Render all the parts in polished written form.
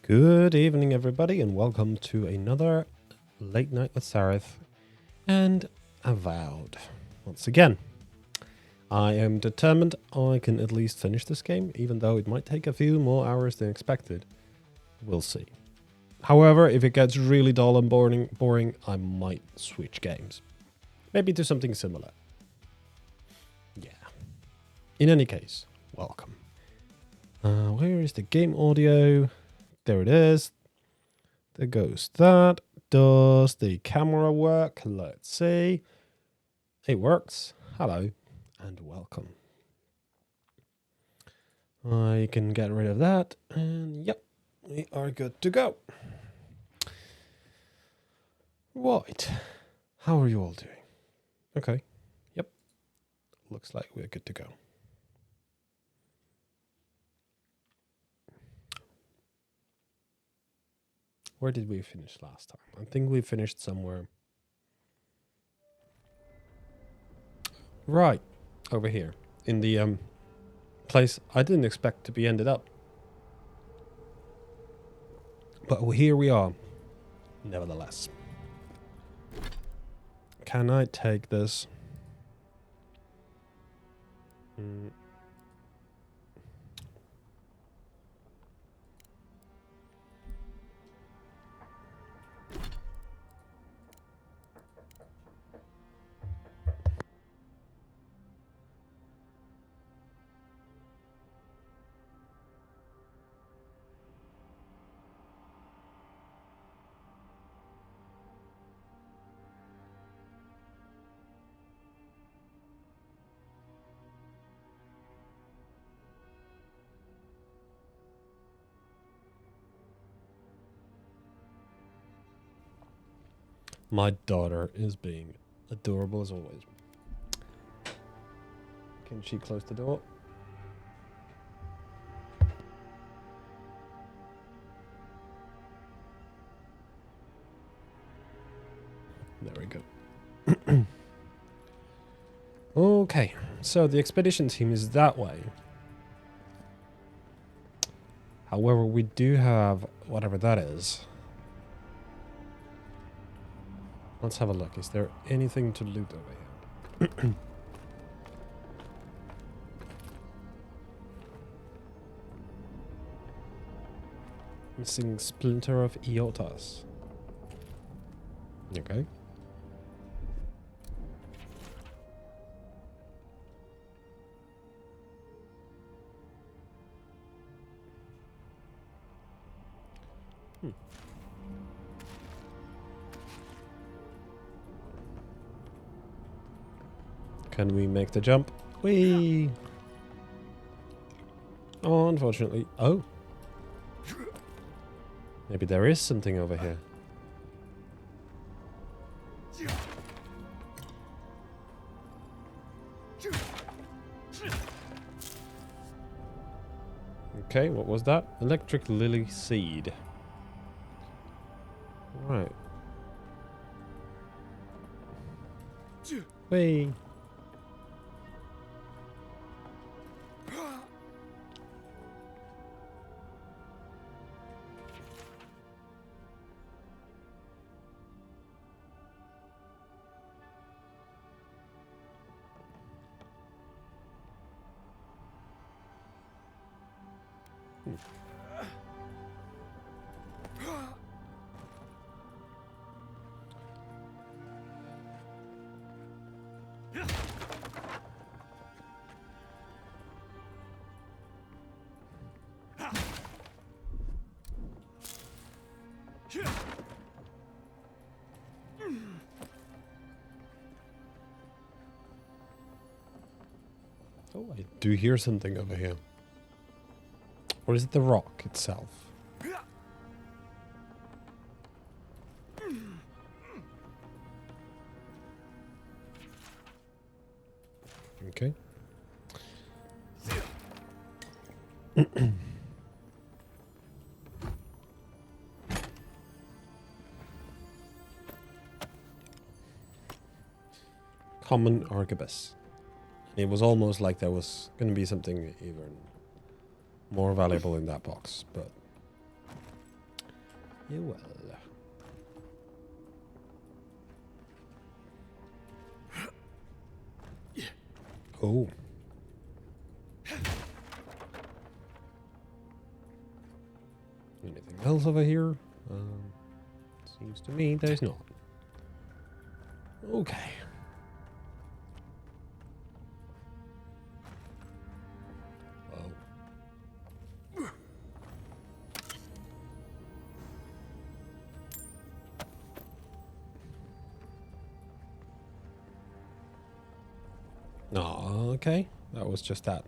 Good evening, everybody, and welcome to another Late Night with Sarith and Avowed. Once again, I am determined I can at least finish this game, even though it might take a few more hours than expected. We'll see. However, if it gets really dull and boring, I might switch games. Maybe do something similar. Yeah. In any case, welcome. Where is the game audio? There it is. There goes that. Does the camera work? Let's see. It works. Hello and welcome. I can get rid of that. And yep, we are good to go. Right. How are you all doing? Okay. Yep. Looks like we're good to go. Where did we finish last time? I think we finished somewhere. Right. Over here. In the place I didn't expect to be ended up. But here we are. Nevertheless. Can I take this? My daughter is being adorable as always. Can she close the door? There we go. Okay, so the expedition team is that way. However, we do have whatever that is. Let's have a look. Is there anything to loot over here? Missing splinter of Iotas. Okay. Can we make the jump? Whee! Oh, unfortunately. Oh. Maybe there is something over here. Okay, what was that? Electric lily seed. Right. Whee! Oh, I do hear something over here. Or is it the rock itself? Okay. Common arquebus. It was almost like there was going to be something even more valuable in that box, but You will. Oh. Anything else over here? Seems to me there's not. Okay. Oh, okay. That was just that.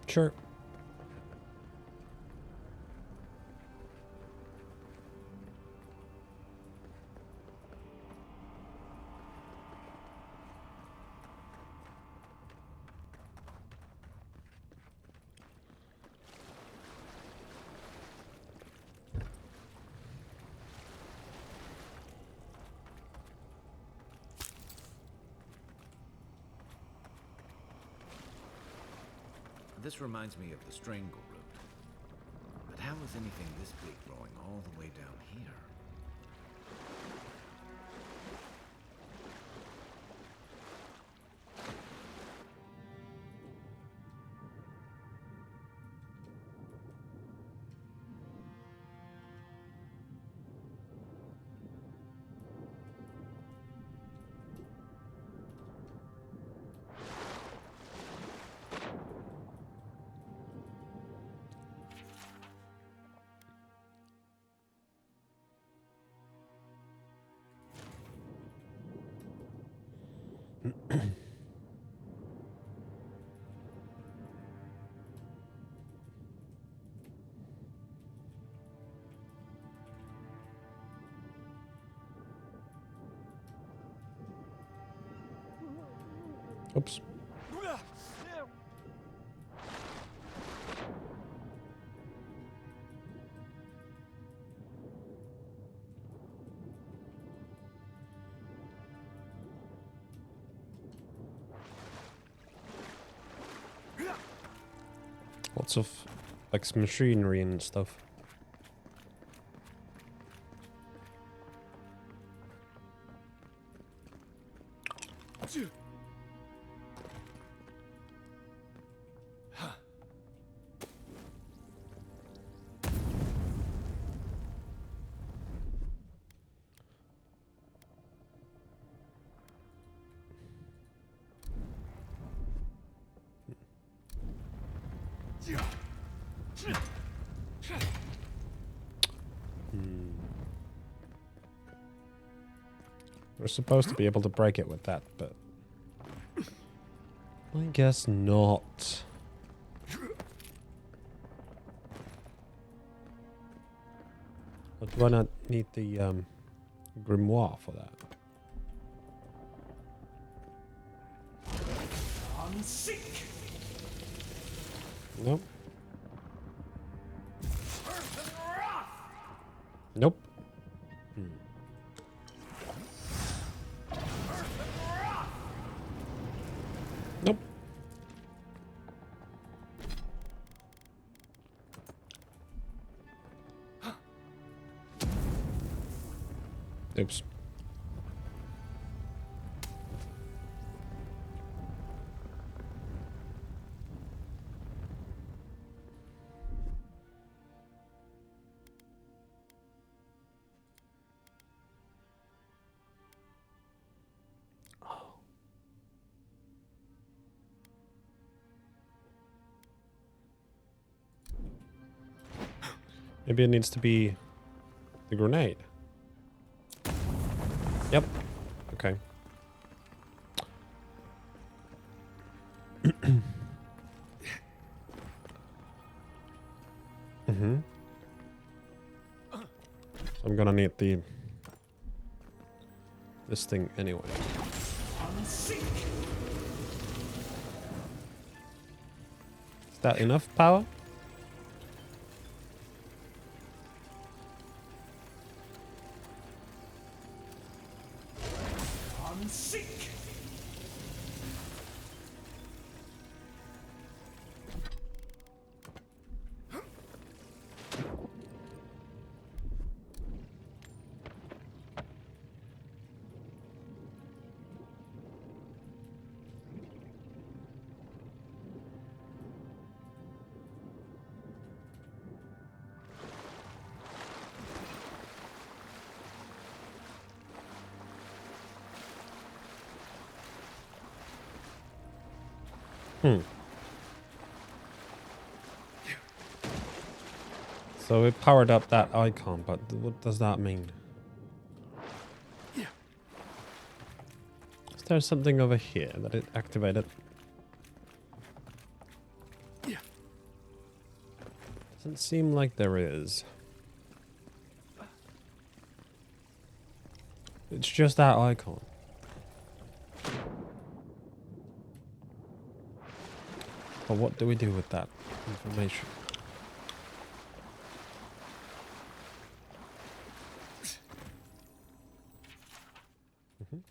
Sure. This reminds me of the strangle root. But how is anything this big growing all the way down here? Oops. Lots of like machinery and stuff. We're supposed to be able to break it with that, but I guess not. But do I not need the grimoire for that? Nope. Nope. Nope. Oops. Maybe it needs to be the grenade. Yep. Okay. Mm-hmm. I'm gonna need this thing anyway. Is that enough power? Hmm. So it powered up that icon, but what does that mean? Is there something over here that it activated? Doesn't seem like there is. It's just that icon. But what do we do with that information? Mhm.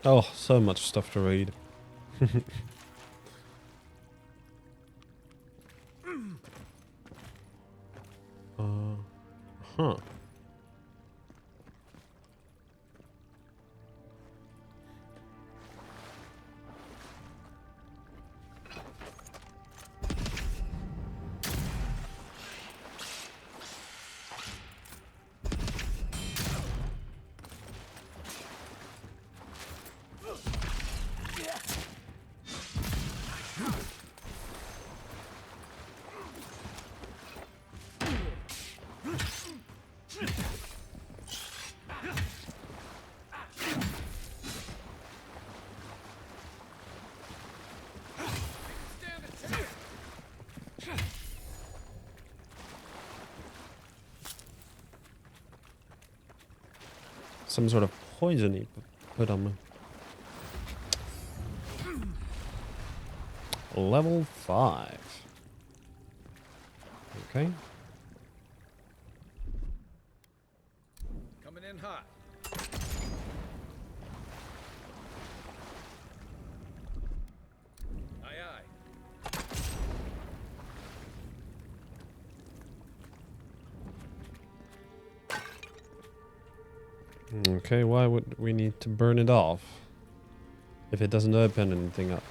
Oh, so much stuff to read. Huh. Some sort of poison he put on me. Level 5. Okay. Coming in hot. Aye, aye. Okay, why would we need to burn it off if it doesn't open anything up?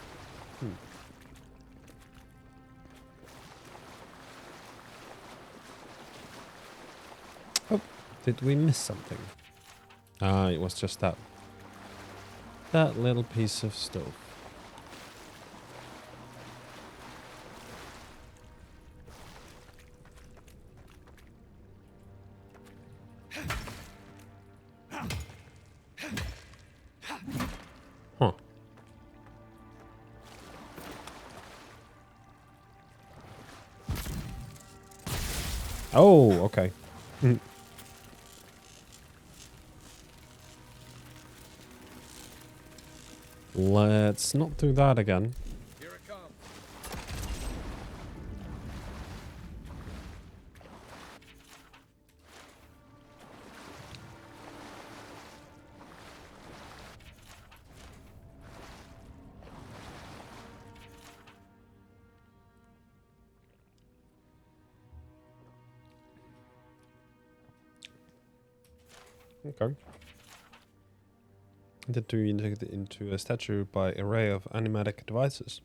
Oh, did we miss something? Ah, it was just that little piece of stove. Huh. Oh, okay. Let's not do that again. Here it comes. Okay. That to integrate into a statue by array of animatic devices,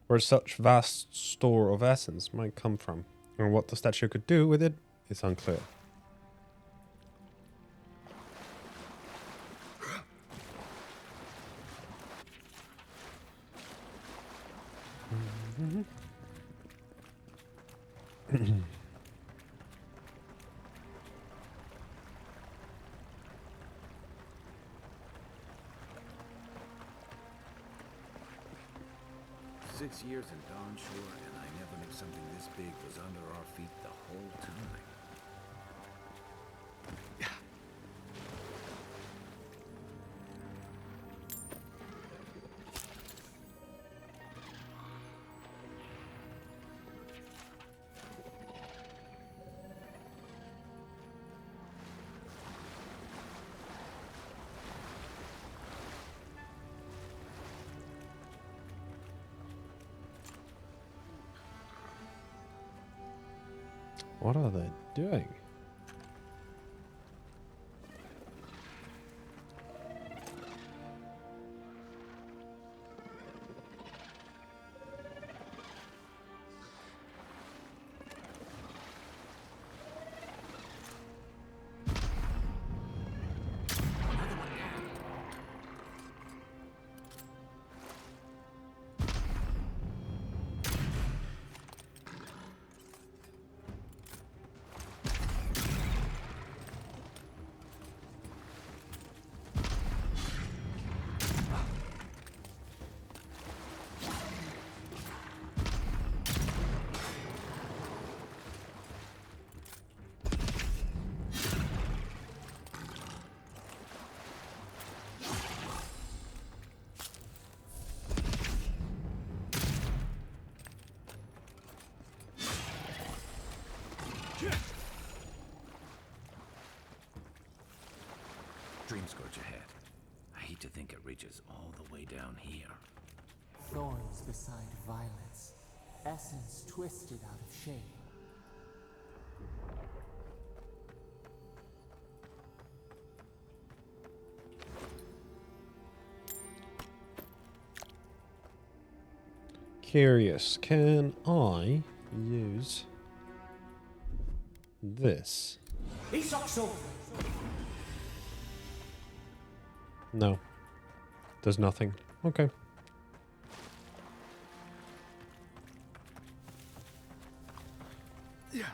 where such vast store of essence might come from, and what the statue could do with it is unclear. Six years in Dawn Shore, and I never knew something this big was under our feet the whole time. What are they doing? Dream scourge ahead. I hate to think it reaches all the way down here. Thorns beside violets, essence twisted out of shape. Curious, can I use this? No. There's nothing. Okay. Yeah.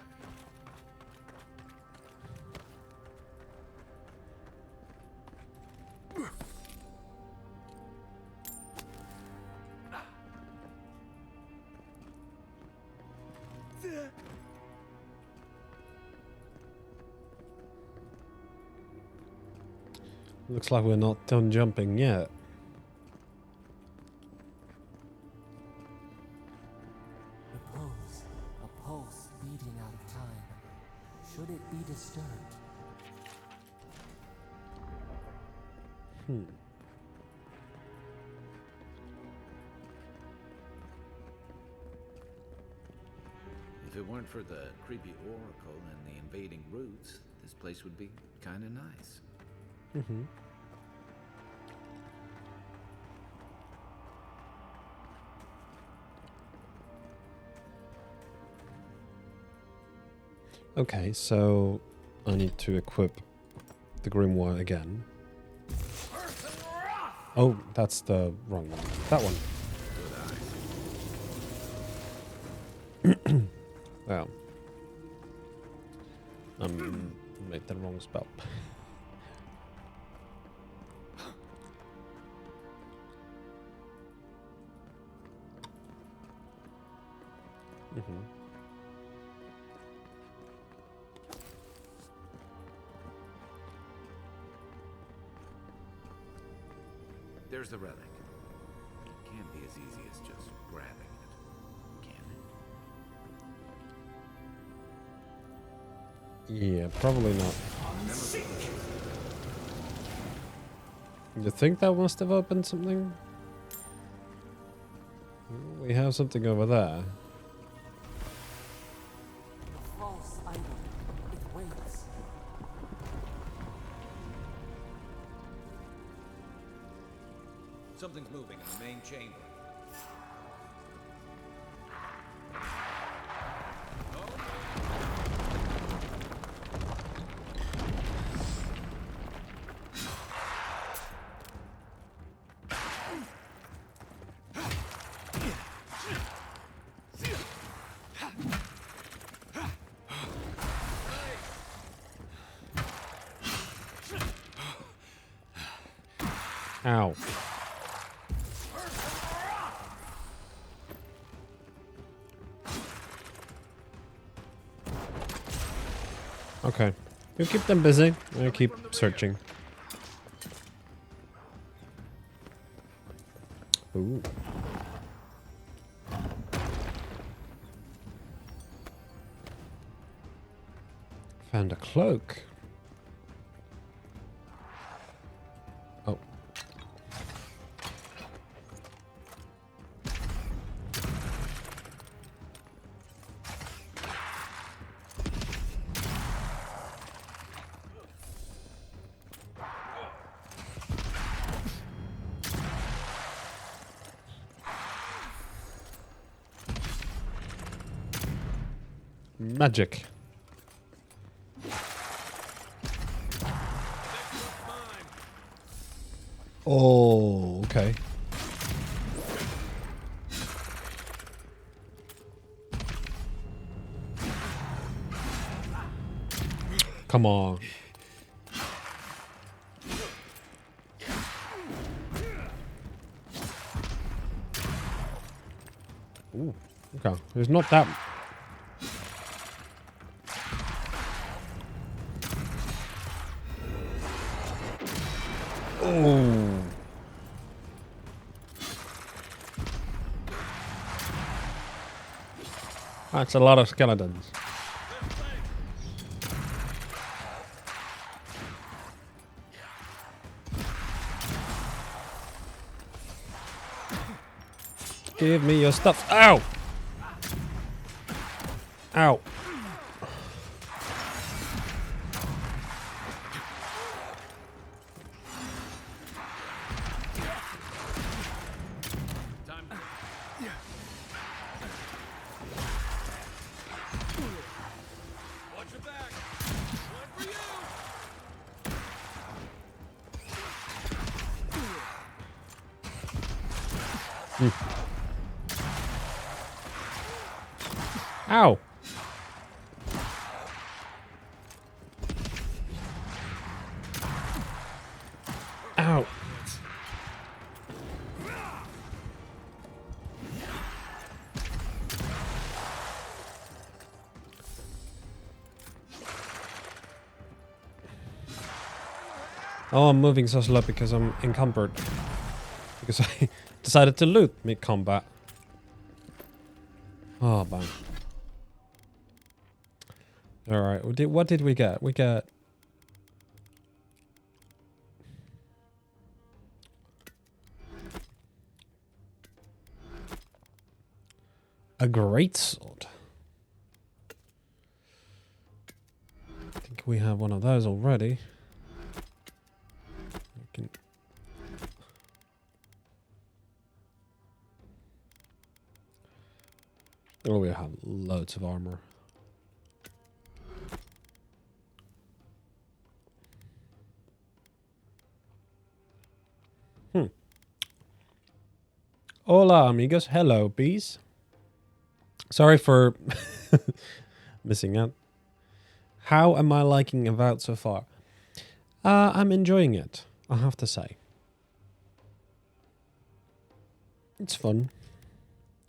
Looks like we're not done jumping yet. Repose, a pulse beating out of time. Should it be disturbed? If it weren't for the creepy oracle and the invading roots, this place would be kind of nice. Mm-hmm. Okay, so I need to equip the grimoire again. Oh, that's the wrong one. That one. Well, made the wrong spell. There's the relic. It can't be as easy as just grabbing it, can it? Yeah, probably not. You think that must have opened something? We have something over there. A false idol. It waits. Something's moving in the main chamber. Ow. Okay. You keep them busy. I keep searching. Ooh. Found a cloak. Oh. magic. Oh, okay. Come on. Ooh, okay. There's not that. Oh. That's a lot of skeletons. Give me your stuff. Ow! Ow. Ow. Ow. Oh, I'm moving so slow because I'm encumbered. Because I decided to loot mid-combat. Oh, man. Alright, what did we get? We got... a great sword. I think we have one of those already. We can... Oh, we have loads of armor. Hola, amigos. Hello, bees. Sorry for missing out. How am I liking Avowed so far? I'm enjoying it, I have to say. It's fun.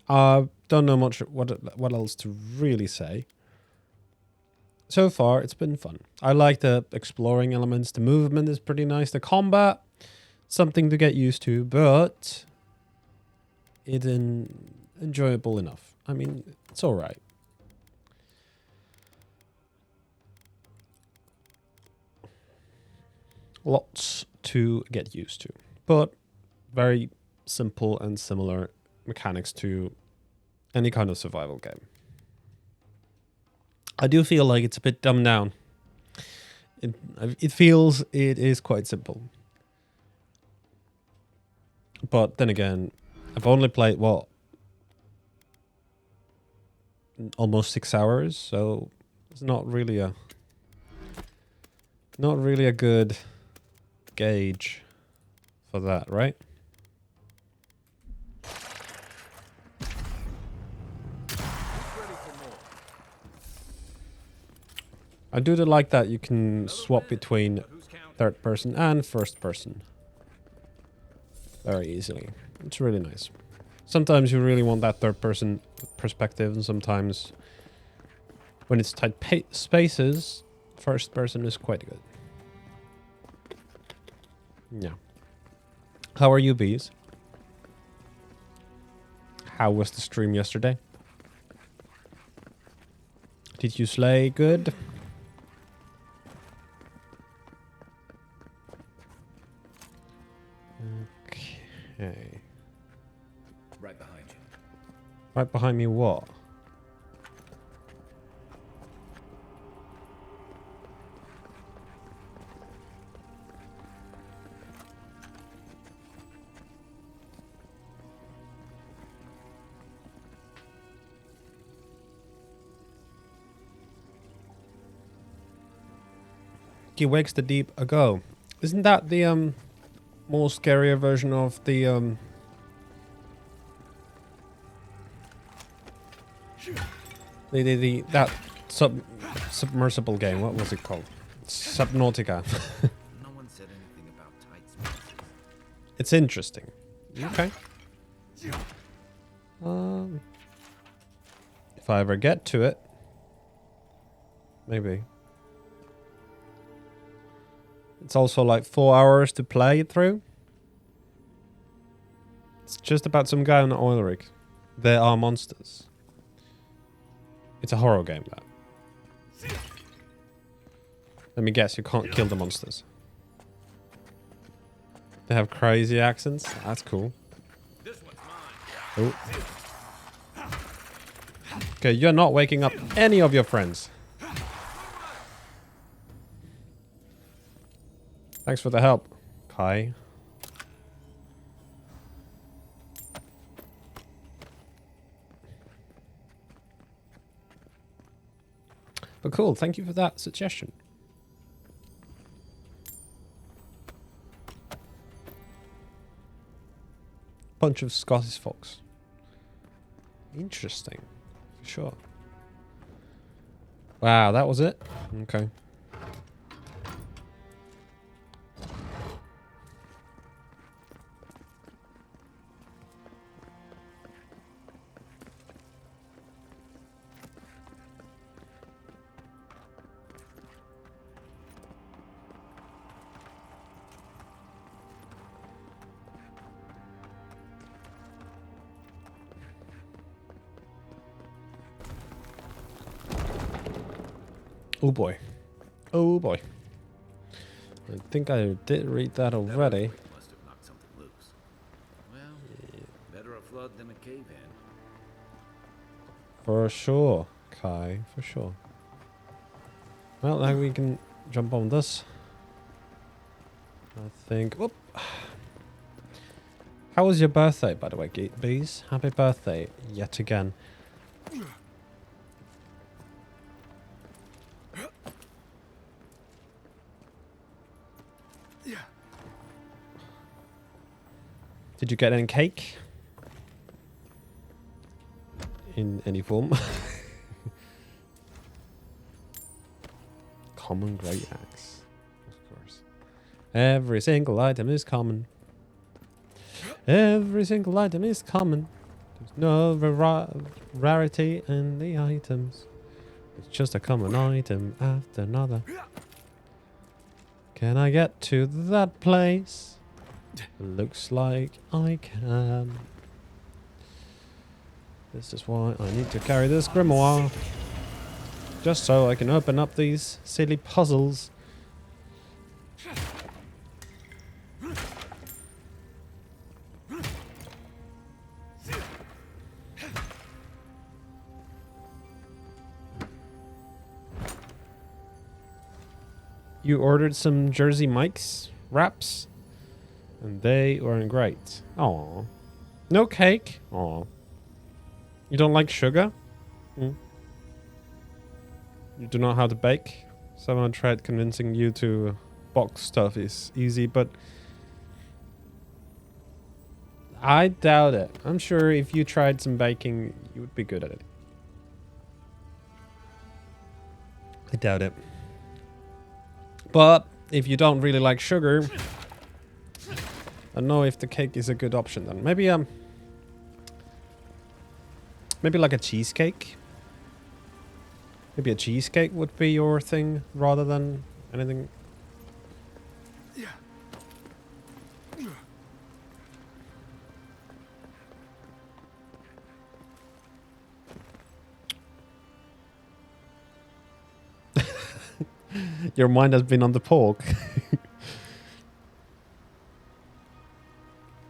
Don't know much what else to really say. So far, it's been fun. I like the exploring elements. The movement is pretty nice. The combat, something to get used to, but it's enjoyable enough. I mean, it's all right. Lots to get used to, but very simple and similar mechanics to any kind of survival game. I do feel like it's a bit dumbed down. It feels it is quite simple. But then again, I've only played, well, almost 6 hours, so it's not really a good gauge for that, right? I do like that you can swap between third person and first person very easily. It's really nice. Sometimes you really want that third person perspective, and sometimes when it's tight spaces, first person is quite good. Yeah. How are you, bees? How was the stream yesterday? Did you slay good? Okay. Right behind you. Right behind me, what? He wakes the deep ago. Isn't that the more scarier version of the that submersible game? What was it called? Subnautica. No one said anything about tight spaces. It's interesting. Okay. If I ever get to it, maybe. It's also like 4 hours to play it through. It's just about some guy on an oil rig. There are monsters. It's a horror game, that. Let me guess, you can't kill the monsters. They have crazy accents. That's cool. This one's mine. Oh. Okay, you're not waking up any of your friends. Thanks for the help, Kai. But cool, thank you for that suggestion. Bunch of Scottish folks. Interesting, for sure. Wow, that was it? Okay. Oh boy. Oh boy. I think I did read that already. Must have knocked something loose. Well, better a flood than a cave-in. For sure, Kai. For sure. Well, now we can jump on this. I think... Whoop. How was your birthday, by the way, Bees? Happy birthday, yet again. Did you get any cake? In any form? Common great axe. Of course. Every single item is common. Every single item is common. There's no rarity in the items. It's just a common item after another. Can I get to that place? Looks like I can. This is why I need to carry this grimoire. Just so I can open up these silly puzzles. You ordered some Jersey Mike's wraps? And they weren't great. Aww. No cake? Aww. You don't like sugar? You do not know how to bake? Someone tried convincing you to box stuff is easy, but I doubt it. I'm sure if you tried some baking, you would be good at it. I doubt it. But if you don't really like sugar, I don't know if the cake is a good option then. Maybe maybe like a cheesecake. Maybe a cheesecake would be your thing rather than anything. Your mind has been on the pork.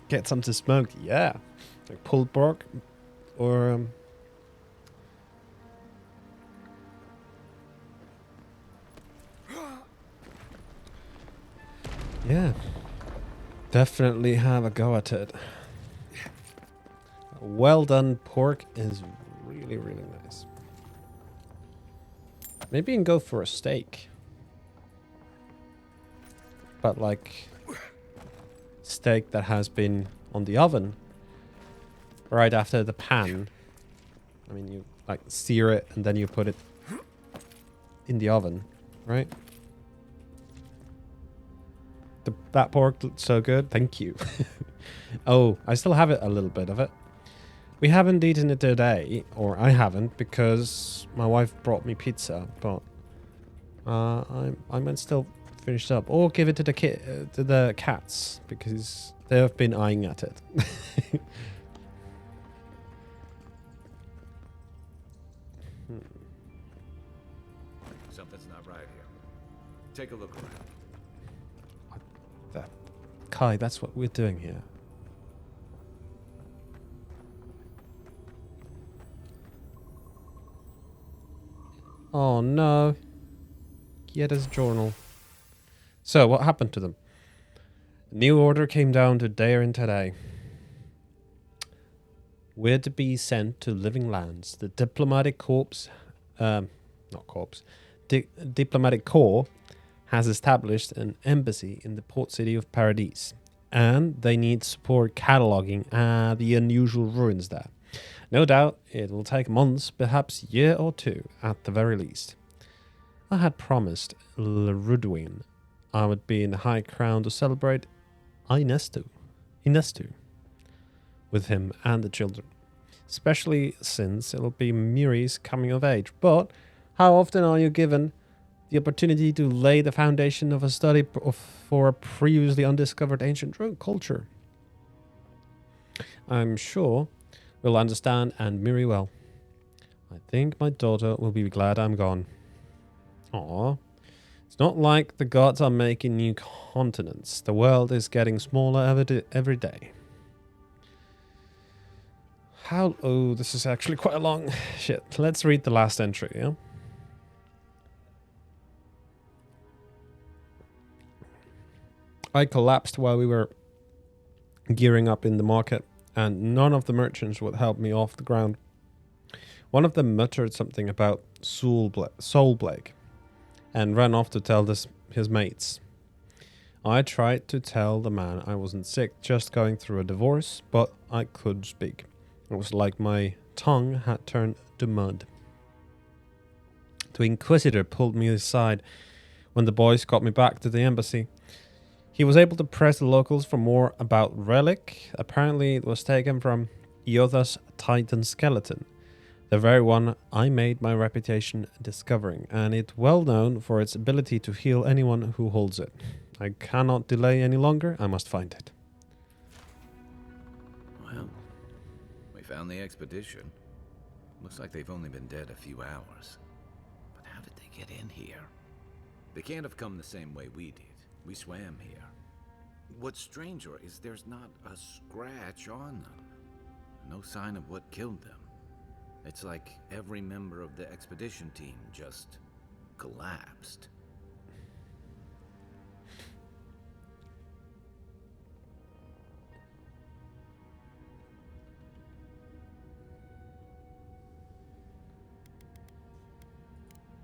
Get some to smoke, yeah. Like pulled pork or yeah. Definitely have a go at it. Well done pork is really, really nice. Maybe you can go for a steak. but like steak that has been on the oven right after the pan. I mean, you like sear it and then you put it in the oven, right? That pork looked so good. Thank you. Oh, I still have it, a little bit of it. We haven't eaten it today, or I haven't, because my wife brought me pizza, but I might still finish it up, or give it to the cats, because they have been eyeing at it. Something's not right here. Take a look around. Kai, that's what we're doing here. Oh no. Kieda's journal. So, what happened to them? New order came down to Darin today. We're to be sent to living lands. The diplomatic corps, diplomatic corps has established an embassy in the port city of Paradise, and they need support cataloging the unusual ruins there. No doubt it will take months, perhaps a year or two at the very least. I had promised Ludwin I would be in the High Crown to celebrate Inestu with him and the children, especially since it'll be Muri's coming of age. But how often are you given the opportunity to lay the foundation of a study for a previously undiscovered ancient culture? I'm sure we'll understand and Muri well. I think my daughter will be glad I'm gone. Aww. It's not like the gods are making new continents. The world is getting smaller every day. Oh, this is actually quite a long shit. Let's read the last entry, yeah? I collapsed while we were gearing up in the market, and none of the merchants would help me off the ground. One of them muttered something about soul Blake and ran off to tell his mates. I tried to tell the man I wasn't sick, just going through a divorce, but I couldn't speak. It was like my tongue had turned to mud. The Inquisitor pulled me aside when the boys got me back to the embassy. He was able to press the locals for more about Relic. Apparently it was taken from Iotha's Titan skeleton, the very one I made my reputation discovering, and it's well known for its ability to heal anyone who holds it. I cannot delay any longer. I must find it. Well, we found the expedition. Looks like they've only been dead a few hours. But how did they get in here? They can't have come the same way we did. We swam here. What's stranger is there's not a scratch on them. No sign of what killed them. It's like every member of the expedition team just collapsed.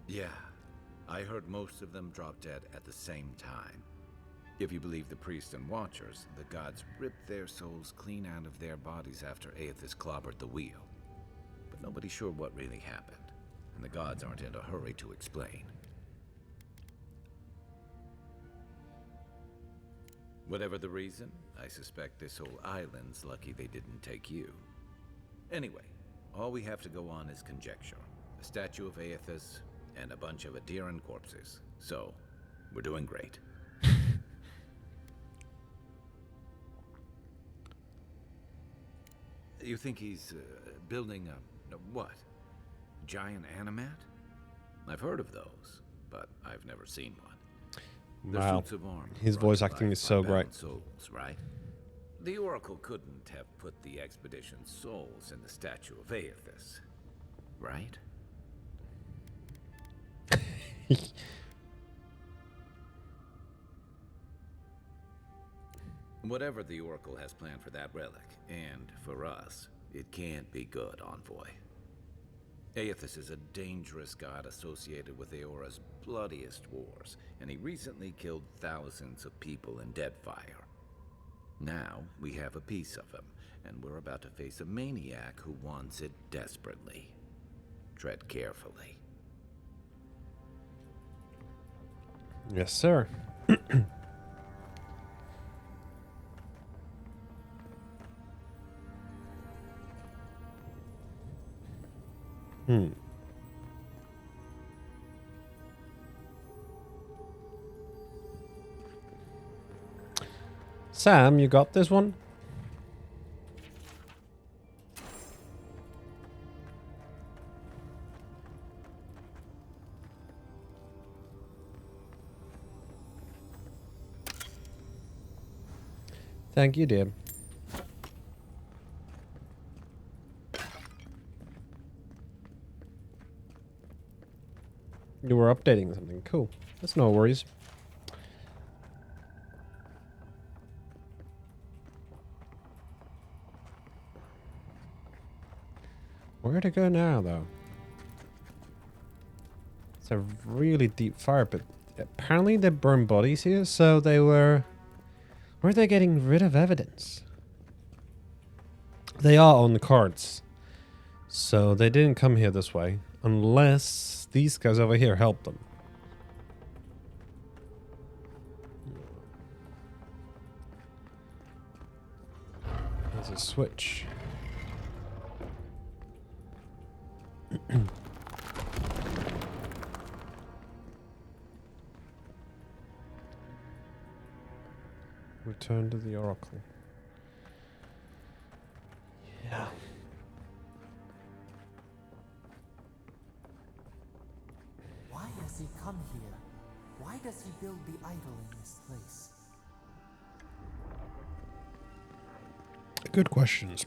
Yeah, I heard most of them drop dead at the same time. If you believe the priests and watchers, the gods ripped their souls clean out of their bodies after Aethys clobbered the wheel. But nobody's sure what really happened, and the gods aren't in a hurry to explain. Whatever the reason, I suspect this whole island's lucky they didn't take you. Anyway, all we have to go on is conjecture. A statue of Aethys, and a bunch of Adiran corpses. So, we're doing great. You think he's building a what? Giant animat? I've heard of those, but I've never seen one. They're Wow. suits of armor, His voice acting is so great. souls, right? The Oracle couldn't have put the expedition's souls in the statue of Aethys, right? Whatever the Oracle has planned for that relic, and for us, it can't be good, Envoy. Aethys is a dangerous god associated with Eora's bloodiest wars, and he recently killed thousands of people in Deadfire. Now, we have a piece of him, and we're about to face a maniac who wants it desperately. Tread carefully. Yes, sir. Sam, you got this one? Thank you, dear. You were updating something. Cool. That's no worries. Where to go now, though? It's a really deep fire, but apparently they burn bodies here, so they were... Where are they getting rid of evidence? They are on the cards. So they didn't come here this way. Unless these guys over here helped them. There's a switch. Return to the Oracle. Yeah. Why has he come here? Why does he build the idol in this place? Good questions.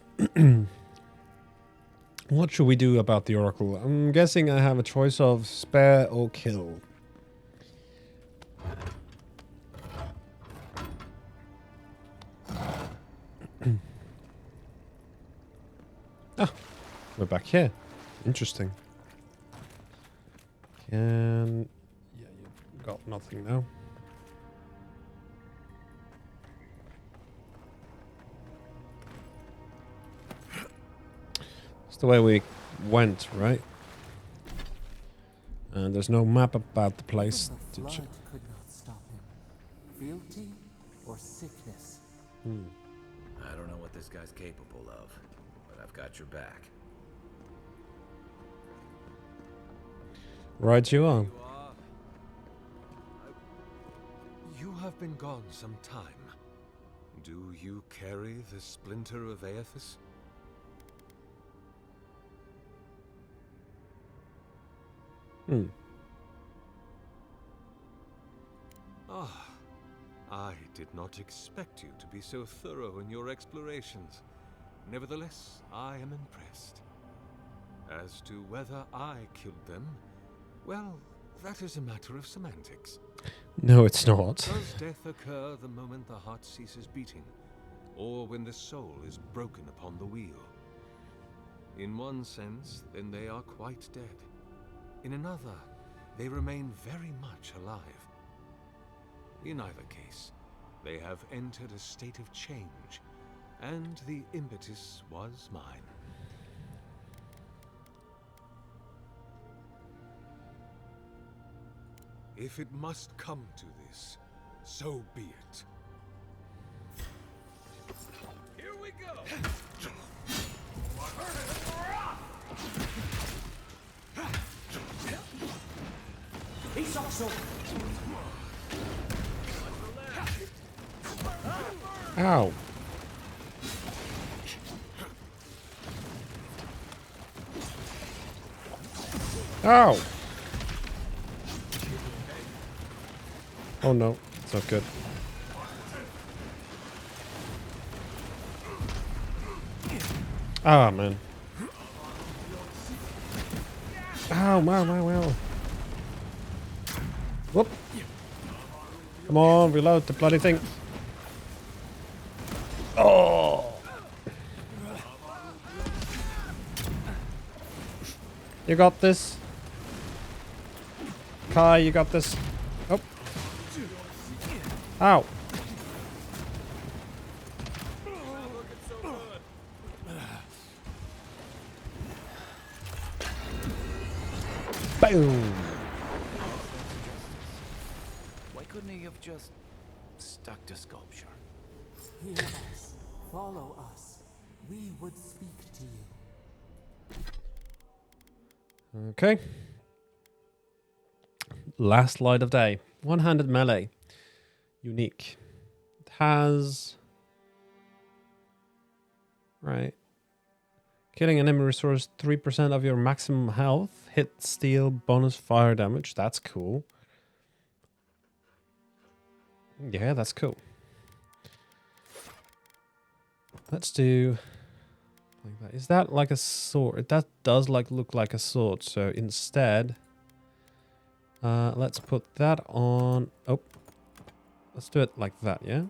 What should we do about the Oracle? I'm guessing I have a choice of spare or kill. We're back here. Interesting. Yeah, you got nothing now. It's the way we went, right? And there's no map about the place. Even the flood could not stop him. Fealty or sickness? I don't know what this guy's capable of, but I've got your back. Right you are. You have been gone some time. Do you carry the splinter of Aethys? Ah, I did not expect you to be so thorough in your explorations. Nevertheless, I am impressed. As to whether I killed them, well, that is a matter of semantics. No, it's not. Does death occur the moment the heart ceases beating, or when the soul is broken upon the wheel? In one sense, then they are quite dead. In another, they remain very much alive. In either case, they have entered a state of change, and the impetus was mine. If it must come to this, so be it. Here we go! Ow. Ow. Oh no, it's not good. Ah, man. Ow, wow. Whoop. Come on, reload the bloody thing. Oh. You got this. Kai, you got this. Oh. Ow. Boom. Why couldn't he have just stuck to sculpture? Hear us. Follow us. We would speak to you. Okay. Last light of day. One-handed melee. Unique. It has... Right. Killing an enemy restores 3% of your maximum health. Hit, steal, bonus fire damage. That's cool. Yeah, that's cool. Let's do... like that. Is that like a sword? That does look like a sword. So instead... let's put that on... Oh. Let's do it like that, yeah?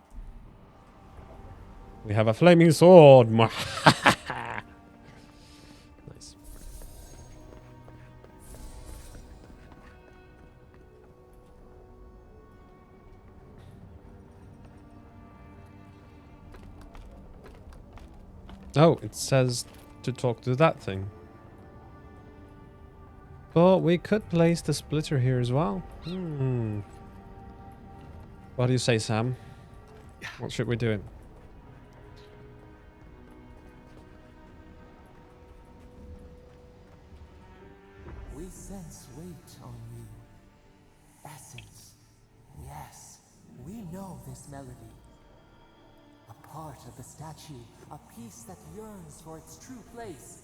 We have a flaming sword! Nice. Oh, it says to talk to that thing. But we could place the splitter here as well. What do you say, Sam? What should we do? We sense weight on you. Essence. Yes, we know this melody. A part of the statue, a piece that yearns for its true place.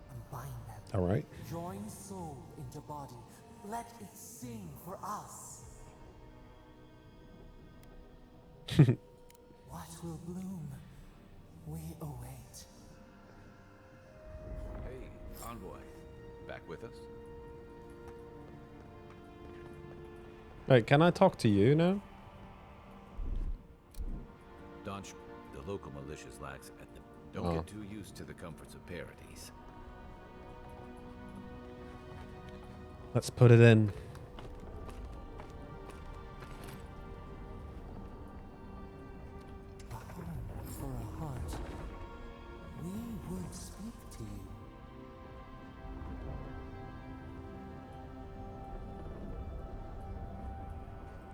Combine them. All right. Join soul into body. Let it sing for us. What will bloom? We await. Hey, envoy. Back with us? Wait, can I talk to you now? Donch, the local militia's lax at them. Don't get too used to the comforts of Paradise. Let's put it in. A home for a heart. We would speak to you.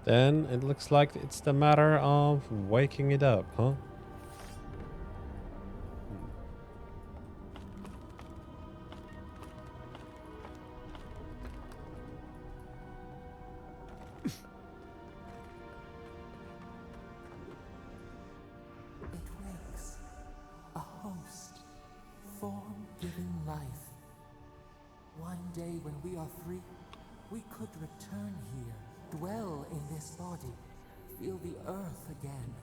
Then it looks like it's the matter of waking it up, huh? It wakes. A host. Form giving life. One day when we are free, we could return here, dwell in this body, feel the earth again.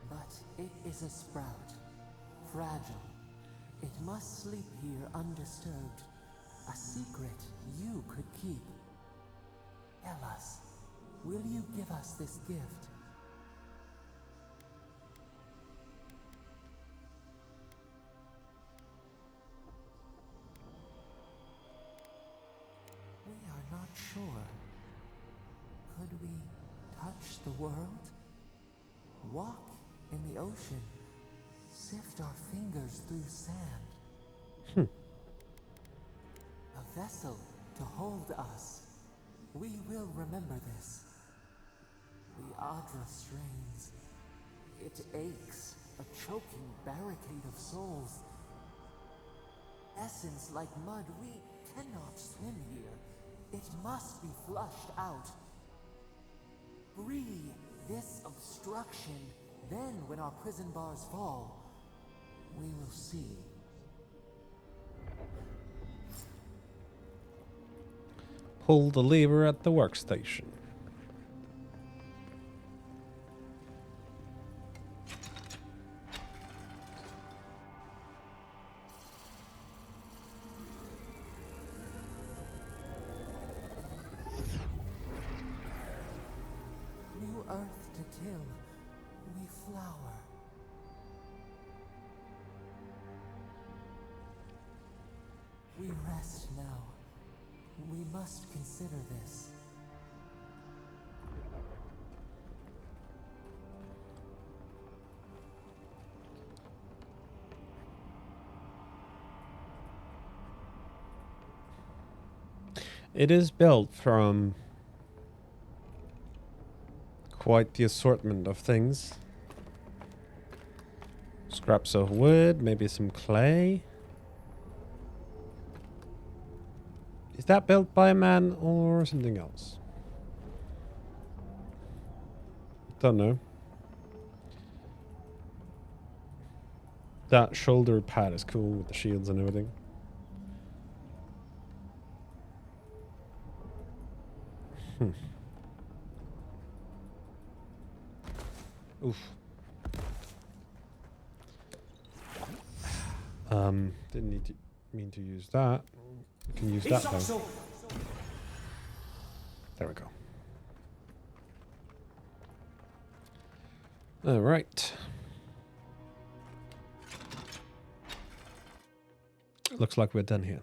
But it is a sprout, fragile. It must sleep here undisturbed. A secret you could keep. Tell us, will you give us this gift? We are not sure. Could we touch the world? Walk in the ocean? Sift our fingers through sand? A vessel to hold us. We will remember this. The Adra strains. It aches, a choking barricade of souls. Essence like mud, we cannot swim here. It must be flushed out. Free this obstruction. Then, when our prison bars fall, we will see. Pull the lever at the workstation. New earth to till, we flower. We rest now. We must consider this. It is built from quite the assortment of things. Scraps of wood, maybe some clay. Is that built by a man or something else? Don't know. That shoulder pad is cool with the shields and everything. Oof. Didn't mean to use that. We can use that though. There we go. All right. Looks like we're done here.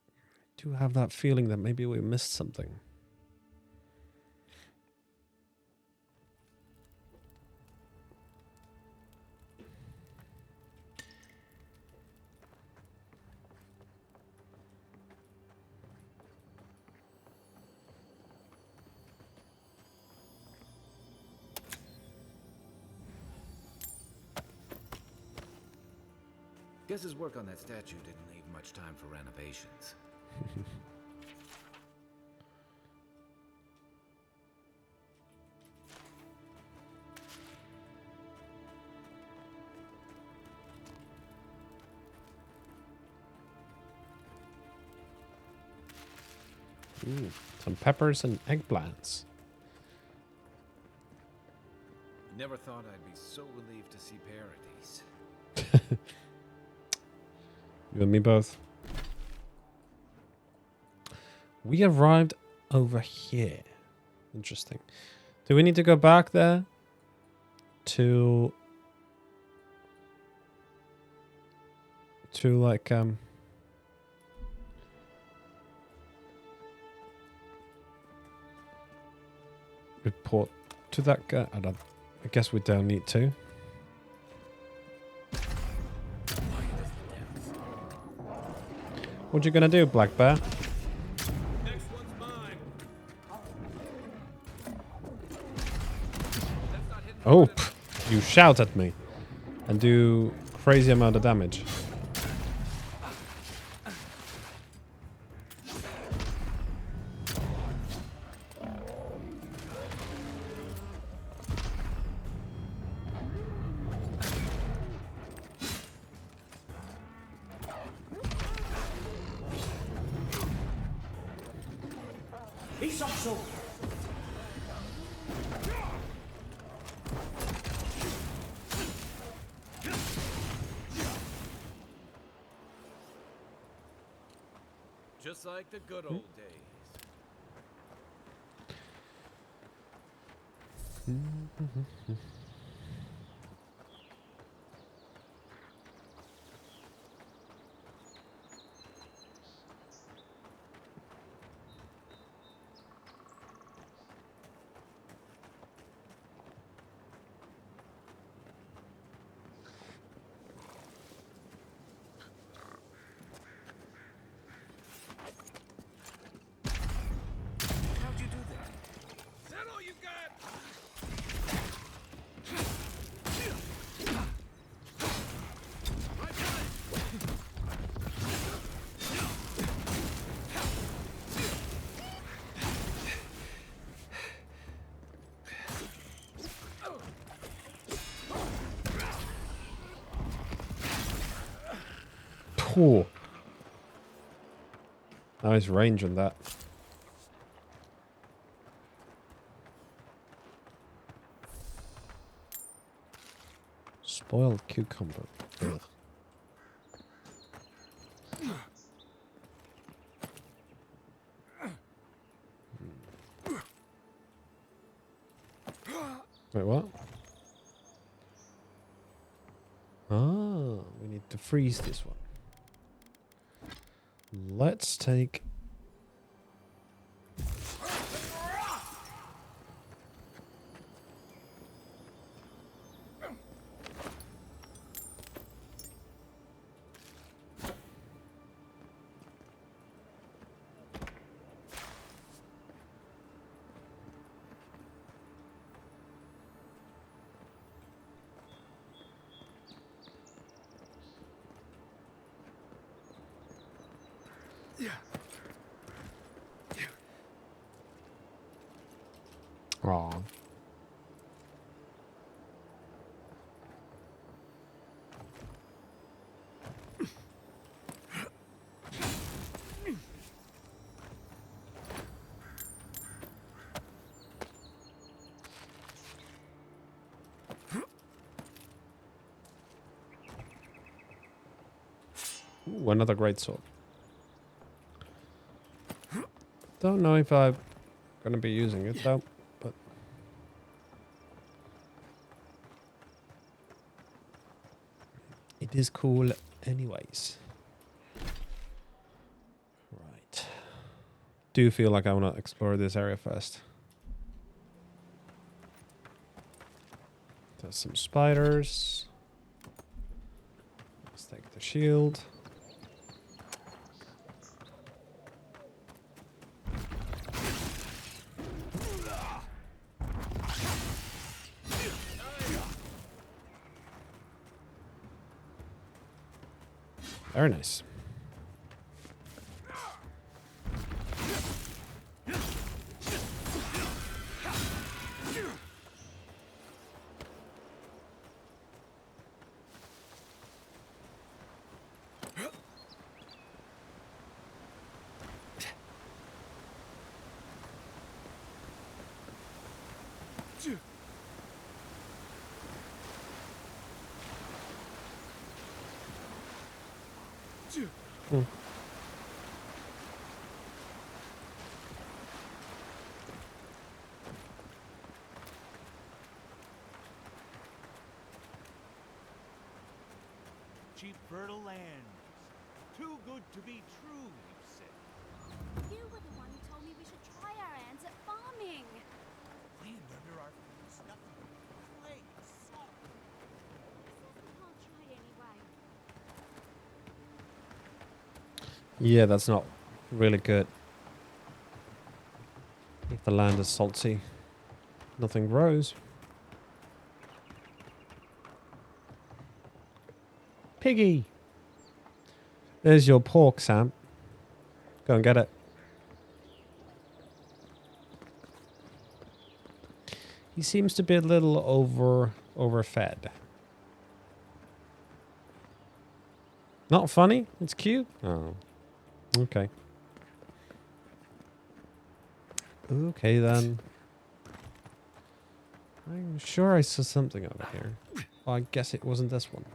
I do have that feeling that maybe we missed something. Guess his work on that statue didn't leave much time for renovations. Ooh, some peppers and eggplants. Never thought I'd be so relieved to see Paradise. You and me both. We arrived over here. Interesting. Do we need to go back there to like report to that guy? I guess we don't need to. What you gonna do, Black Bear? Next one's mine. Oh, you shout at me and do crazy amount of damage. Just like the good old days. How'd you do that? Is that all you got? Cool. Nice range on that. Spoiled cucumber. Ugh. Wait, what? Ah, we need to freeze this one. Let's take... Aw. Ooh, another great sword. Don't know if I'm gonna be using it though, but it is cool anyways. Right. Do feel like I want to explore this area first. There's some spiders. Let's take the shield. Very nice. Hmm. Cheap fertile land. Too good to be true, you said. You were the one who told me we should try our hands at farming. Land under our feet is nothing but clay and salt. We can't try anyway. Yeah, that's not really good. If the land is salty, nothing grows. Piggy! There's your pork, Sam. Go and get it. He seems to be a little overfed. Not funny? It's cute? Oh. Okay. Okay then. I'm sure I saw something over here. Oh, I guess it wasn't this one.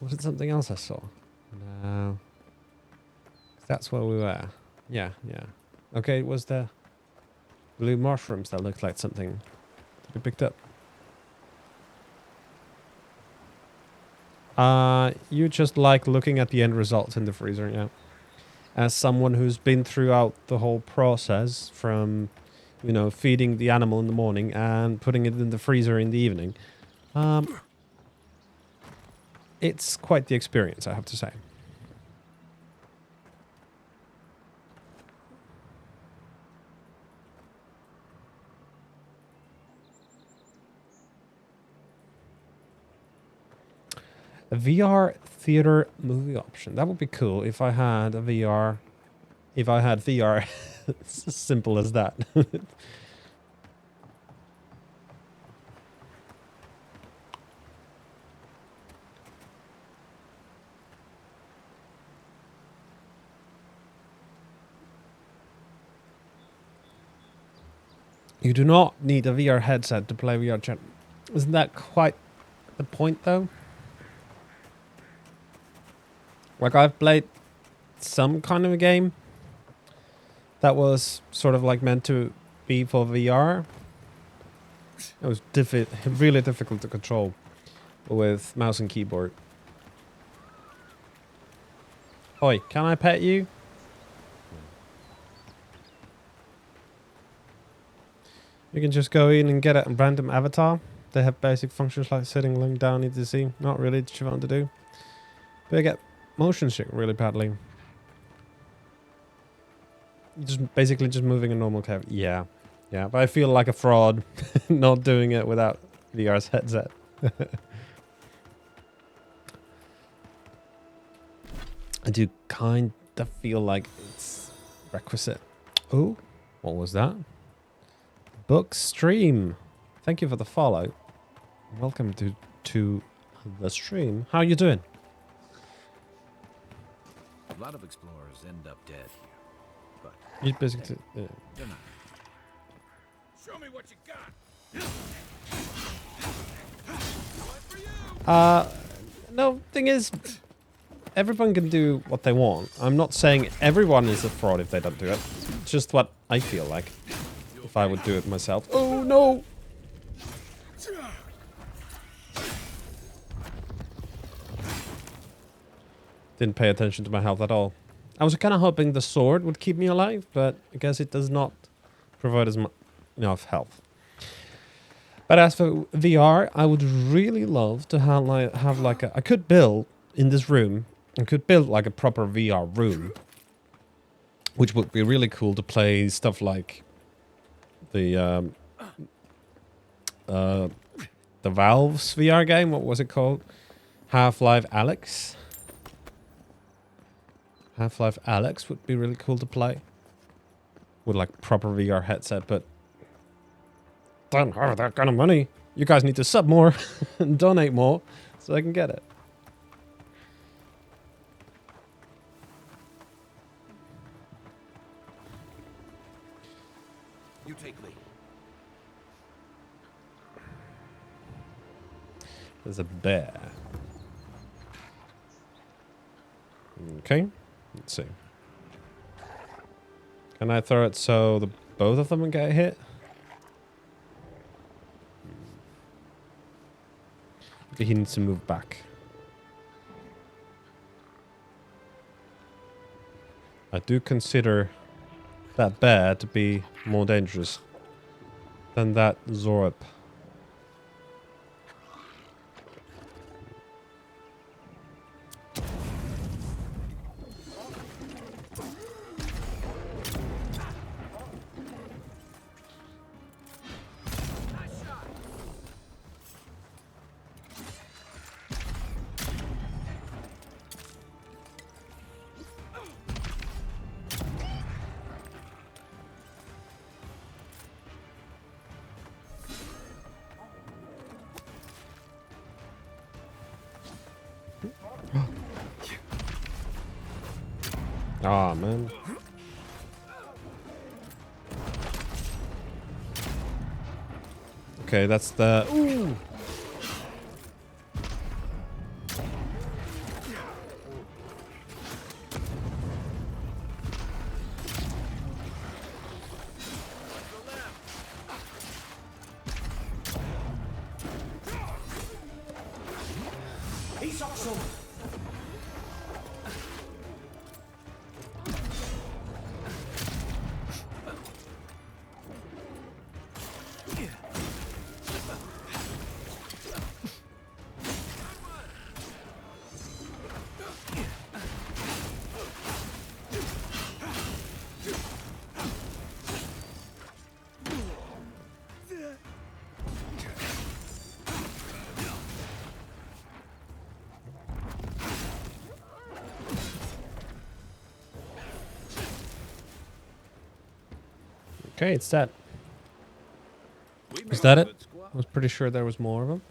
Was it something else I saw? No. That's where we were. Yeah, yeah. Okay, it was the blue mushrooms that looked like something to be picked up. You just like looking at the end results in the freezer, yeah. As someone who's been throughout the whole process from, you know, feeding the animal in the morning and putting it in the freezer in the evening, it's quite the experience, I have to say. A VR theater movie option. That would be cool if I had a VR. If I had VR. It's as simple as that. You do not need a VR headset to play VR chat. Isn't that quite the point, though? Like, I've played some kind of a game that was sort of like meant to be for VR. It was really difficult to control. with mouse and keyboard. Oi, can I pet you? You can just go in and get a random avatar. They have basic functions like sitting, lying down, etc. Not really what you want to do. But you get motion sick really badly. Just basically just moving a normal character. Yeah. Yeah, but I feel like a fraud not doing it without VR's headset. I do kind of feel like it's requisite. Oh, what was that? Book stream. Thank you for the follow. Welcome to the stream. How you doing? A lot of explorers end up dead here, but You basically. Yeah. they're not. Show me what you got. No, thing is, everyone can do what they want. I'm not saying everyone is a fraud if they don't do it. It's just what I feel like if I would do it myself. Oh no! Didn't pay attention to my health at all. I was kind of hoping the sword would keep me alive, but I guess it does not provide as enough health. But as for VR, I would really love to have like a... I could build in this room. I could build like a proper VR room. Which would be really cool to play stuff like the Valve's VR game. What was it called? Half-Life Alyx. Half-Life Alyx would be really cool to play. With like proper VR headset, but don't have that kind of money. You guys need to sub more and donate more so I can get it. You take lead. There's a bear. Okay, let's see. Can I throw it so both of them get hit? He needs to move back. I do consider that bear to be more dangerous than that Zorp. Ah, man. Okay, that's the... Ooh! He's awesome. Okay, it's that. Is that it? I was pretty sure there was more of them.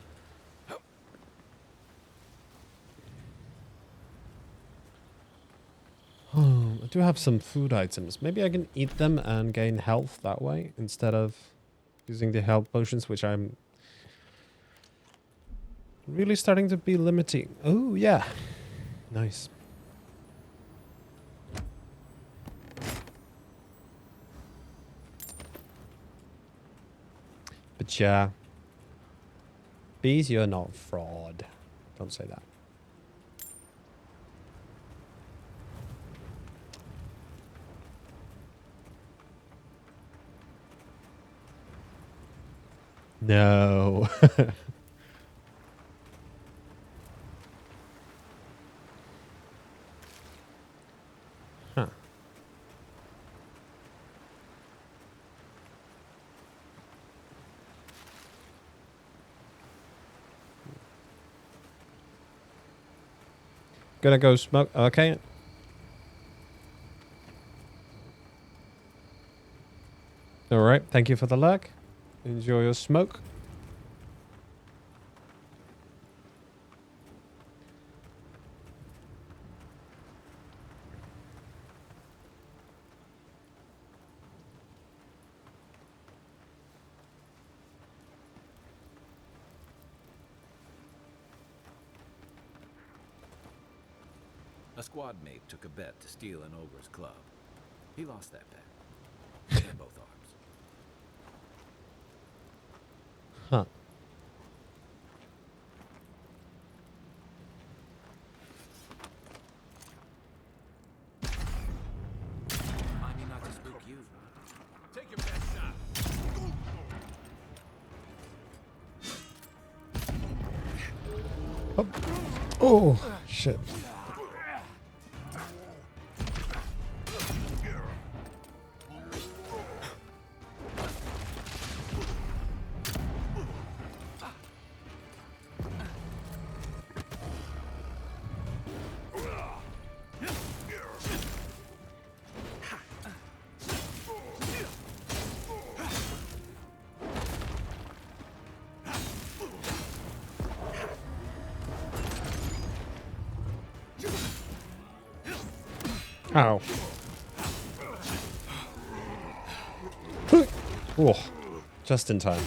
Oh, I do have some food items. Maybe I can eat them and gain health that way instead of using the health potions, which I'm really starting to be limiting. Oh, yeah. Nice. But yeah. Bees, you're not fraud. Don't say that. No. Huh. Gonna go smoke. Okay. All right. Thank you for the lurk. Enjoy your smoke. A squad mate took a bet to steal an ogre's club. He lost that bet. And both arms. Huh. Mind me not to spook you. Take your best shot. Oh, shit. Ow. Oh, just in time.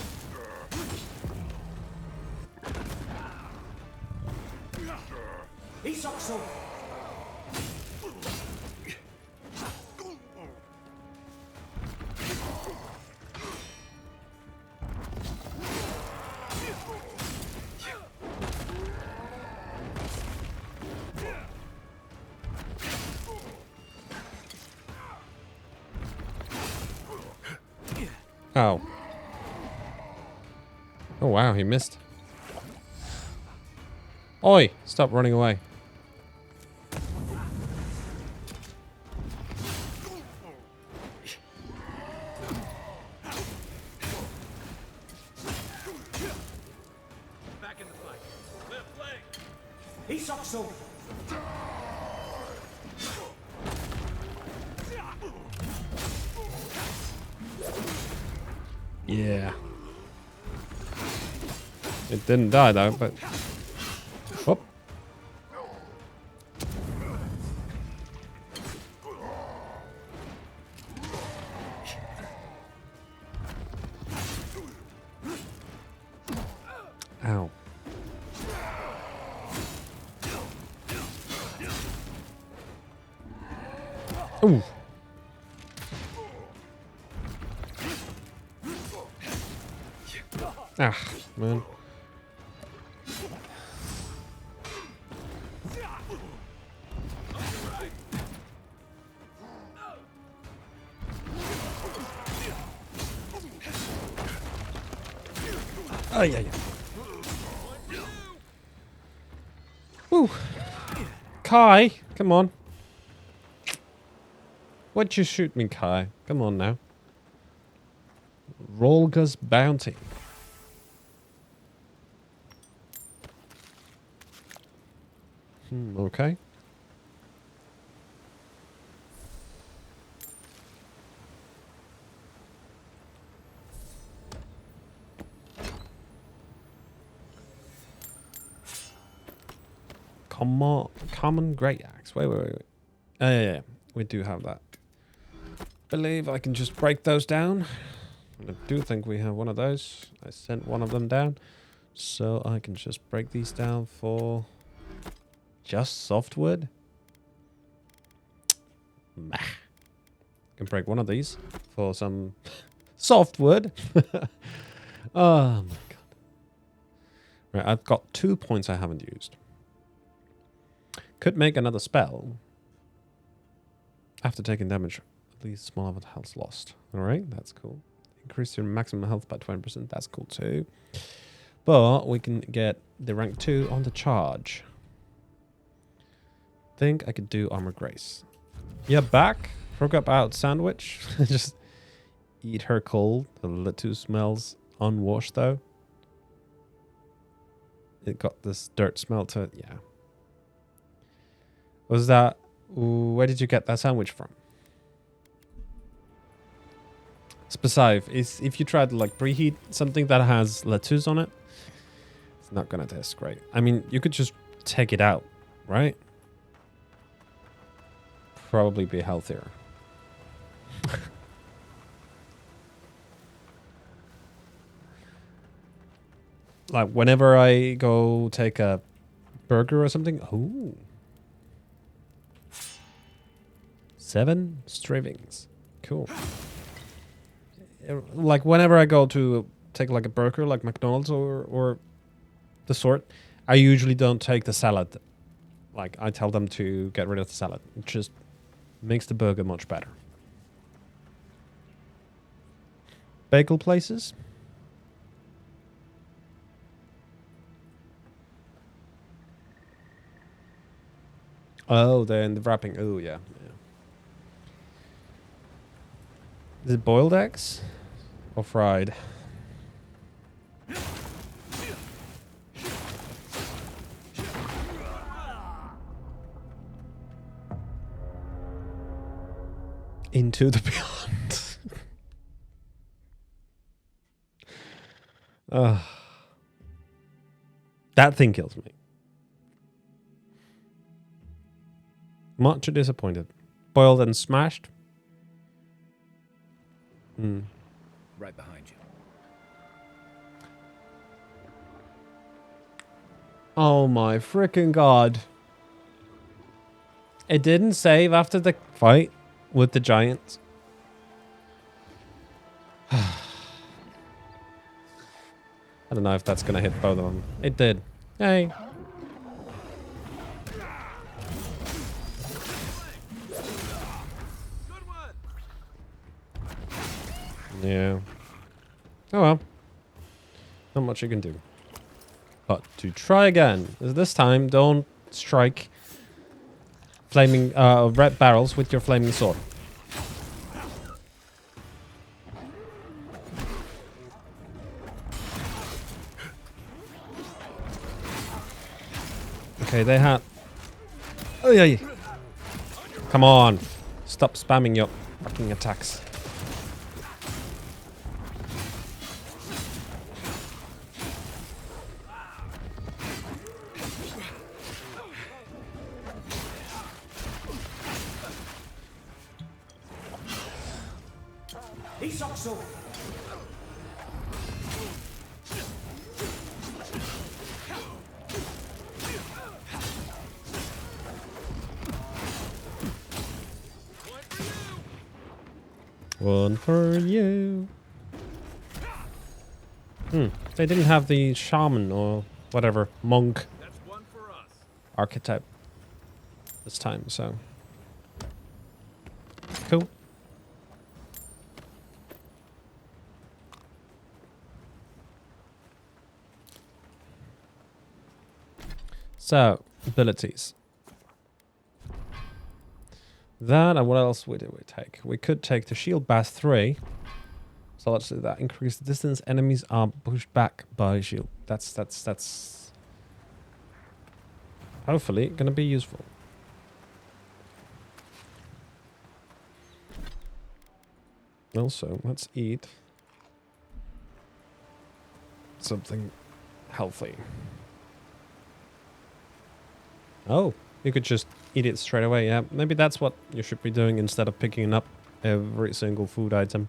Ow. Oh, wow, he missed. Oi, stop running away. Back in the fight. Left leg. Yeah. It didn't die though, but... Whoop. Ow. Ooh. Ah, man. Oh, yeah, yeah. Ooh. Kai, come on. Why'd you shoot me, Kai? Come on now. Rolga's bounty. Okay. Common great axe. Wait. Yeah. We do have that. Believe I can just break those down. I do think we have one of those. I sent one of them down. So I can just break these down for just softwood. Meh. Can break one of these for some softwood. Oh my god. Right, I've got 2 points I haven't used. Could make another spell. After taking damage, at least small amount of health lost. Alright, that's cool. Increase your maximum health by 20%. That's cool too. But we can get the rank 2 on the charge. Think I could do Armor Grace. Yeah, back. Forgot about sandwich. Just eat her cold. The little smells unwashed though. It got this dirt smell to it. Yeah. Was that... Where did you get that sandwich from? Besides, if you try to like preheat something that has lettuce on it, it's not gonna taste great. I mean, you could just take it out, right? Probably be healthier. Like whenever I go take a burger or something, ooh. 7 strivings. Cool. Like whenever I go to take like a burger, like McDonald's or the sort, I usually don't take the salad. Like I tell them to get rid of the salad. It just makes the burger much better. Bagel places. Oh, they're in the wrapping. Oh, yeah. Is it boiled eggs or fried? Into the beyond. That thing kills me. Much disappointed. Boiled and smashed. Right behind you. Oh my freaking god. It didn't save after the fight with the giants. I don't know if that's gonna hit both of them. It did. Hey. Yeah. Oh well. Not much you can do. But to try again. This time, don't strike flaming red barrels with your flaming sword. Okay, they had... Oh yeah. Come on. Stop spamming your fucking attacks. One for you. They didn't have the shaman or whatever monk archetype this time, so cool. So abilities. That, and what else did we take? We could take the shield bash 3. So let's do that. Increase the distance enemies are pushed back by shield. That's hopefully gonna be useful. Also, let's eat something healthy. Oh, you could just eat it straight away. Yeah, maybe that's what you should be doing instead of picking up every single food item.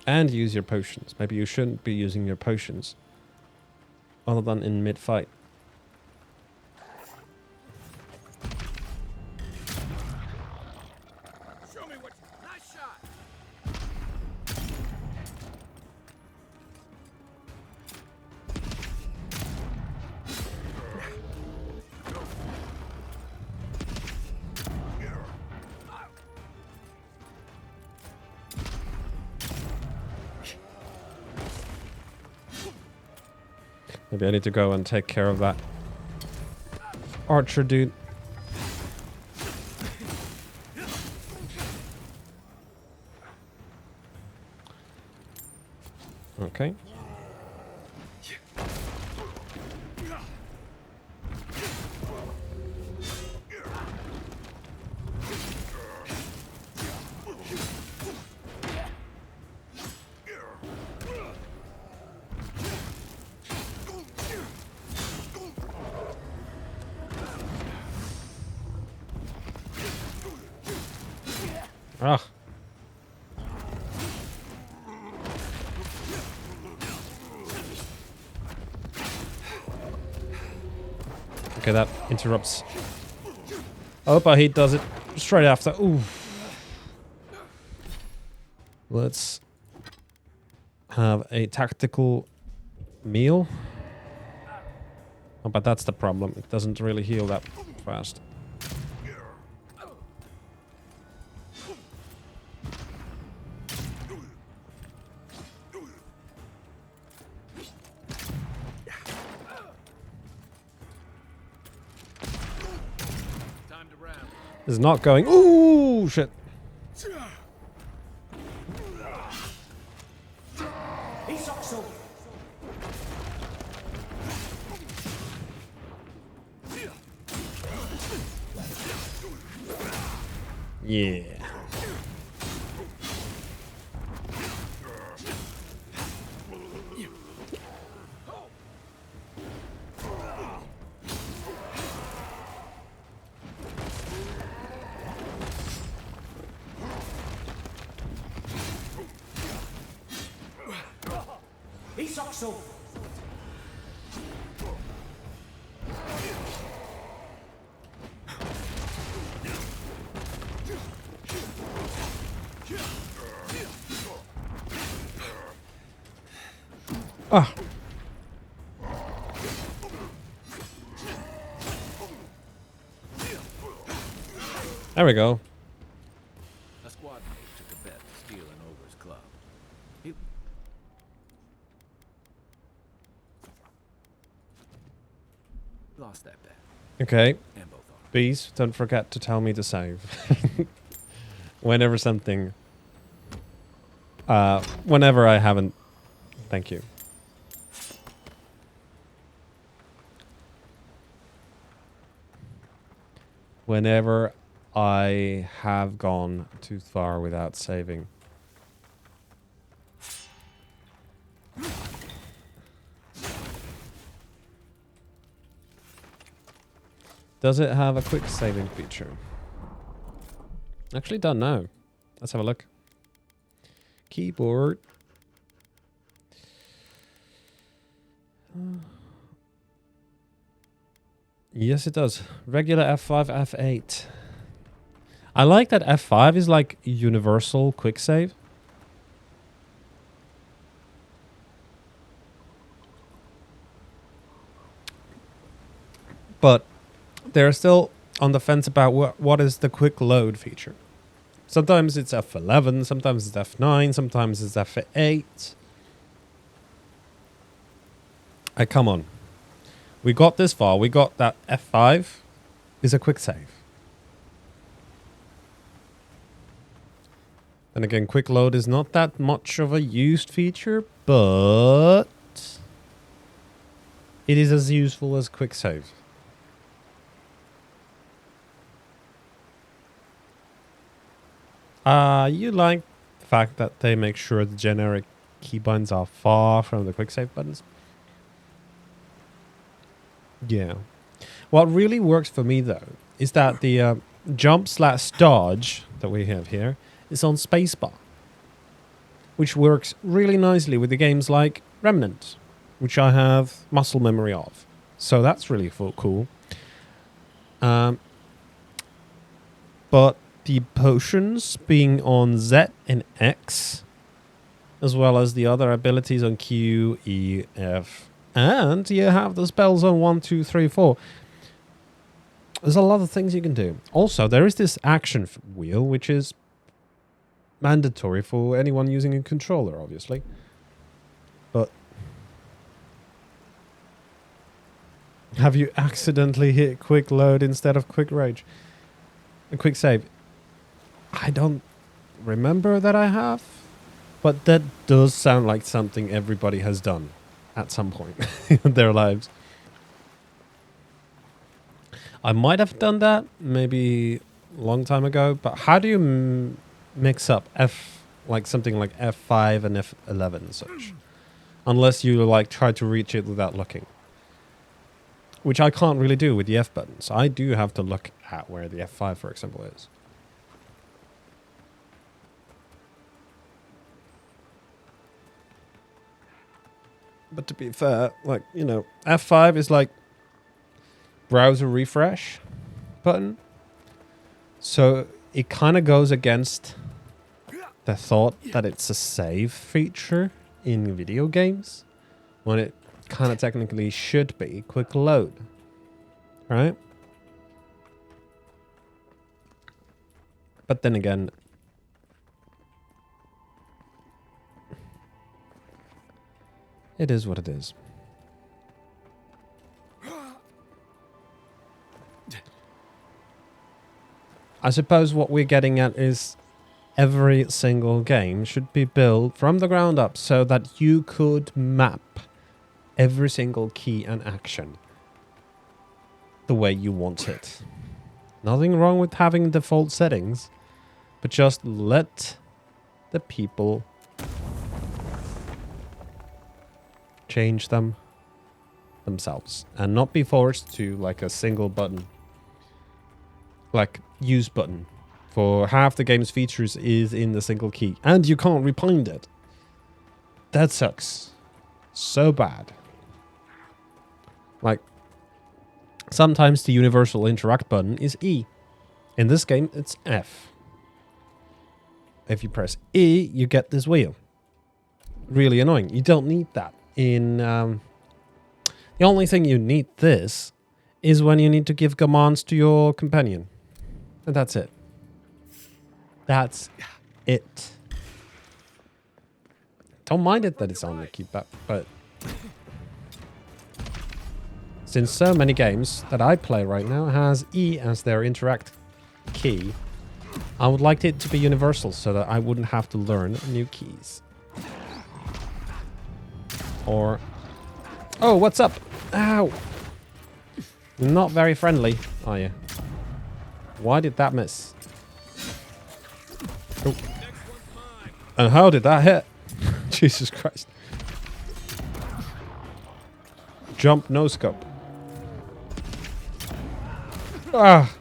And use your potions. Maybe you shouldn't be using your potions other than in mid-fight. Show me what. Nice shot. Maybe I need to go and take care of that archer dude. Okay. Ah. Okay, that interrupts. Oh, but he does it straight after. Ooh. Let's have a tactical meal. Oh, but that's the problem. It doesn't really heal that fast. Time to wrap. It's not going. Ooh, shit. Yeah. Ah. There we go. A squad mate took a bet to steal an ogre's club. He lost that bet. Okay. And both arms. Bees, don't forget to tell me to save. Whenever something... whenever I haven't... Thank you. Whenever I have gone too far without saving. Does it have a quick saving feature? Actually don't know. Let's have a look. Keyboard. Yes, it does. Regular F5, F8. I like that F5 is like universal quick save. But they're still on the fence about what is the quick load feature. Sometimes it's F11, sometimes it's F9, sometimes it's F8. Come on. We got this far. We got that F5 is a quick save. And again, quick load is not that much of a used feature, but it is as useful as quick save. You like the fact that they make sure the generic keybinds are far from the quick save buttons? Yeah. What really works for me, though, is that the jump/dodge that we have here is on spacebar, which works really nicely with the games like Remnant, which I have muscle memory of. So that's really cool. But the potions being on Z and X, as well as the other abilities on Q, E, F, and you have the spells on 1, 2, 3, 4. There's a lot of things you can do. Also, there is this action wheel, which is mandatory for anyone using a controller, obviously. But Have you accidentally hit quick load instead of quick rage? A quick save? I don't remember that I have, but that does sound like something everybody has done at some point in their lives. I might have done that maybe a long time ago, but how do you mix up like something like F5 and F11 and such? Unless you like try to reach it without looking. Which I can't really do with the F buttons. I do have to look at where the F5, for example, is. But to be fair, like, you know, F5 is like browser refresh button. So it kind of goes against the thought that it's a save feature in video games when it kind of technically should be quick load, right? But then again, it is what it is. I suppose what we're getting at is every single game should be built from the ground up so that you could map every single key and action the way you want it. Nothing wrong with having default settings, but just let the people change them themselves and not be forced to like a single button, like use button for half the game's features is in the single key and you can't rebind it. That sucks so bad. Like sometimes the universal interact button is E. In this game it's F. If you press E you get this wheel. Really annoying. You don't need that. In the only thing you need this is when you need to give commands to your companion. And that's it. That's it. Don't mind it that it's on the keypad, but since so many games that I play right now has E as their interact key, I would like it to be universal so that I wouldn't have to learn new keys. Or... Oh, what's up? Ow! You're not very friendly, are you? Why did that miss? Oh. And how did that hit? Jesus Christ. Jump, no scope. Ah!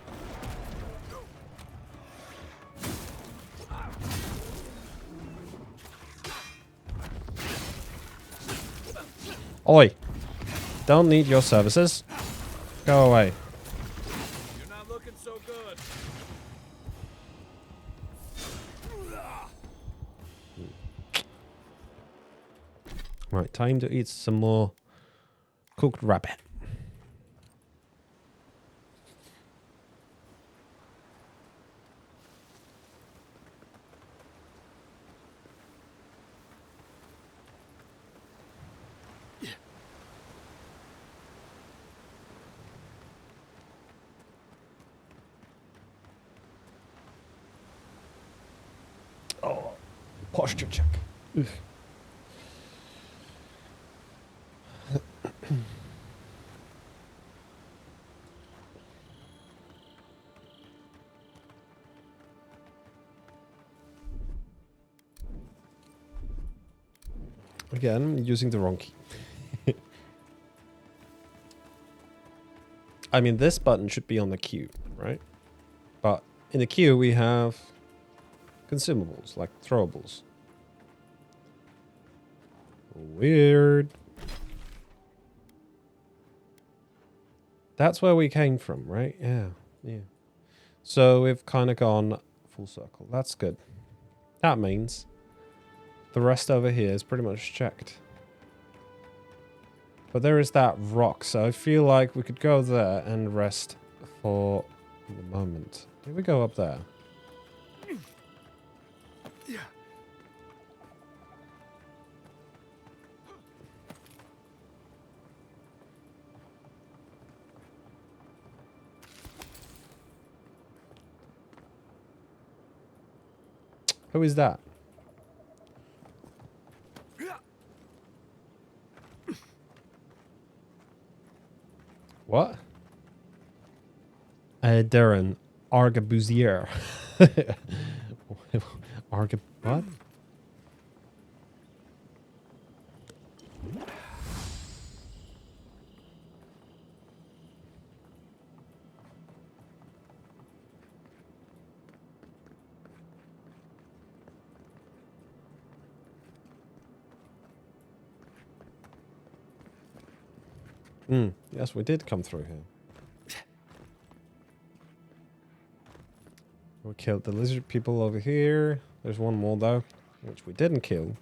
Oi! Don't need your services. Go away. You're not looking so good. Right, time to eat some more cooked rabbit. Oh, posture check. Ugh. Again, using the wrong key. I mean, this button should be on the queue, right? But in the queue, we have consumables, like throwables. Weird. That's where we came from, right? Yeah, yeah. So we've kind of gone full circle. That's good. That means the rest over here is pretty much checked. But there is that rock, so I feel like we could go there and rest for the moment. Did we go up there? Who is that? What? Darren. Argabusier. What? Yes, we did come through here. We killed the lizard people over here. There's one more though, which we didn't kill.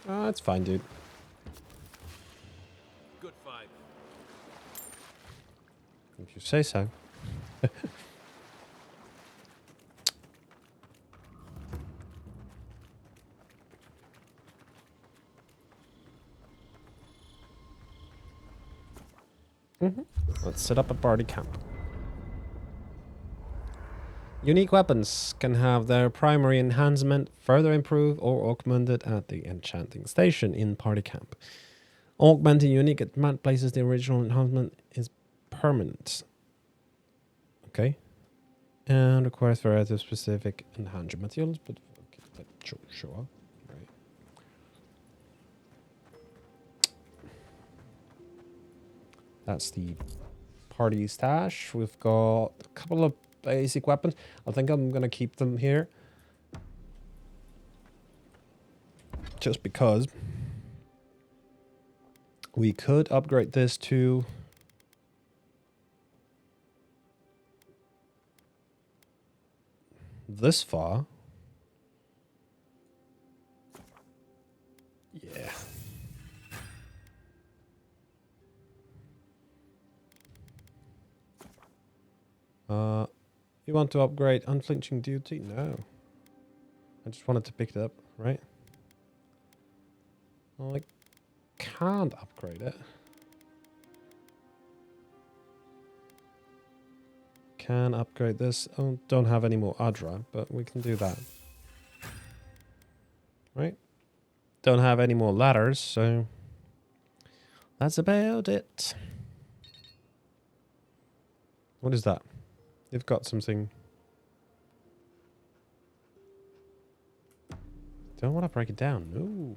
Ah, it's fine, dude. Good fight. If you say so. Let's set up a party camp. Unique weapons can have their primary enhancement further improved or augmented at the enchanting station in party camp. Augmenting unique at places the original enhancement is permanent. Okay. And requires variety of specific enhancement materials, but okay, sure. Right. That's the party stash. We've got a couple of basic weapons. I think I'm gonna keep them here. Just because we could upgrade this to this far. Yeah. You want to upgrade unflinching duty? No. I just wanted to pick it up, right? Well, I can't upgrade it. Can upgrade this. Oh, don't have any more Adra, but we can do that. Right? Don't have any more ladders, so that's about it. What is that? You've got something. Don't want to break it down. No.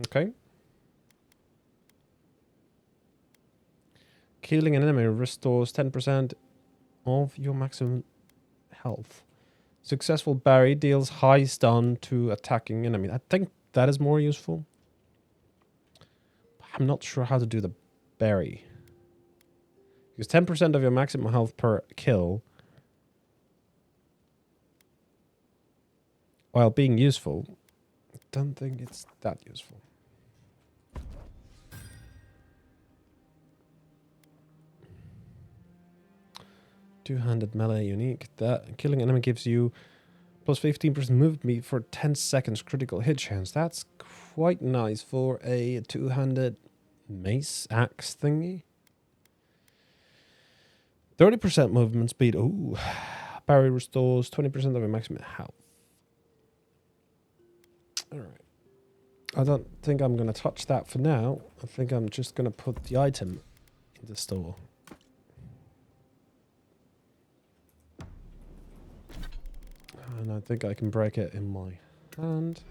Okay. Killing an enemy restores 10% of your maximum health. Successful berry deals high stun to attacking enemy. I think that is more useful. I'm not sure how to do the berry. Because 10% of your maximum health per kill, while being useful, I don't think it's that useful. Two-handed melee unique. That killing enemy gives you plus 15% movement speed for 10 seconds critical hit chance. That's quite nice for a two-handed mace axe thingy. 30% movement speed. Ooh. Barry restores 20% of your maximum health. Alright. I don't think I'm going to touch that for now. I think I'm just going to put the item in the store. And I think I can break it in my hand.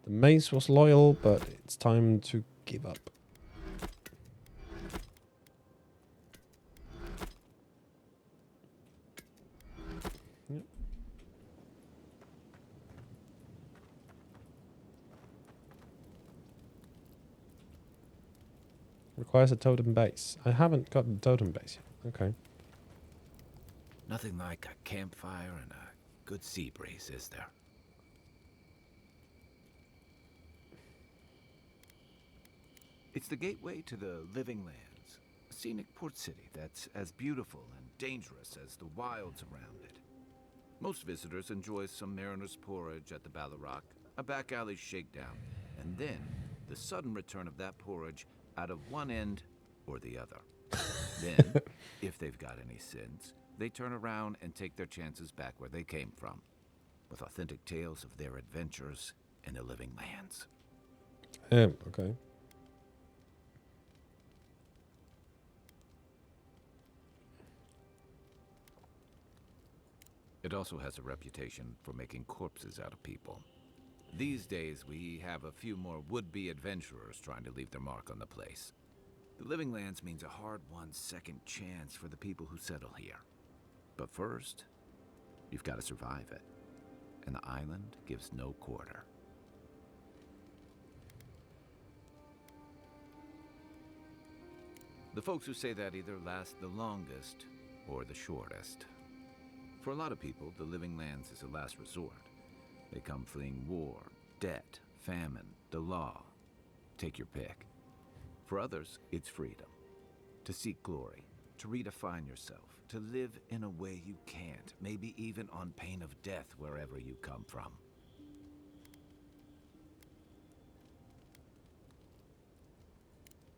The mace was loyal, but it's time to give up. Yep. Requires a totem base. I haven't got the totem base yet. Okay. Nothing like a campfire and a good sea breeze, is there? It's the gateway to the Living Lands, a scenic port city that's as beautiful and dangerous as the wilds around it. Most visitors enjoy some mariner's porridge at the Ballarrock, a back alley shakedown, and then the sudden return of that porridge out of one end or the other. Then, if they've got any sins, they turn around and take their chances back where they came from, with authentic tales of their adventures in the living lands. Okay. It also has a reputation for making corpses out of people. These days, we have a few more would-be adventurers trying to leave their mark on the place. The Living Lands means a hard-won second chance for the people who settle here. But first, you've got to survive it. And the island gives no quarter. The folks who say that either last the longest or the shortest. For a lot of people, the Living Lands is a last resort. They come fleeing war, debt, famine, the law. Take your pick. For others, it's freedom. To seek glory, to redefine yourself, to live in a way you can't, maybe even on pain of death wherever you come from.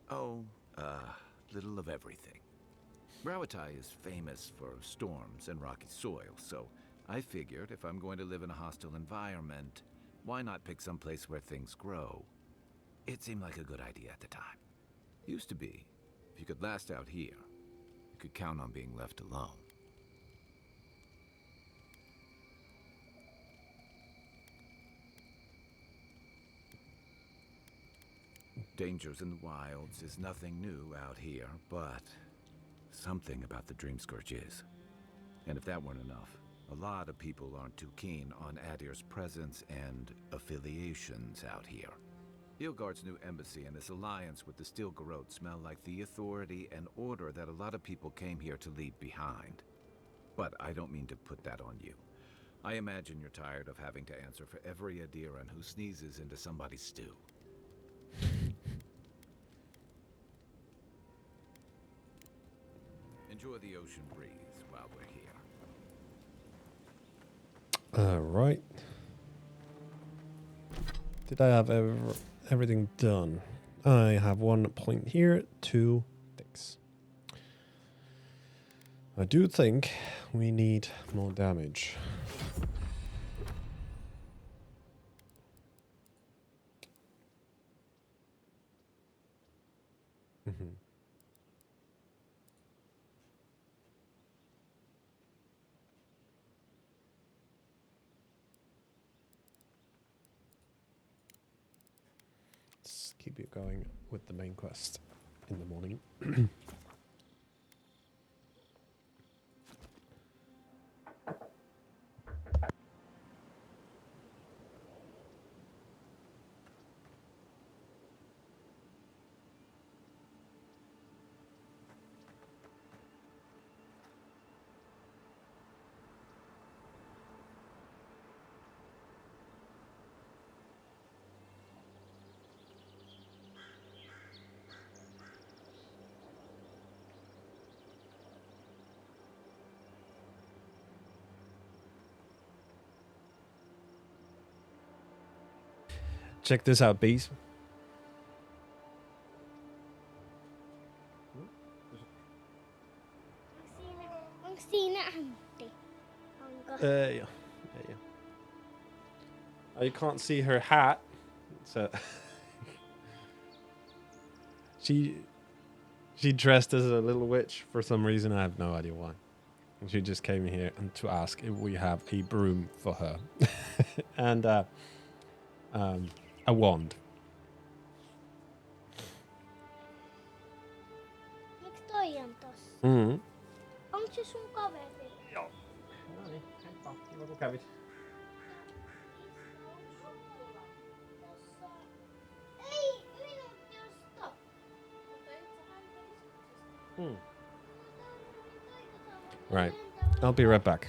Oh, little of everything. Rawatai is famous for storms and rocky soil, so I figured if I'm going to live in a hostile environment, why not pick some place where things grow? It seemed like a good idea at the time. Used to be, if you could last out here, you could count on being left alone. Dangers in the wilds is nothing new out here, but something about the Dream Scourge is. And if that weren't enough, a lot of people aren't too keen on Adir's presence and affiliations out here. Ilgard's new embassy and his alliance with the Steel Garrote smell like the authority and order that a lot of people came here to leave behind. But I don't mean to put that on you. I imagine you're tired of having to answer for every Adiran who sneezes into somebody's stew. Enjoy the ocean breeze while we're here. Alright. Did I have everything done? I have 1 point here, 2 things. I do think we need more damage. Let's keep it going with the main quest in the morning. Check this out, bees. Ang sina ante. Yeah. Oh, you can't see her hat. So she dressed as a little witch for some reason. I have no idea why. And she just came here and to ask if we have a broom for her and a wand. Miksi toi on tossa? Mm. Onko se sun kaveri? Joo. No niin, heippa. Kiva kun kävit. Ei minut josta. Right. I'll be right back.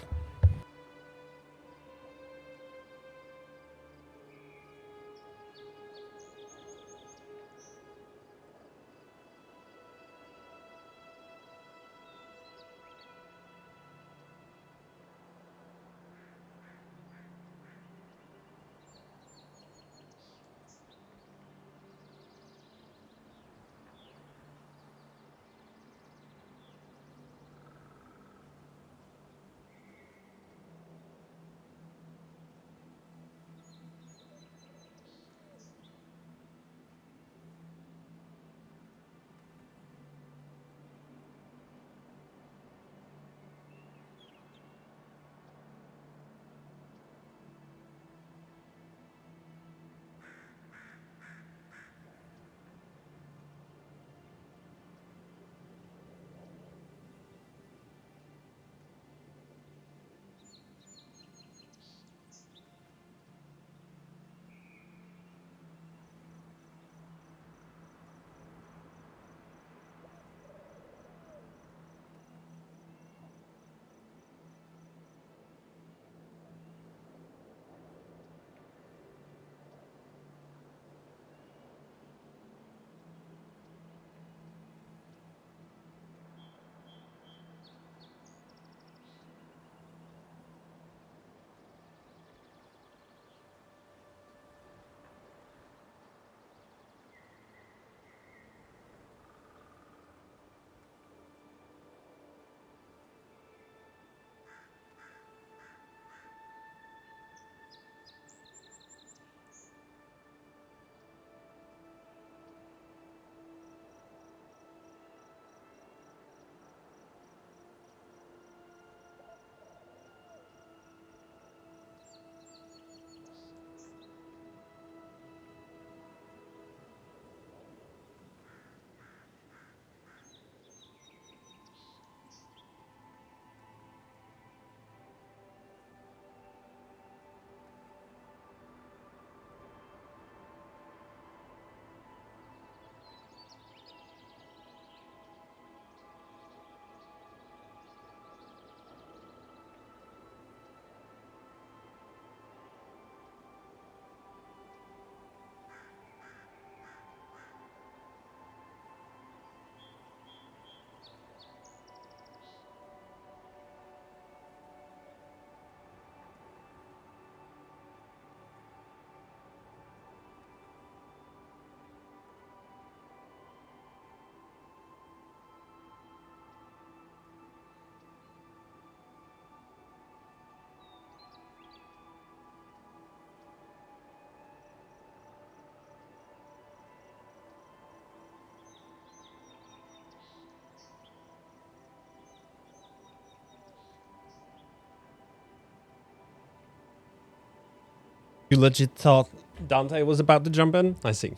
You legit thought Dante was about to jump in? I see.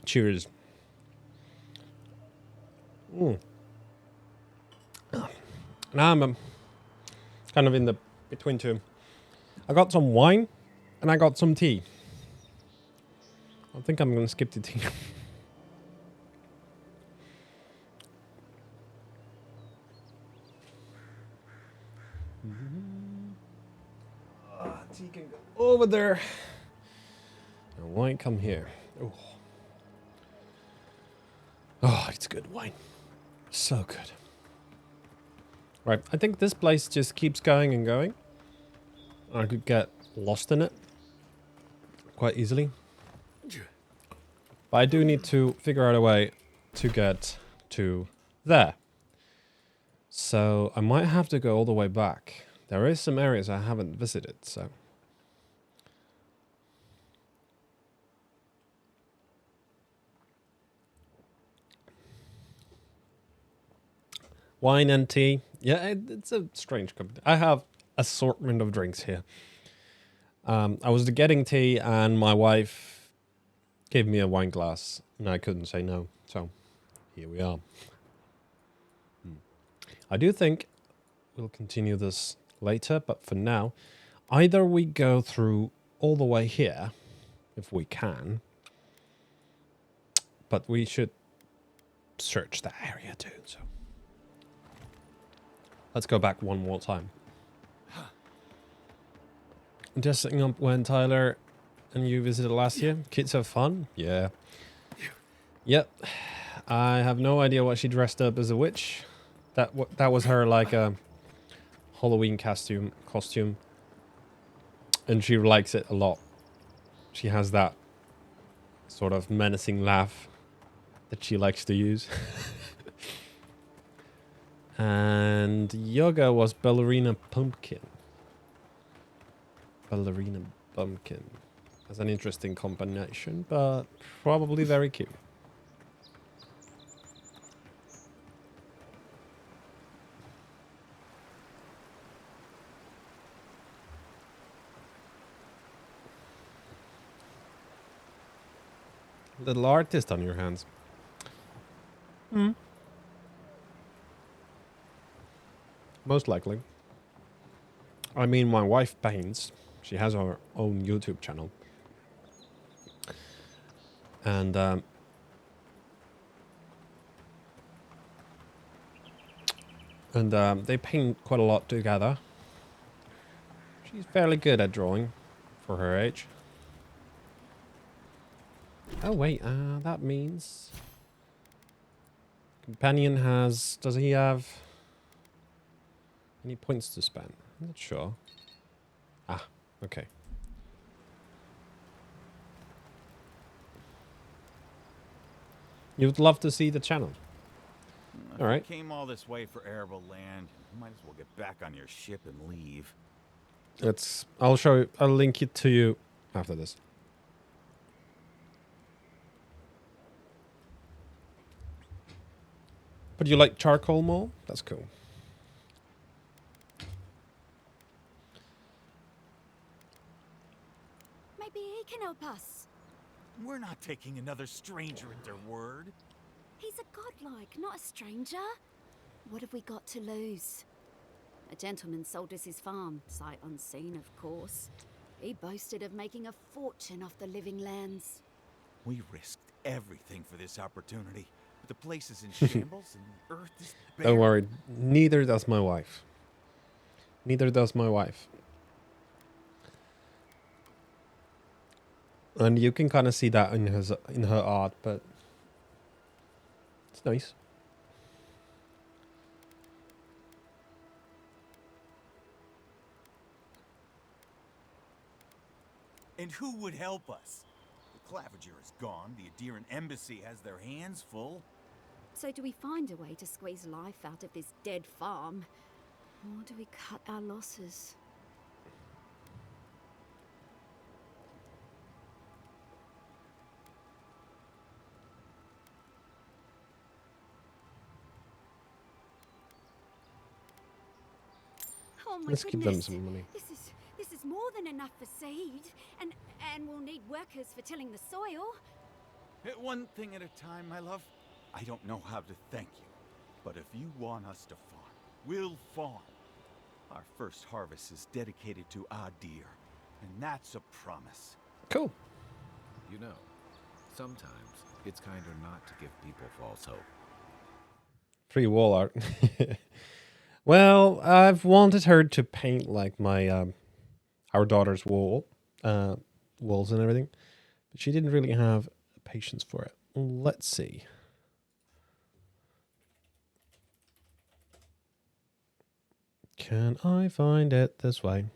Cheers. Now I'm kind of in the between two. I got some wine and I got some tea. I think I'm going to skip the tea. Tea can go over there. And wine come here. Oh. Oh, it's good wine. So good. Right, I think this place just keeps going and going. I could get lost in it quite easily. But I do need to figure out a way to get to there. So I might have to go all the way back. There is some areas I haven't visited, so. Wine and tea. Yeah, it's a strange company. I have assortment of drinks here. I was getting tea and my wife gave me a wine glass and I couldn't say no. So here we are. I do think we'll continue this later, but for now, either we go through all the way here, if we can, but we should search that area too, so. Let's go back one more time. Dressing up when Tyler and you visited last year. Kids have fun? Yeah. Yep. I have no idea what she dressed up as a witch. That was her like a Halloween costume. And she likes it a lot. She has that sort of menacing laugh that she likes to use. And Yoga was Ballerina Pumpkin. Ballerina Pumpkin. That's an interesting combination, but probably very cute. Little artist on your hands. Most likely. I mean, my wife paints. She has her own YouTube channel. And they paint quite a lot together. She's fairly good at drawing for her age. Oh wait, that means companion does he have any points to spend? I'm not sure. Ah, okay. You'd love to see the channel. All right. Came all this way for arable land. You might as well get back on your ship and leave. I'll link it to you after this. But you like charcoal more? That's cool. Maybe he can help us. We're not taking another stranger at their word. He's a godlike, not a stranger. What have we got to lose? A gentleman sold us his farm, sight unseen, of course. He boasted of making a fortune off the living lands. We risked everything for this opportunity. But the place is in shambles and the earth is bare. Don't worry. Neither does my wife. Neither does my wife. And you can kind of see that in her art, but it's nice. And who would help us? The Claviger is gone. The Adiran embassy has their hands full. So do we find a way to squeeze life out of this dead farm? Or do we cut our losses? Oh my Let's give them goodness. some money. This There's more than enough for seed, and we'll need workers for tilling the soil. One thing at a time, my love. I don't know how to thank you, but if you want us to farm, we'll farm. Our first harvest is dedicated to Adir, and that's a promise. Cool. You know, sometimes it's kinder not to give people false hope. Free wall art. Well, I've wanted her to paint like my our daughter's walls and everything, but she didn't really have patience for it. Let's see. Can I find it this way?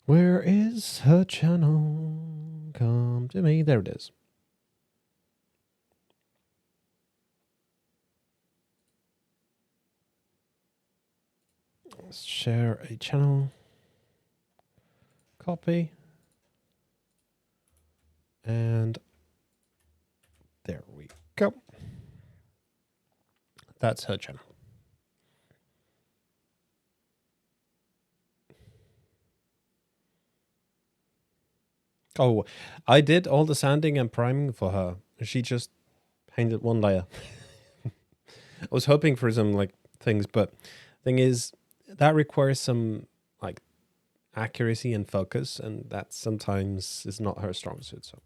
Where is her channel? Come to me. There it is. Let's share a channel. Copy. And there we go. That's her channel. Oh, I did all the sanding and priming for her. She just painted one layer. I was hoping for some like things, but thing is that requires some like accuracy and focus, and that sometimes is not her strong suit. So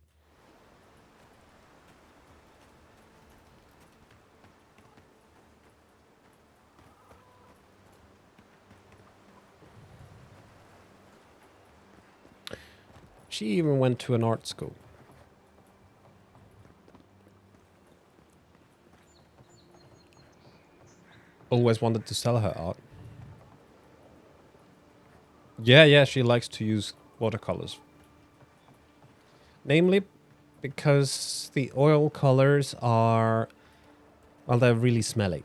she even went to an art school. Always wanted to sell her art. Yeah, she likes to use watercolors. Namely because the oil colors are, well, they're really smelly.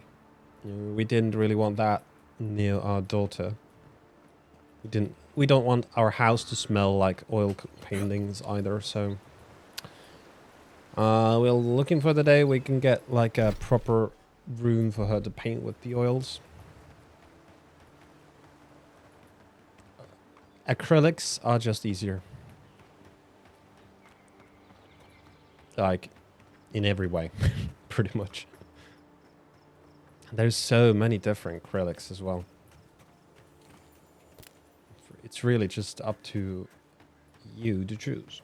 We didn't really want that near our daughter. We don't want our house to smell like oil paintings either, so we're looking for the day we can get like a proper room for her to paint with the oils. Acrylics are just easier. Like, in every way, pretty much. There's so many different acrylics as well. It's really just up to you to choose.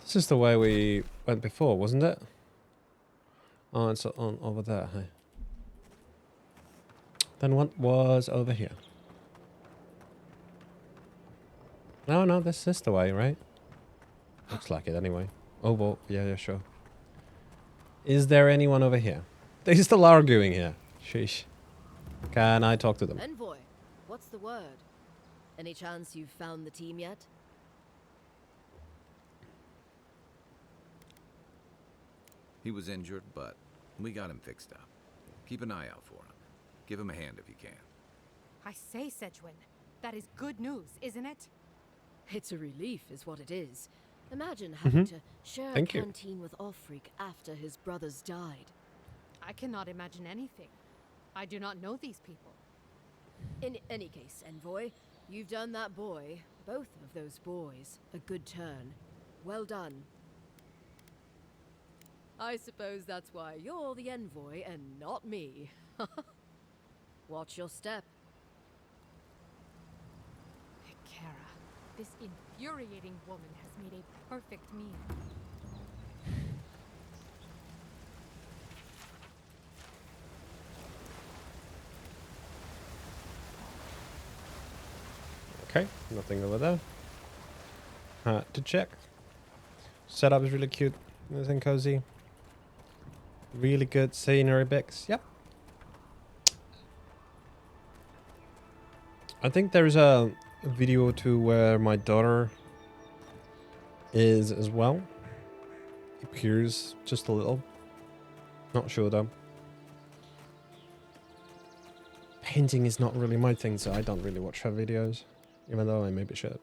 This is the way we went before, wasn't it? Oh, it's on over there, hey. Then what was over here? No, this is the way, right? Looks like it anyway. Oh, well, yeah, sure. Is there anyone over here? They're still arguing here. Sheesh. Can I talk to them? Envoy, what's the word? Any chance you've found the team yet? He was injured, but we got him fixed up. Keep an eye out for him. Give him a hand if you can. I say, Sedgwin, that is good news, isn't it? It's a relief, is what it is. Imagine having to share Thank a you. canteen with Offreak after his brothers died. I cannot imagine anything. I do not know these people. In any case, Envoy, you've done that boy, both of those boys, a good turn. Well done. I suppose that's why you're the Envoy and not me. Watch your step. Kara, this infuriating woman has made a perfect meal. Okay, nothing over there. To check. Setup is really cute. Nice and cozy. Really good scenery bits. Yep. I think there's a video too where my daughter is as well. It appears just a little. Not sure though. painting is not really my thing, so I don't really watch her videos, even though I maybe should.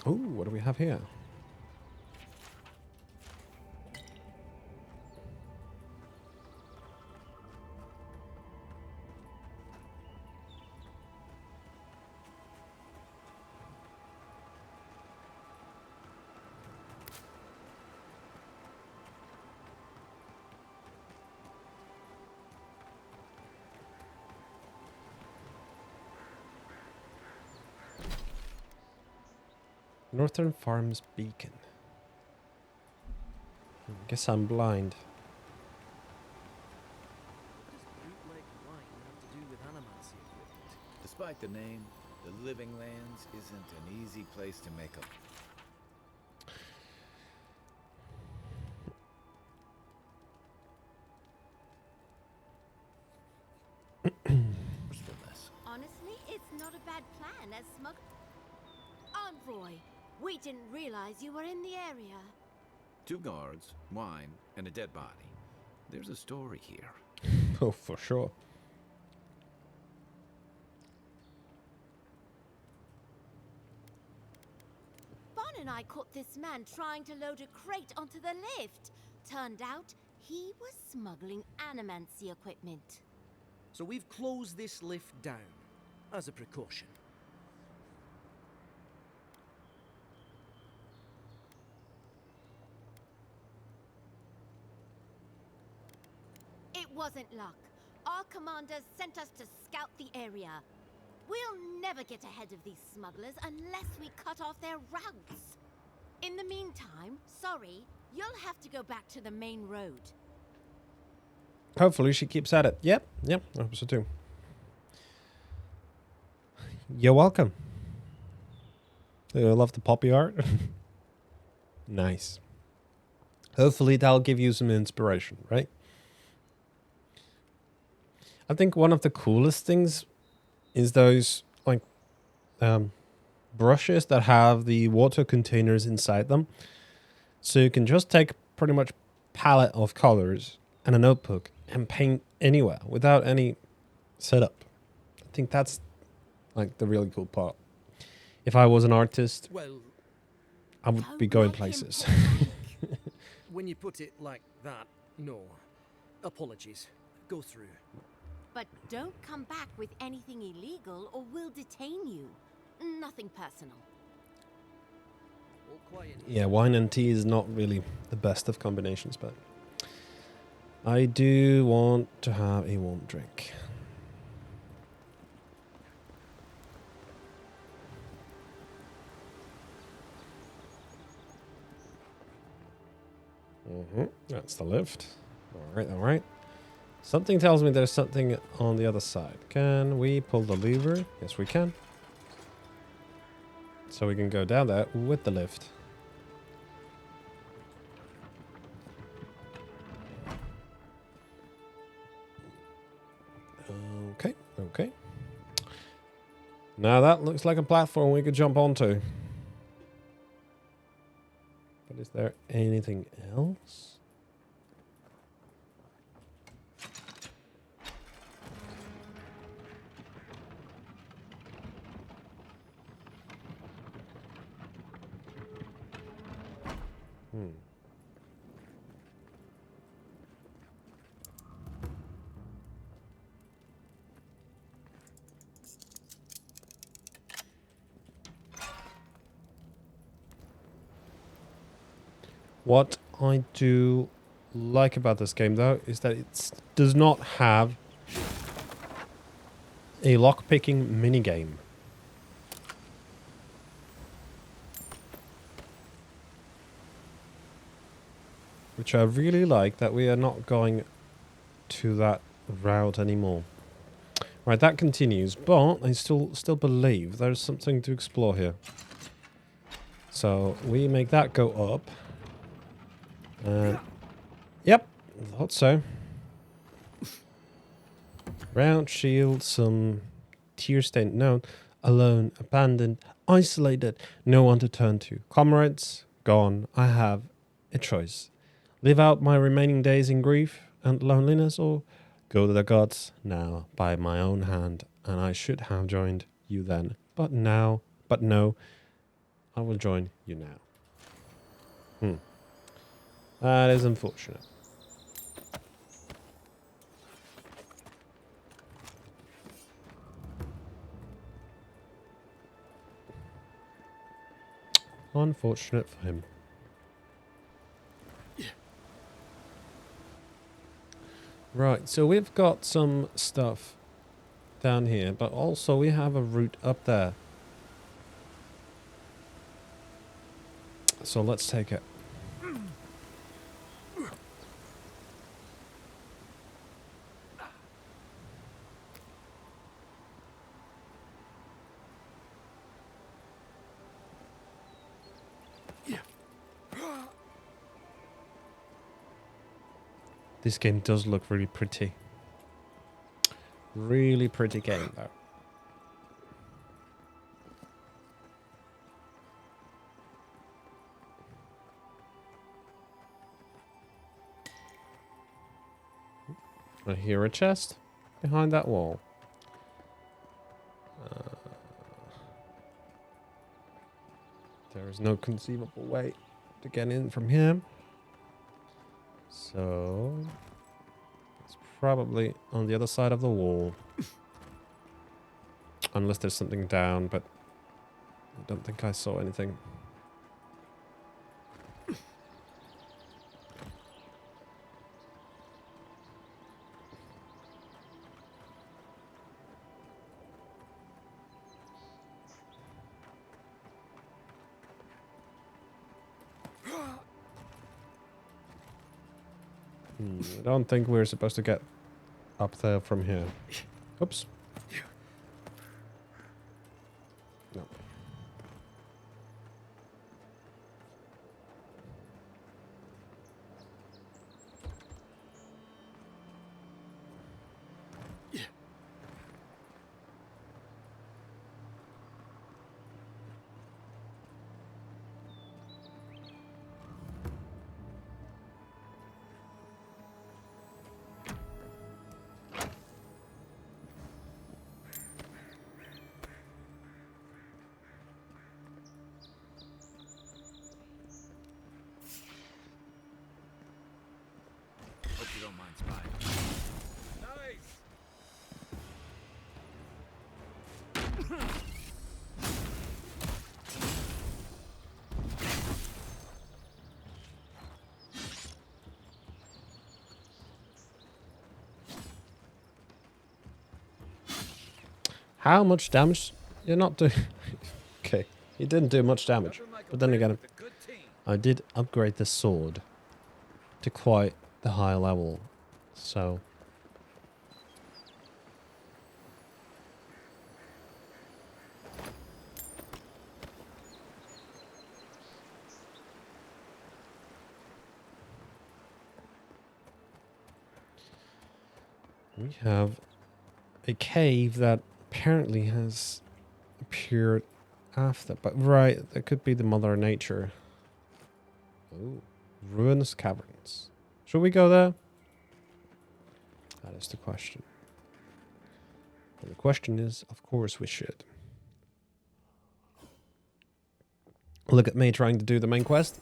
Oh, what do we have here? Northern Farms Beacon. Guess I'm blind. Despite the name, the Living Lands isn't an easy place to make a... Honestly, it's not a bad plan as smug... Envoy, we didn't realize you were in the area. 2 guards, wine, and a dead body. There's a story here. Oh, for sure. Bon and I caught this man trying to load a crate onto the lift. Turned out, he was smuggling animancy equipment. So we've closed this lift down, as a precaution. It wasn't luck. Our commanders sent us to scout the area. We'll never get ahead of these smugglers unless we cut off their routes. In the meantime, sorry, you'll have to go back to the main road. Hopefully she keeps at it. Yep, I hope so too. You're welcome. I love the poppy art. Nice. Hopefully that'll give you some inspiration, right? I think one of the coolest things is those like brushes that have the water containers inside them. So you can just take pretty much palette of colors and a notebook and paint anywhere without any setup. I think that's like the really cool part. If I was an artist, Well, I would be going places. when you put it like that, no. Apologies. Go through. But don't come back with anything illegal or we'll detain you. Nothing personal. All quiet. Yeah, wine and tea is not really the best of combinations, but I do want to have a warm drink. That's the lift. All right. Something tells me there's something on the other side. Can we pull the lever? Yes, we can. So we can go down there with the lift. Okay. Now that looks like a platform we could jump onto. But is there anything else? What I do like about this game, though, is that it does not have a lockpicking minigame. Which I really like, that we are not going to that route anymore. Right, that continues, but I still believe there's something to explore here. So we make that go up. Yep, thought so. Round shield, some tear-stained note. Alone, abandoned, isolated, no one to turn to. Comrades, gone, I have a choice. Live out my remaining days in grief and loneliness, or go to the gods now by my own hand, and I should have joined you then. But no, I will join you now. That is unfortunate. Unfortunate for him. Right, so we've got some stuff down here, but also we have a route up there. So let's take it. This game does look really pretty. Really pretty game, though. I hear a chest behind that wall. There is no conceivable way to get in from here. So it's probably on the other side of the wall. Unless there's something down, but I don't think I saw anything. I don't think we're supposed to get up there from here. Oops. No. Hope you don't mind spying. How much damage? You're not doing... Okay, he didn't do much damage. But then again, I did upgrade the sword to quite the high level. So... we have a cave that apparently has appeared after, but right, that could be the Mother Nature. Oh, ruinous caverns. Should we go there? That is the question. And the question is, of course we should. Look at me trying to do the main quest.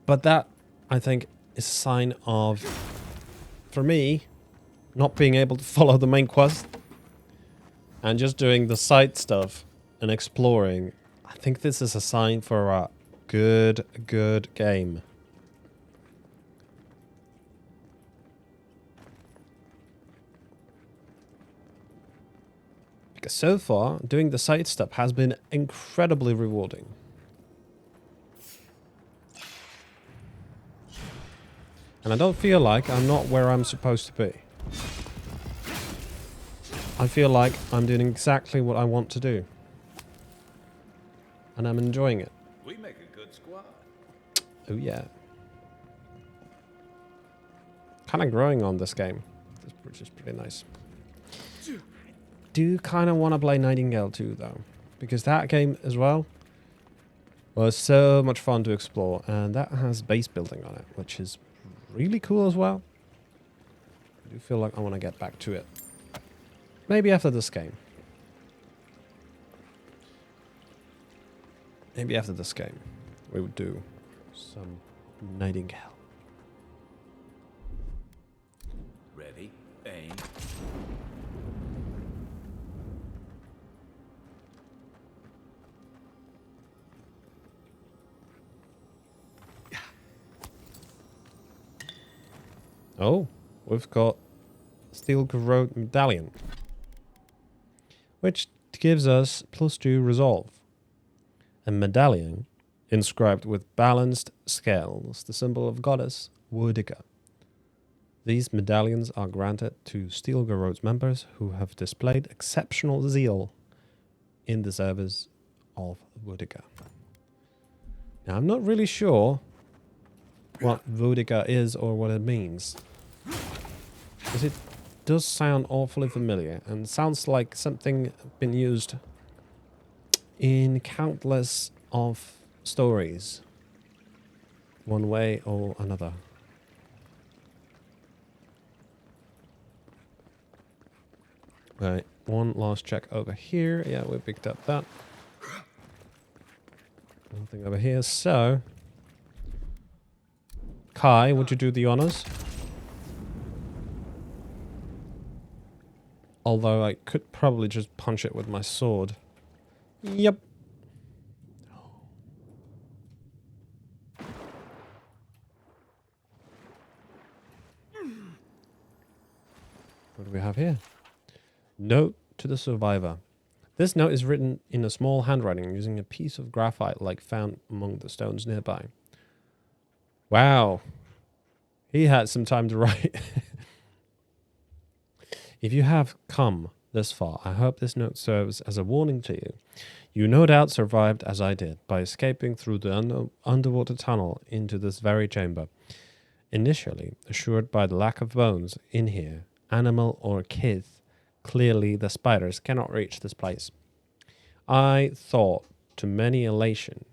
But that, I think, is a sign of, for me, not being able to follow the main quest and just doing the side stuff and exploring. I think this is a sign for a good game. Because so far, doing the side stuff has been incredibly rewarding. And I don't feel like I'm not where I'm supposed to be. I feel like I'm doing exactly what I want to do. And I'm enjoying it. We make a good squad. Oh yeah. Kind of growing on this game, which is pretty nice. do kind of want to play Nightingale 2 though, because that game as well was so much fun to explore, and that has base building on it, which is really cool as well. I do feel like I want to get back to it. Maybe after this game. Maybe after this game, we would do some Nightingale. Ready? Aim. Oh, we've got Steel Corrode Medallion, which gives us +2 resolve. A medallion inscribed with balanced scales, the symbol of goddess Woodica. These medallions are granted to Steel Corrode's members who have displayed exceptional zeal in the service of Woodica. Now, I'm not really sure what Woodica is or what it means, because it does sound awfully familiar and sounds like something been used in countless of stories, one way or another. Right, one last check over here. Yeah, we picked up that. Nothing over here, so Kai, would you do the honors? Although I could probably just punch it with my sword. Yep. What do we have here? Note to the survivor. This note is written in a small handwriting using a piece of graphite like found among the stones nearby. Wow. He had some time to write. If you have come this far, I hope this note serves as a warning to you. You no doubt survived as I did by escaping through the underwater tunnel into this very chamber. Initially, assured by the lack of bones in here, animal or kith, clearly the spiders cannot reach this place. I thought, to many elation,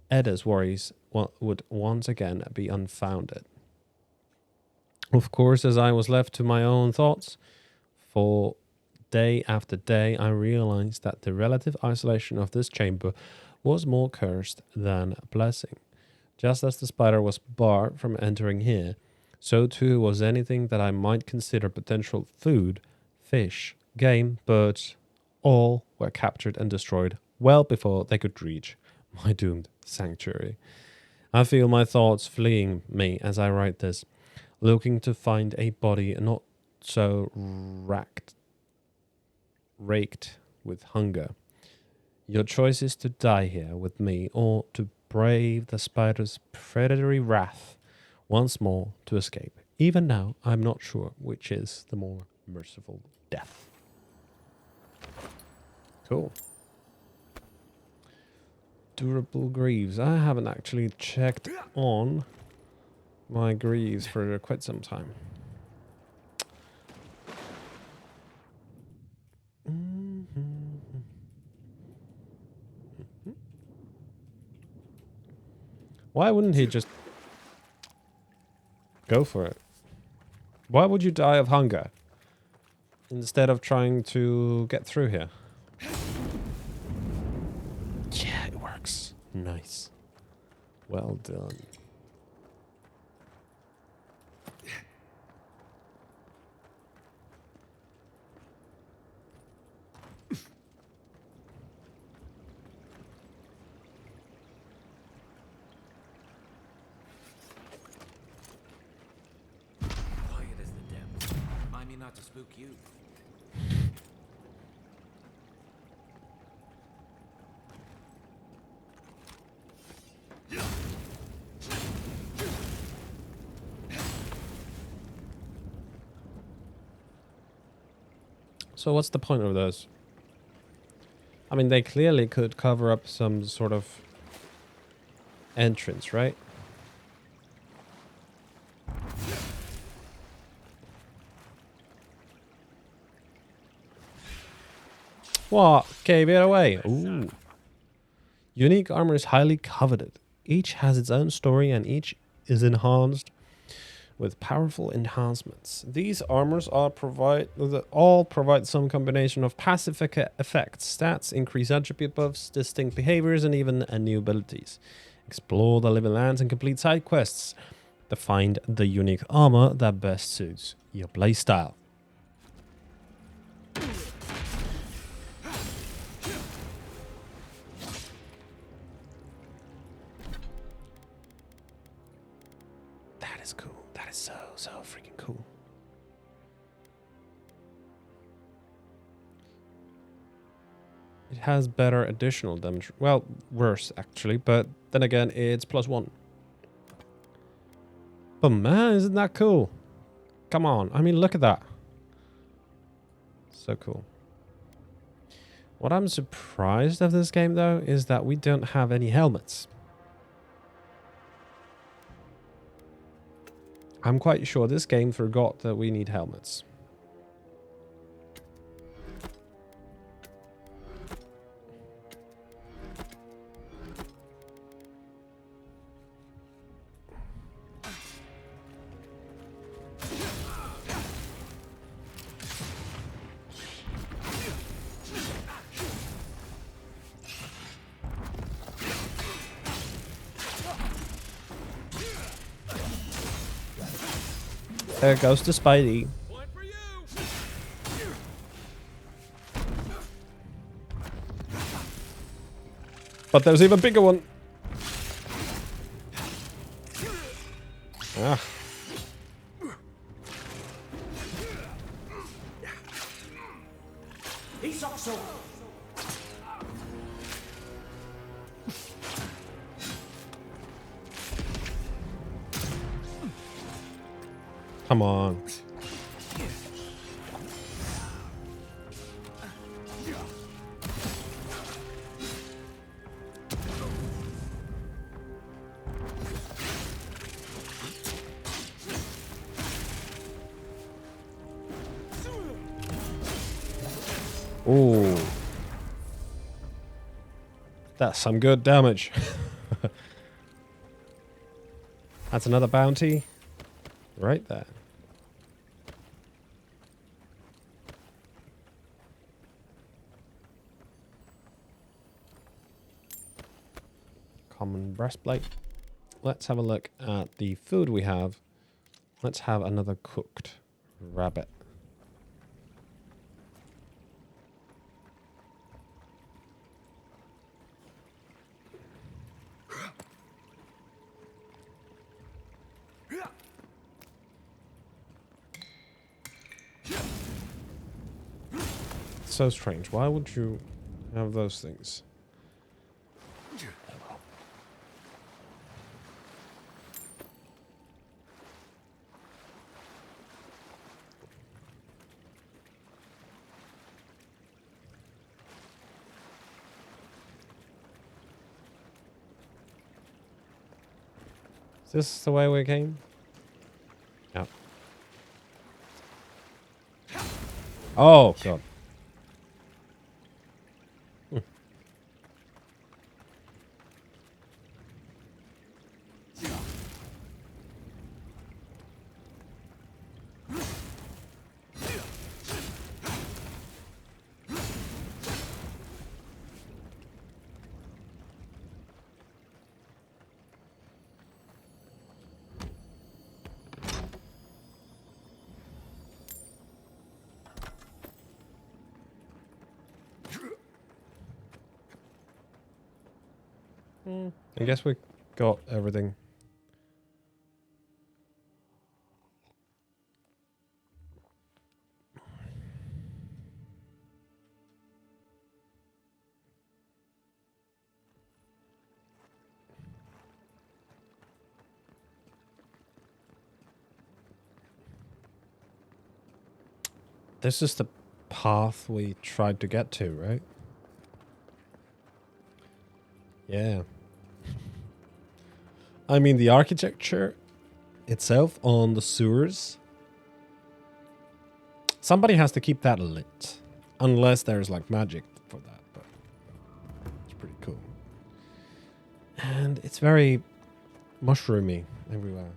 Edda's worries would once again be unfounded. Of course, as I was left to my own thoughts, for day after day, I realized that the relative isolation of this chamber was more cursed than a blessing. Just as the spider was barred from entering here, so too was anything that I might consider potential food, fish, game, birds, all were captured and destroyed well before they could reach my doomed sanctuary. I feel my thoughts fleeing me as I write this, looking to find a body not so raked with hunger. Your choice is to die here with me or to brave the spider's predatory wrath once more to escape. Even now, I'm not sure which is the more merciful death. Cool. Durable greaves. I haven't actually checked on my greaves for quite some time. Why wouldn't he just go for it? Why would you die of hunger instead of trying to get through here? Yeah, it works. Nice. Well done. Quiet as the depths. Mind me not to spook you. So what's the point of those? I mean, they clearly could cover up some sort of entrance, right? What? Gave it away. Ooh. Unique armor is highly coveted. Each has its own story and each is enhanced with powerful enhancements. These armors all provide some combination of passive effects, stats, increased attribute buffs, distinct behaviors, and even new abilities. Explore the living lands and complete side quests to find the unique armor that best suits your playstyle. That is cool. That is so freaking cool. It has better additional damage. Well, worse actually, but then again, it's +1. But man, isn't that cool? Come on. I mean, look at that. So cool. What I'm surprised of this game, though, is that we don't have any helmets. I'm quite sure this game forgot that we need helmets. There goes to Spidey. But there's even bigger one. Ah. Come on. Ooh. That's some good damage. That's another bounty. Right there. Common breastplate. Let's have a look at the food we have. Let's have another cooked rabbit. So strange. Why would you have those things? Is this the way we came? Yeah. Oh, God. I guess we got everything. This is the path we tried to get to, right? Yeah. I mean, the architecture itself on the sewers. Somebody has to keep that lit. Unless there's like magic And it's very mushroomy everywhere.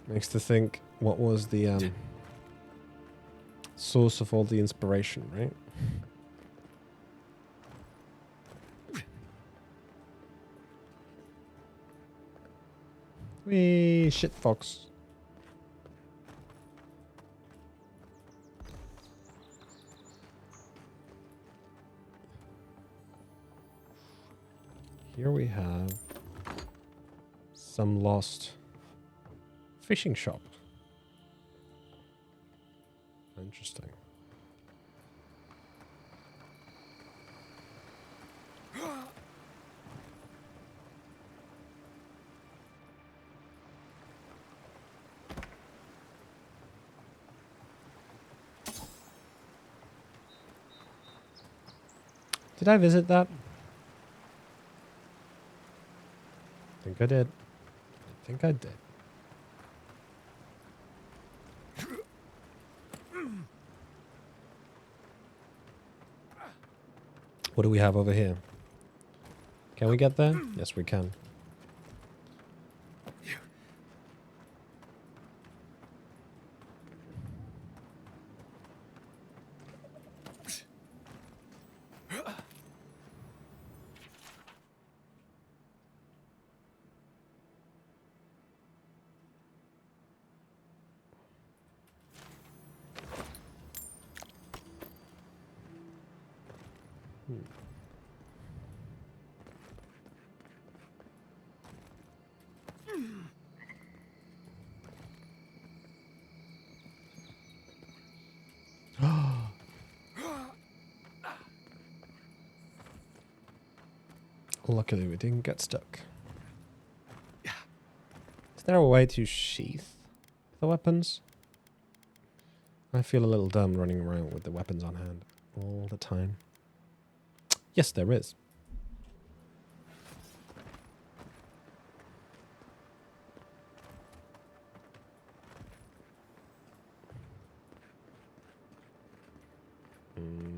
Makes to think, what was the source of all the inspiration, right? Wee shit fox. Here we have some lost fishing shop. Interesting. Did I visit that? I think I did. I think I did. What do we have over here? Can we get there? Yes, we can. Luckily, we didn't get stuck. Is there a way to sheath the weapons? I feel a little dumb running around with the weapons on hand all the time. Yes, there is.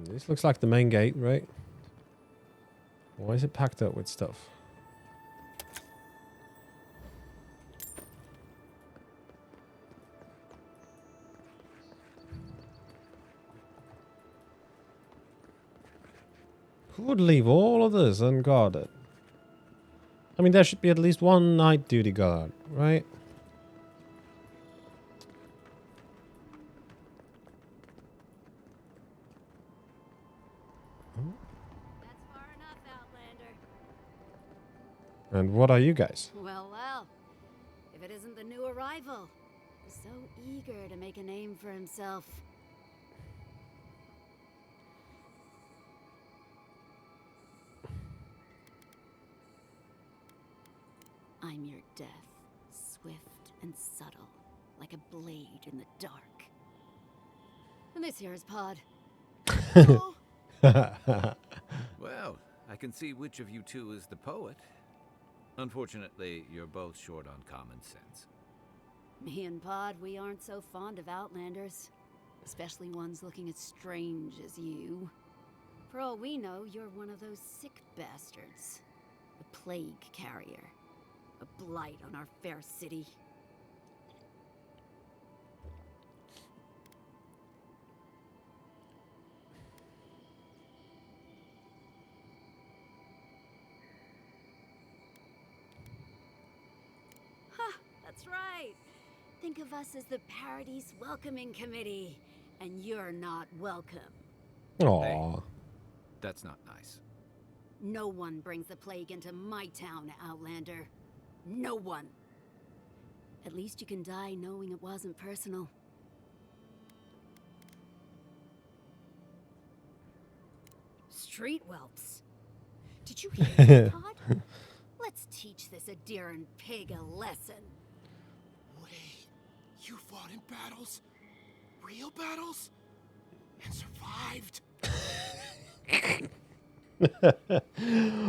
This looks like the main gate, right? Why is it packed up with stuff? Who would leave all of this unguarded? I mean, there should be at least one night duty guard, right? That's far enough, Outlander. And what are you guys? Well, well. If it isn't the new arrival. So eager to make a name for himself. I'm your death, swift and subtle, like a blade in the dark. And this here is Pod. Well, I can see which of you two is the poet. Unfortunately, you're both short on common sense. Me and Pod, we aren't so fond of Outlanders. Especially ones looking as strange as you. For all we know, you're one of those sick bastards. A plague carrier. A blight on our fair city. Ha! That's right! Think of us as the Paradise Welcoming Committee. And you're not welcome. Aww. Hey, that's not nice. No one brings the plague into my town, Outlander. No one. At least you can die knowing it wasn't personal. Street whelps. Did you hear that, Todd? Let's teach this Adiran pig a lesson. Wait, you fought in battles? Real battles? And survived?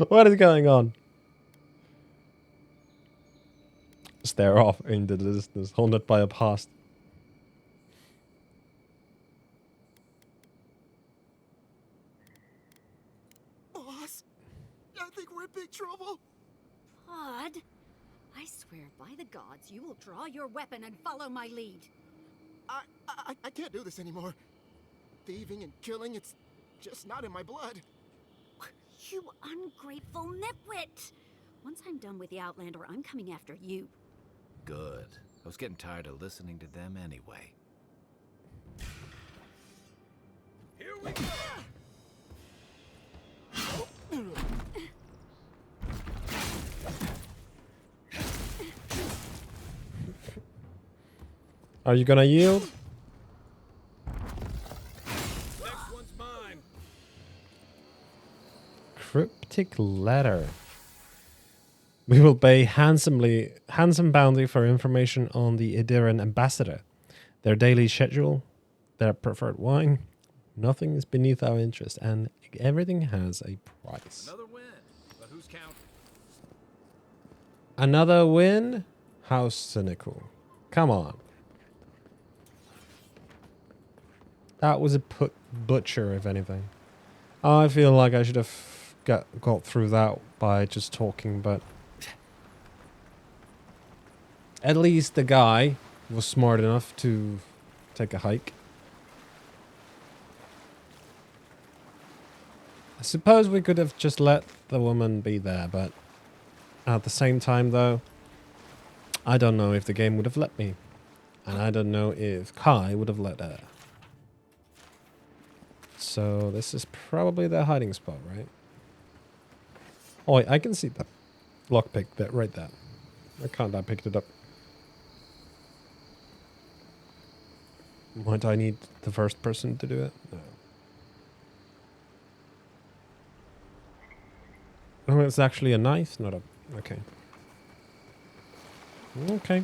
What is going on? Stare off into the distance, haunted by a past. Boss, I think we're in big trouble? Pod, I swear by the gods you will draw your weapon and follow my lead. I can't do this anymore. Thieving and killing, it's just not in my blood. You ungrateful nitwit! Once I'm done with the Outlander, I'm coming after you. Good. I was getting tired of listening to them anyway. Here we go! Are you gonna yield? Next one's mine. Cryptic letter. We will pay handsome bounty for information on the Idiran ambassador, their daily schedule, their preferred wine. Nothing is beneath our interest, and everything has a price. Another win, but who's counting? Another win? How cynical. Come on. That was a butcher, if anything. I feel like I should have got through that by just talking, but at least the guy was smart enough to take a hike. I suppose we could have just let the woman be there, but at the same time, though, I don't know if the game would have let me. And I don't know if Kai would have let her. So this is probably their hiding spot, right? Oh, wait, I can see that lockpick that right there. I can't. I picked it up. Might I need the first person to do it? No. Oh, it's actually a knife, not a... Okay. Okay.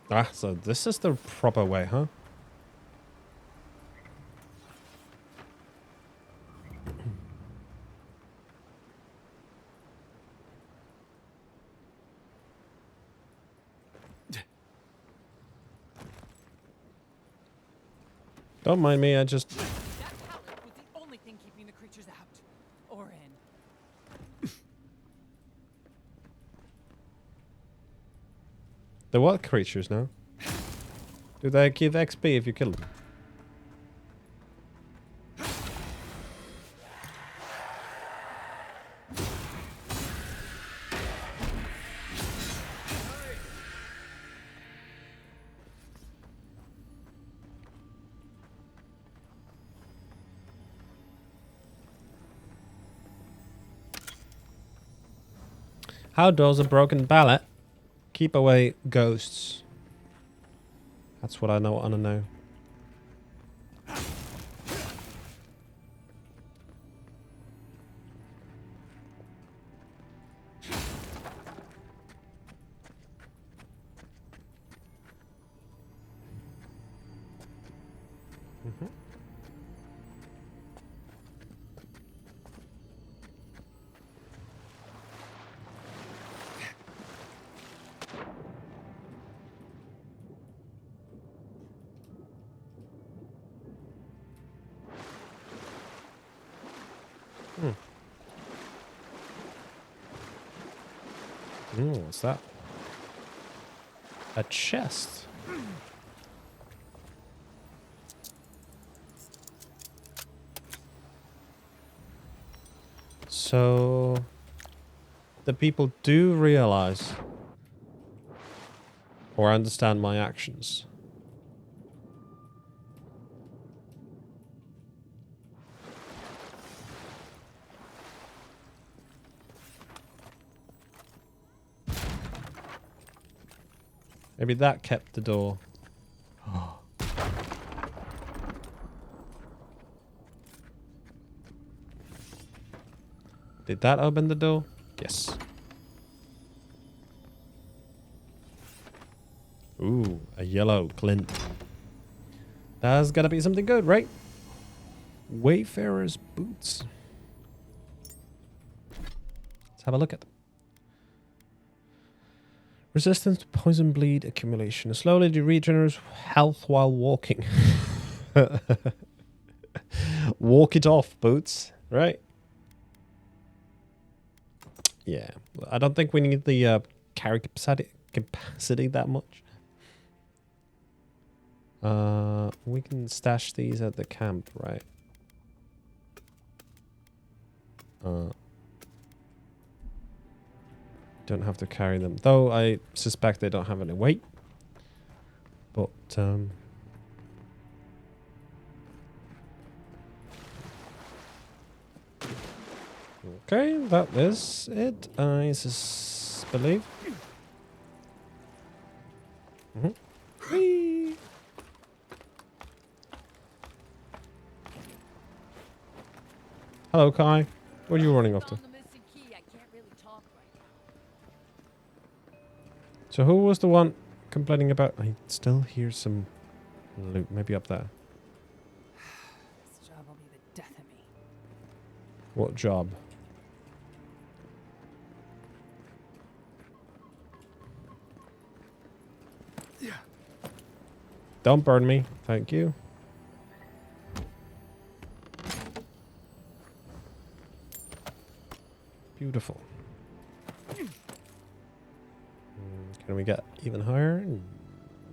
Ah, so this is the proper way, huh? Don't mind me, I just... That pallet was the only thing keeping the creatures out. Or in. The what creatures now? Do they give XP if you kill them? How does a broken ballot keep away ghosts? That's what I want to know. What's that? A chest. So the people do realize or understand my actions. Maybe that kept the door. Did that open the door? Yes. Ooh, a yellow glint. That's gotta be something good, right? Wayfarer's boots. Let's have a look at them. Resistance to poison bleed accumulation. Slowly regenerates health while walking. Walk it off, Boots. Right? Yeah. I don't think we need the carry capacity that much. We can stash these at the camp, right? Don't have to carry them. Though I suspect they don't have any weight. But, okay, that is it, I believe. Whee! Hello, Kai. What are you running off to? So who was the one complaining about? I still hear some loot, maybe up there. This job will be the death of me. What job? Don't burn me, thank you. Beautiful. Can we get even higher?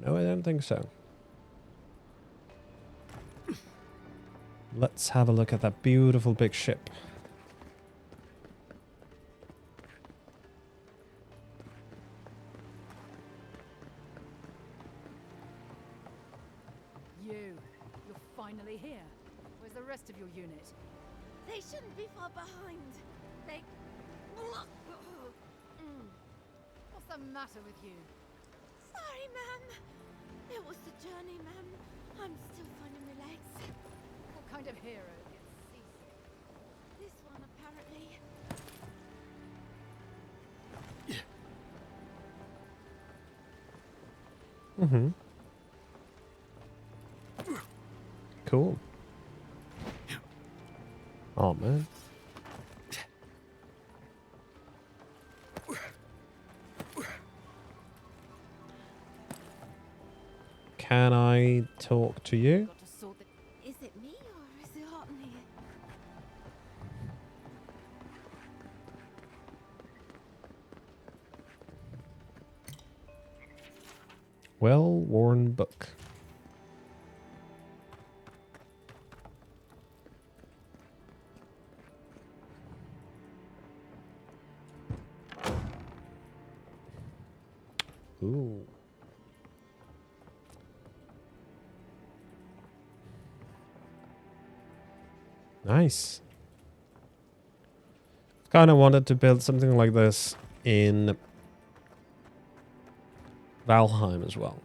No, I don't think so. Let's have a look at that beautiful big ship. You're finally here. Where's the rest of your unit? They shouldn't be far behind. They... What's the matter with you? Sorry, ma'am. It was the journey, ma'am. I'm still finding my legs. What kind of hero gets seasick? This one, apparently. Mm-hmm. Cool. Oh, man. Can I talk to you? Is it me or is it hot in here? Well-worn book. Ooh. Nice. Kind of wanted to build something like this in Valheim as well.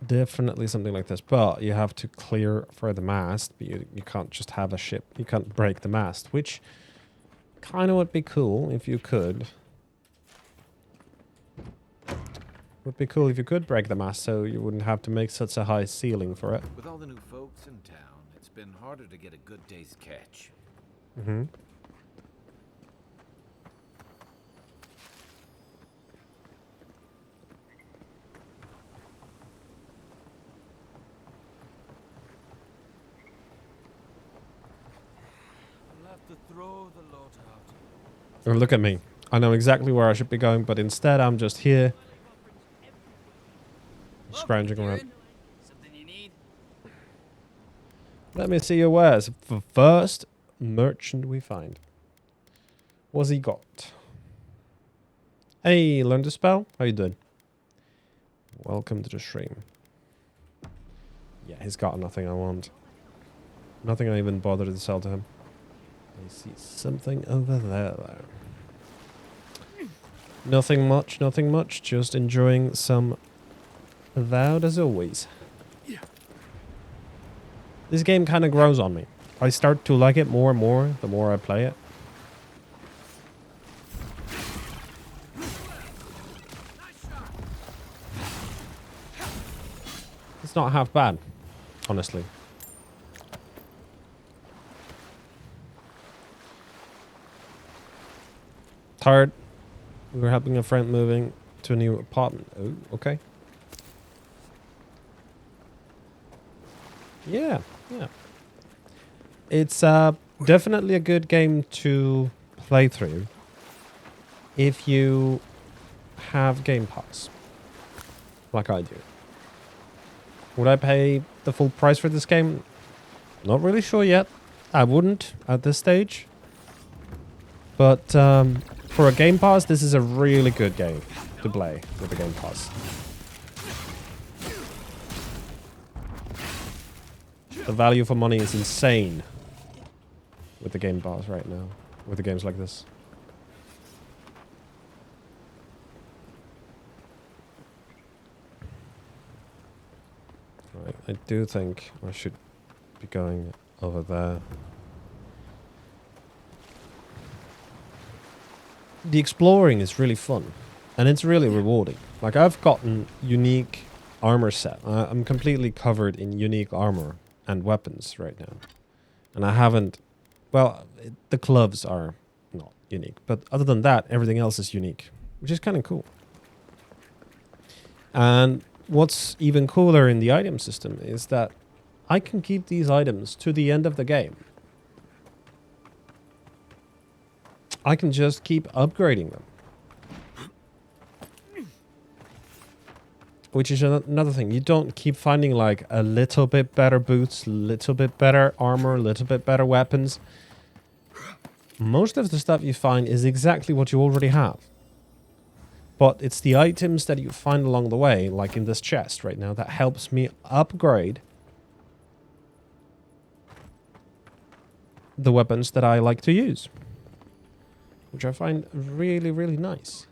Definitely something like this, but you have to clear for the mast. But you can't just have a ship. You can't break the mast, which kind of would be cool if you could. Would be cool if you could break the mast, so you wouldn't have to make such a high ceiling for it. With all the new folks in town, it's been harder to get a good day's catch. Mm-hmm. I'll have to throw the lot out. Oh, look at me. I know exactly where I should be going, but instead I'm just here. Scrounging around. Something you need? Let me see your wares. The first merchant we find. What's he got? Hey, learned a spell? How you doing? Welcome to the stream. Yeah, he's got nothing I want. Nothing I even bothered to sell to him. I see something over there, though. Nothing much, nothing much. Just enjoying some Avowed as always. This game kind of grows on me. I start to like it more and more the more I play it. It's not half bad, honestly. Tired. We were helping a friend moving to a new apartment. Oh, okay. Yeah, yeah. It's definitely a good game to play through if you have Game Pass, like I do. Would I pay the full price for this game? Not really sure yet. I wouldn't at this stage. But for a Game Pass, this is a really good game to play with the Game Pass. The value for money is insane with the Game Pass right now, with the games like this. Right, I do think I should be going over there. The exploring is really fun, and it's really rewarding. Like, I've gotten unique armor set. I'm completely covered in unique armor and weapons right now. And I haven't... Well, the gloves are not unique, but other than that, everything else is unique, which is kind of cool. And what's even cooler in the item system is that I can keep these items to the end of the game. I can just keep upgrading them. Which is another thing. You don't keep finding like a little bit better boots, little bit better armor, little bit better weapons. Most of the stuff you find is exactly what you already have. But it's the items that you find along the way, like in this chest right now, that helps me upgrade the weapons that I like to use. Which I find really, really nice.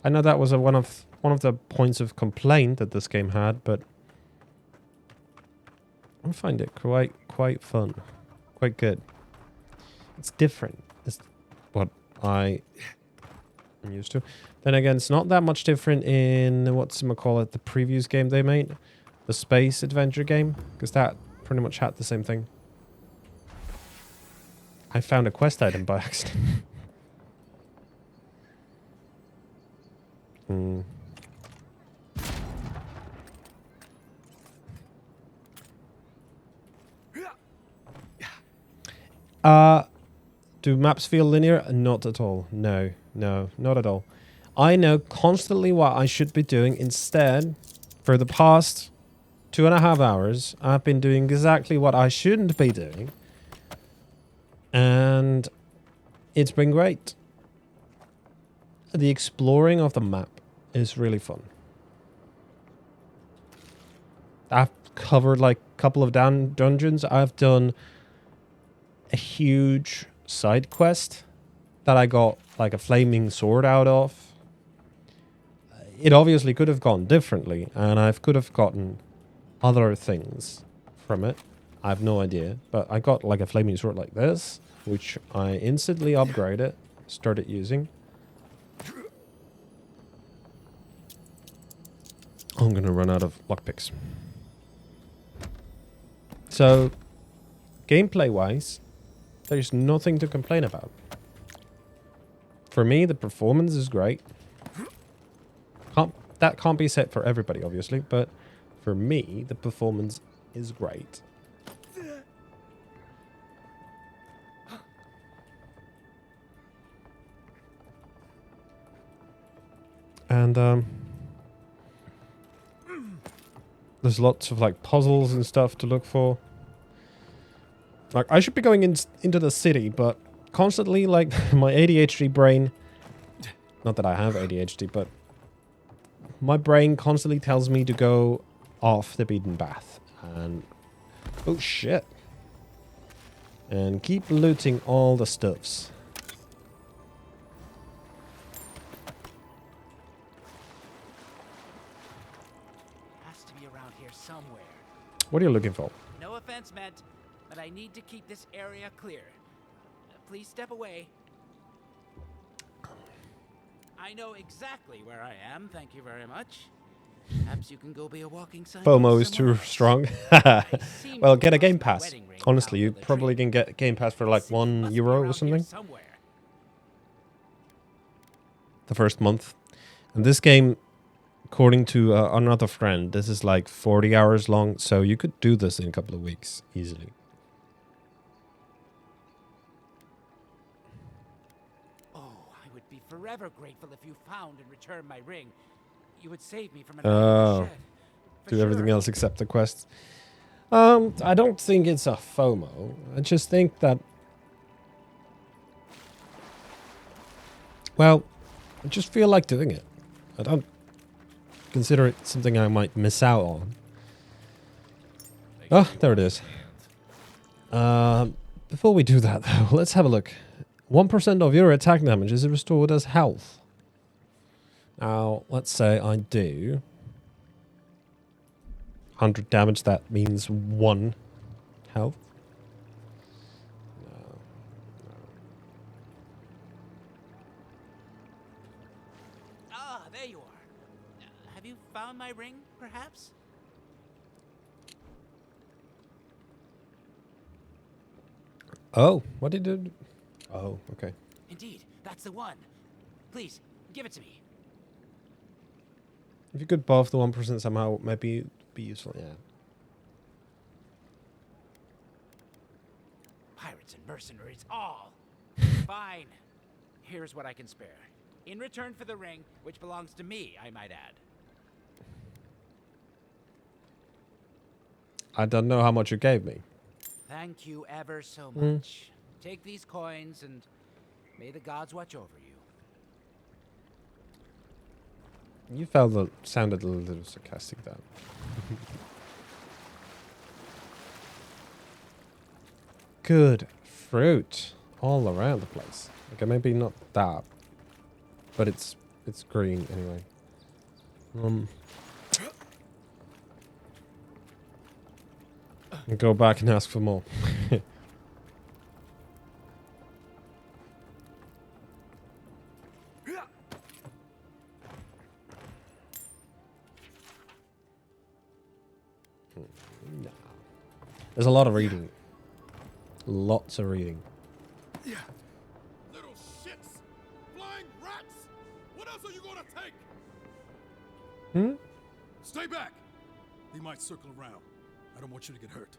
I know that was one of the points of complaint that this game had, but I find it quite fun, quite good. It's different. It's what I am used to. Then again, it's not that much different in the previous game they made, the space adventure game, because that pretty much had the same thing. I found a quest item by accident. Do maps feel linear? Not at all. No, not at all. I know constantly what I should be doing. Instead, for the past 2.5 hours, I've been doing exactly what I shouldn't be doing. And it's been great. The exploring of the map is really fun. I've covered like a couple of dungeons. I've done a huge side quest that I got like a flaming sword out of. It obviously could have gone differently, and I could have gotten other things from it. I have no idea, but I got like a flaming sword like this, which I instantly upgraded, started using. I'm gonna run out of lockpicks. So, gameplay-wise, there's nothing to complain about. For me, the performance is great. That can't be said for everybody, obviously, but for me, the performance is great. And there's lots of like puzzles and stuff to look for. Like, I should be going into the city, but constantly, like, my ADHD brain... Not that I have ADHD, but... My brain constantly tells me to go off the beaten path. And... Oh, shit. And keep looting all the stuffs. Has to be around here somewhere. What are you looking for? No offense meant, but I need to keep this area clear. Please step away. I know exactly where I am, thank you very much. Perhaps you can go be a walking sign. FOMO is too strong. Well, get a Game Pass. Honestly, you probably can get Game Pass for like €1 or something. The first month. And this game, according to another friend, this is like 40 hours long. So you could do this in a couple of weeks easily. Oh, I would be forever grateful if you found and returned my ring. You would save me from an shed. Do everything else except the quests. I don't think it's a FOMO. I just think that, well, I just feel like doing it. I don't consider it something I might miss out on. Oh, there it is. Before we do that, though, let's have a look. 1% of your attack damage is restored as health. Now, let's say I do 100 damage. That means 1 health. Ah, there you are. Have you found my ring, perhaps? Oh, what did it do? Oh, okay. Indeed, that's the one. Please, give it to me. If you could buff the 1% somehow, maybe it'd be useful, yeah. Pirates and mercenaries, all. Fine. Here's what I can spare. In return for the ring, which belongs to me, I might add. I don't know how much you gave me. Thank you ever so much. Take these coins and may the gods watch over you. You sounded a little sarcastic there. Good fruit all around the place. Okay, maybe not that, but it's green anyway. Go back and ask for more. No. There's a lot of reading. Lots of reading. Yeah. Little shits. Flying rats. What else are you gonna take? Stay back. He might circle around. I don't want you to get hurt.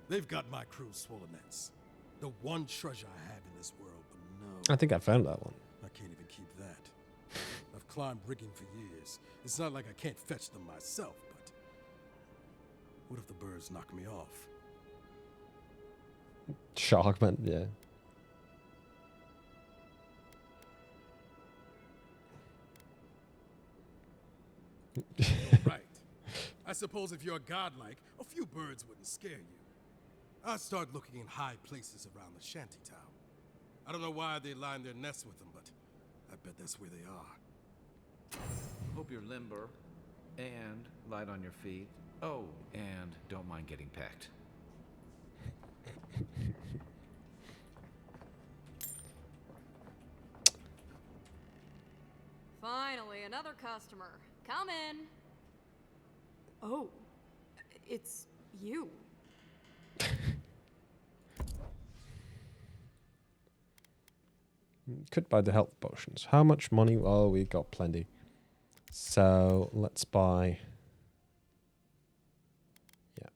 They've got my crew's swollen nets. The one treasure I have in this world, but no. I think I found that one. I can't even keep that. I've climbed rigging for years. It's not like I can't fetch them myself, but what if the birds knock me off? Sharkman, yeah. Right. I suppose if you're godlike, a few birds wouldn't scare you. I'd start looking in high places around the shanty town. I don't know why they line their nests with them, but I bet that's where they are. Hope you're limber and light on your feet. Oh, and don't mind getting pecked. Finally, another customer. Come in. Oh, it's you. Could buy the health potions. How much money? Oh, we got plenty. So let's buy. Yeah.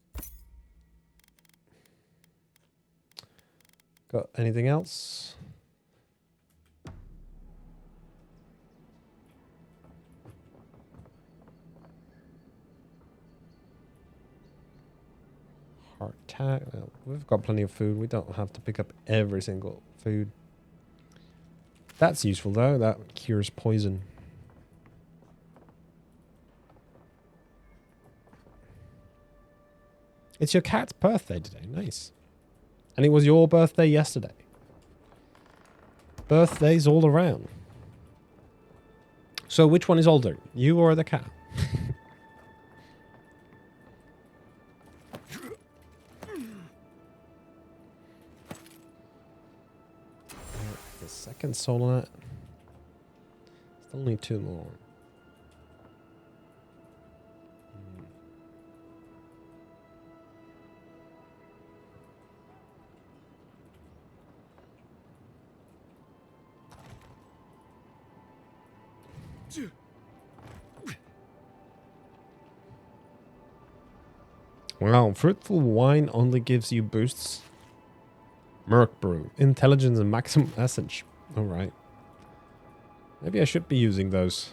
Got anything else? Heart attack. Well, we've got plenty of food. We don't have to pick up every single food. That's useful though. That cures poison. It's your cat's birthday today. Nice. And it was your birthday yesterday. Birthdays all around. So which one is older? You or the cat? The second soul on it. Still need 2 more. Wow, fruitful wine only gives you boosts. Merc brew, intelligence and maximum essence. All right. Maybe I should be using those.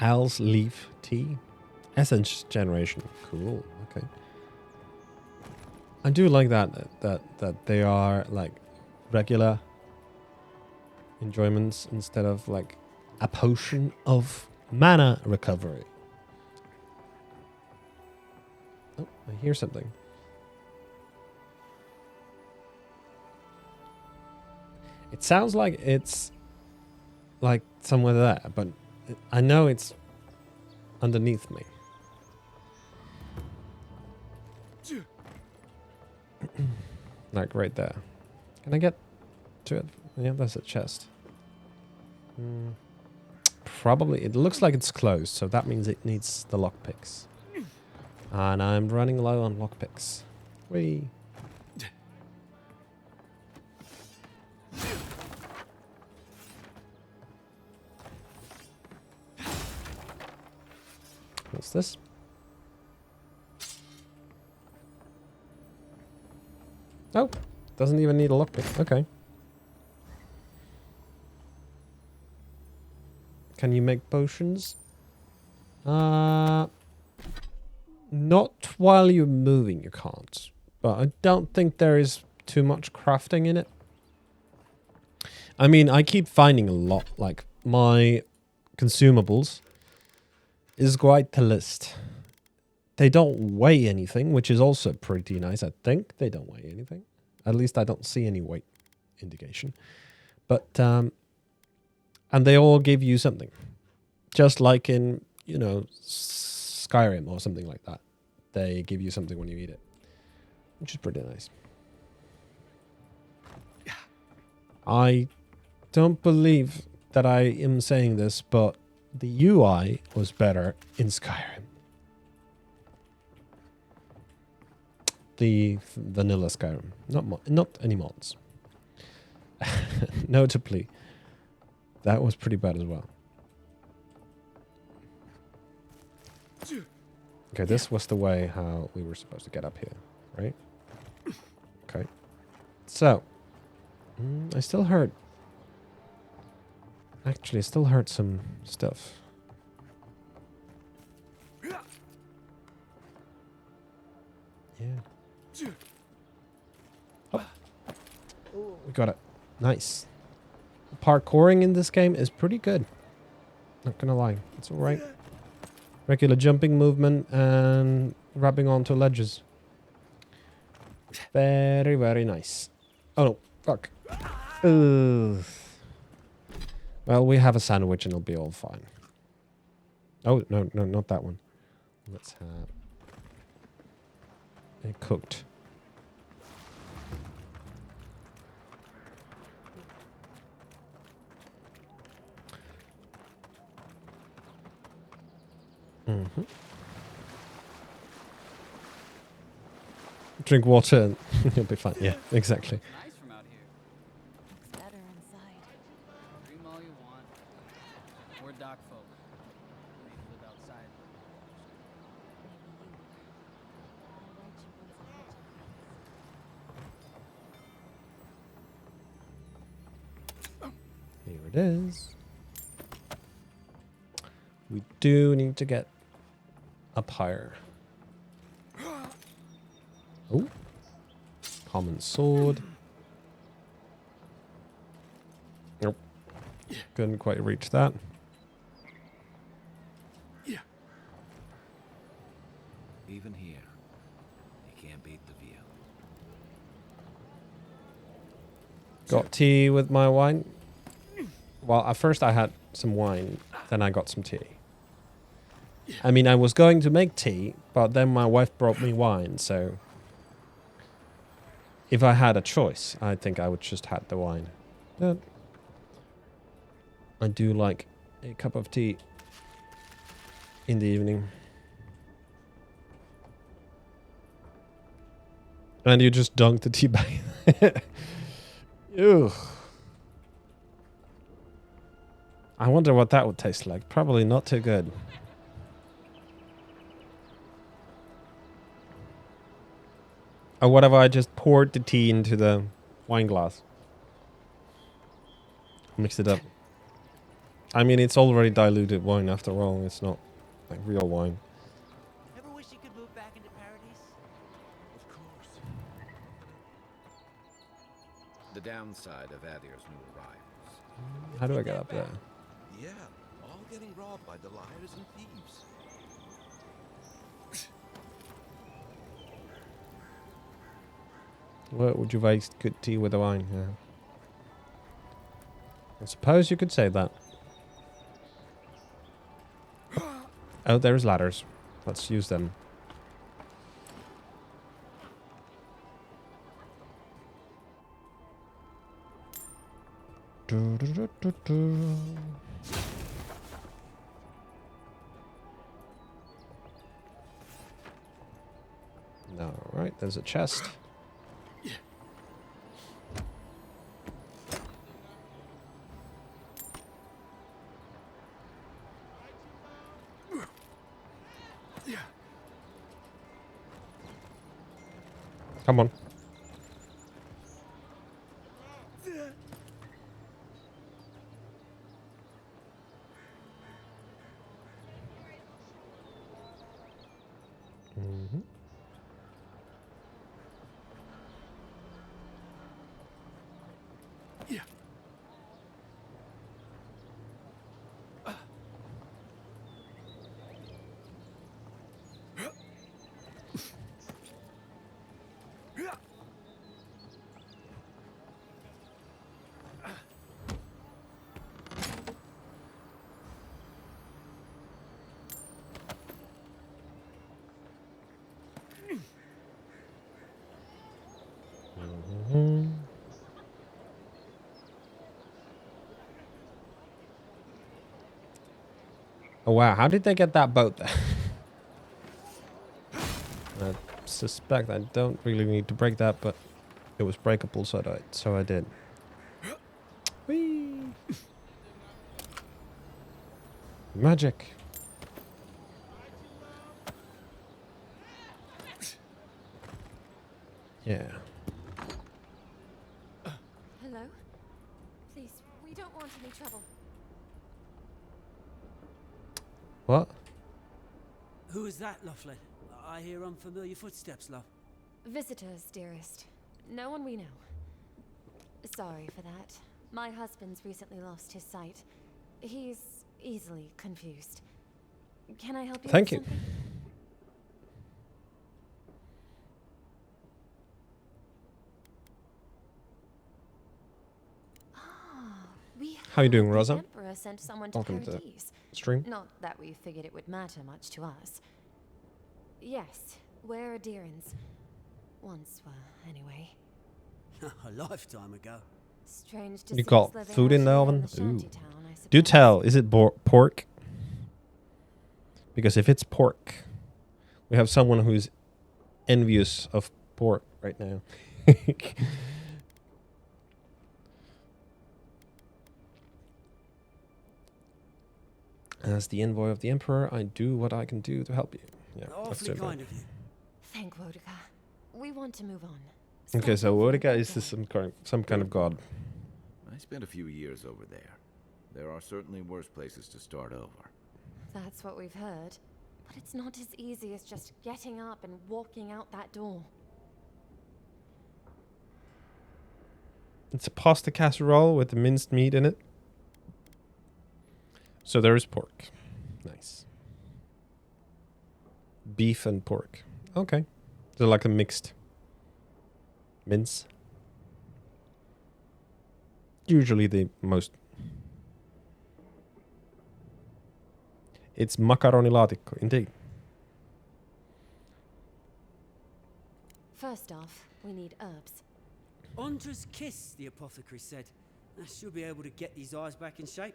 Al's leaf tea. Essence generation. Cool. Okay. I do like that they are like regular enjoyments instead of like a potion of mana recovery. Oh, I hear something. It sounds like it's like somewhere there, but I know it's underneath me. Like right there. Can I get to it? Yeah, that's a chest. Probably. It looks like it's closed, so that means it needs the lockpicks. And I'm running low on lockpicks. Whee! What's this? Oh, doesn't even need a lockpick. Okay. Can you make potions? Not while you're moving, you can't. But I don't think there is too much crafting in it. I mean, I keep finding a lot. Like, my consumables is quite the list. They don't weigh anything, which is also pretty nice. I think they don't weigh anything. At least I don't see any weight indication. But, and they all give you something. Just like in, you know, Skyrim or something like that. They give you something when you eat it. Which is pretty nice. I don't believe that I am saying this, but the UI was better in Skyrim. The vanilla Skyrim. Not any mods. Notably, that was pretty bad as well. Okay, this was the way how we were supposed to get up here, right? Okay. So, I still heard... Actually, I still heard some stuff. Yeah. Oh. We got it. Nice. Parkouring in this game is pretty good. Not gonna lie. It's alright. Regular jumping movement and grabbing onto ledges. Very, very nice. Oh no. Fuck. Ugh. Well, we have a sandwich and it'll be all fine. Oh, no, not that one. Let's have it cooked. Mm-hmm. Drink water and you'll be fine. Yeah, exactly. Nice from out here. Looks better inside. Dream all you want. We're dock folk. We live outside. Here it is. We do need to get up higher. Oh. Common sword. Nope. Couldn't quite reach that. Even here, you can't beat the view. Got tea with my wine. Well, at first I had some wine, then I got some tea. I mean, I was going to make tea, but then my wife brought me wine, so if I had a choice, I think I would just have the wine. But I do like a cup of tea in the evening. And you just dunk the tea bag. Ugh. I wonder what that would taste like. Probably not too good. Or what if I just poured the tea into the wine glass? Mix it up. I mean, it's already diluted wine after all. It's not like real wine. Ever wish you could move back into paradise? Of course. The downside of Adir's new arrivals. How do I get up there? Yeah, all getting robbed by the liars and thieves. What would you waste good tea with the wine? Yeah. I suppose you could say that. Oh, there's ladders. Let's use them. All right, there's a chest. Come on. Mm-hmm. Oh wow, how did they get that boat there? I suspect I don't really need to break that, but it was breakable, so I did. Whee! Magic. Yeah. Hello? Please, we don't want any trouble. What? Who is that, Lovely? I hear unfamiliar footsteps, love. Visitors, dearest. No one we know. Sorry for that. My husband's recently lost his sight. He's easily confused. Can I help you? Thank with you. something? How you doing, The Rosa? Emperor sent someone to Welcome to Paradise. stream. Not that we figured it would matter much to us. Yes, we're Adirans. Once were, anyway. A lifetime ago. Strange to You see got us living food out in the here oven? the shanty Ooh. town, I Do suppose. tell, is it pork? Because if it's pork, we have someone who's envious of pork right now. As the envoy of the Emperor, I do what I can do to help you. Yeah, let's do Awfully that. kind of you. Thank Wodika. We want to move on. Okay, so Start over Wodika again. is this some kind of god. I spent a few years over there. There are certainly worse places to start over. That's what we've heard. But it's not as easy as just getting up and walking out that door. It's a pasta casserole with the minced meat in it. So there is pork. Nice. beef and pork. Okay. So like a mixed mince. Usually the most... It's macaroni laatikko, indeed. First off, we need herbs. Ondra's kiss, the apothecary said. I should be able to get these eyes back in shape.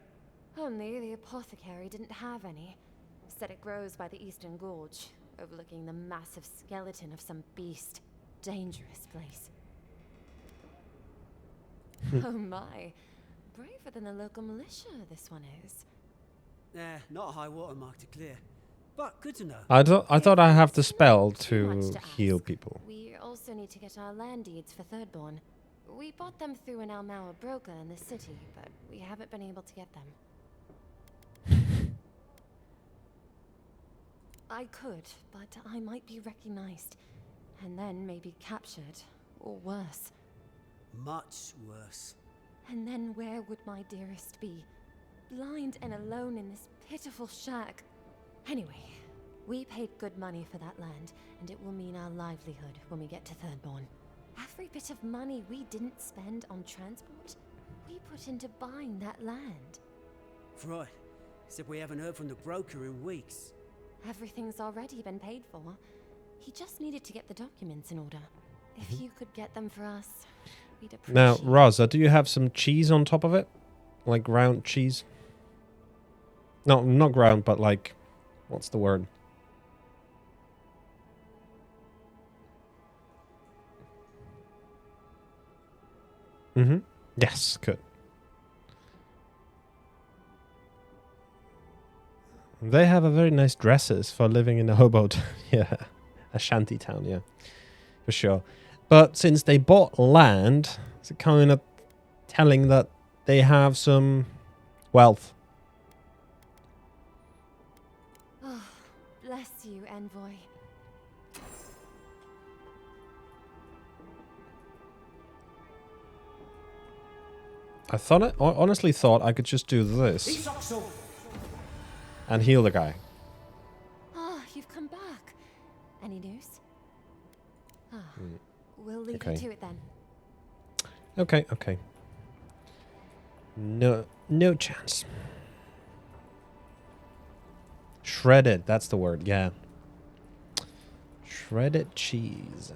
Only the apothecary didn't have any. Said it grows by the Eastern Gorge, overlooking the massive skeleton of some beast. Dangerous place. Oh my. Braver than the local militia, this one is. Not a high water mark to clear. But good to know. I thought I have the spell to Much to heal ask. people. We also need to get our land deeds for Thirdborn. We bought them through an Almauer broker in the city, but we haven't been able to get them. I could, but I might be recognized. And then maybe captured. Or worse. Much worse. And then where would my dearest be? Blind and alone in this pitiful shack. Anyway, we paid good money for that land, and it will mean our livelihood when we get to Thirdborn. Every bit of money we didn't spend on transport, we put into buying that land. Right. Except we haven't heard from the broker in weeks. Everything's already been paid for. He just needed to get the documents in order. If you could get them for us, we'd appreciate Now, Raza, do you have some cheese on top of it? Like ground cheese? No, not ground, but like... What's the word? Mm-hmm. Yes, good. They have a very nice dresses for living in a hobo yeah, a shanty town, yeah, for sure. But since they bought land, it's kind of telling that they have some wealth. Oh, bless you, envoy. I honestly thought I could just do this and heal the guy. Ah, you've come back. Any news? Ah, we'll leave Okay. you to it then. Okay. No chance. Shredded, that's the word, yeah. Shredded cheese.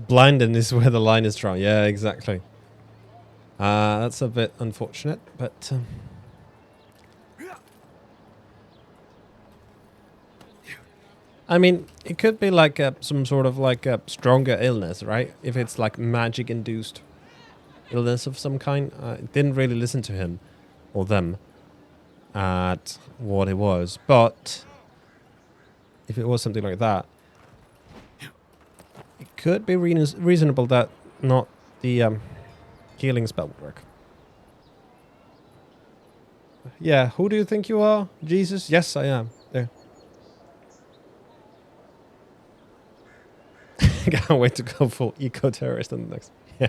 Blinding is where the line is drawn. Yeah, exactly. That's a bit unfortunate, but... I mean, it could be like some sort of like a stronger illness, right? If it's like magic-induced illness of some kind. I didn't really listen to him or them at what it was, but if it was something like that, it could be reasonable that not the healing spell would work. Yeah, who do you think you are? Jesus? Yes, I am. There. Can't wait to go full eco-terrorist in the next. Yeah,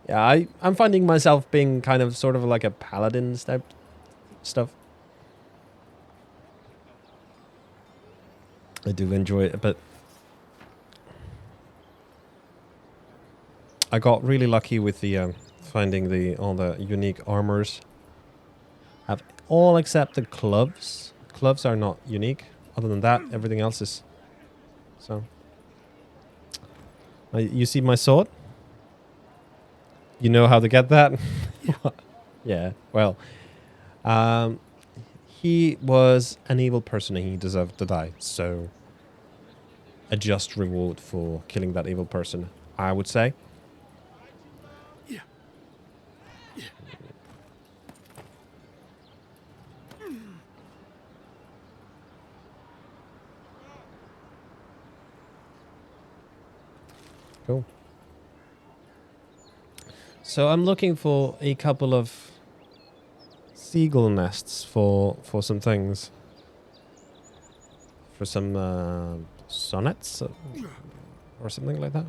yeah. I'm finding myself being kind of sort of like a paladin type stuff. I do enjoy it, but I got really lucky with the finding all the unique armors. Have all except the gloves. Gloves are not unique. Other than that, everything else is. So, you see my sword? You know how to get that? Yeah. Well, he was an evil person and he deserved to die. So, a just reward for killing that evil person, I would say. Cool. So I'm looking for a couple of seagull nests for some things. for some sonnets or something like that.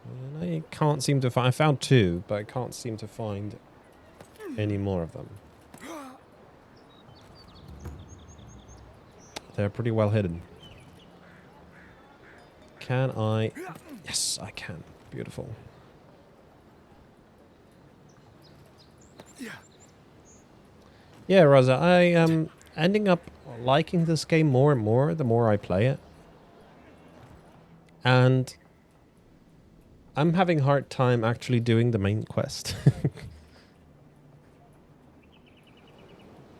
And I can't seem to find. I found 2, but I can't seem to find any more of them. They're pretty well hidden. Can I? Yes, I can. Beautiful. Yeah, Rosa, I am ending up liking this game more and more the more I play it. And I'm having a hard time actually doing the main quest.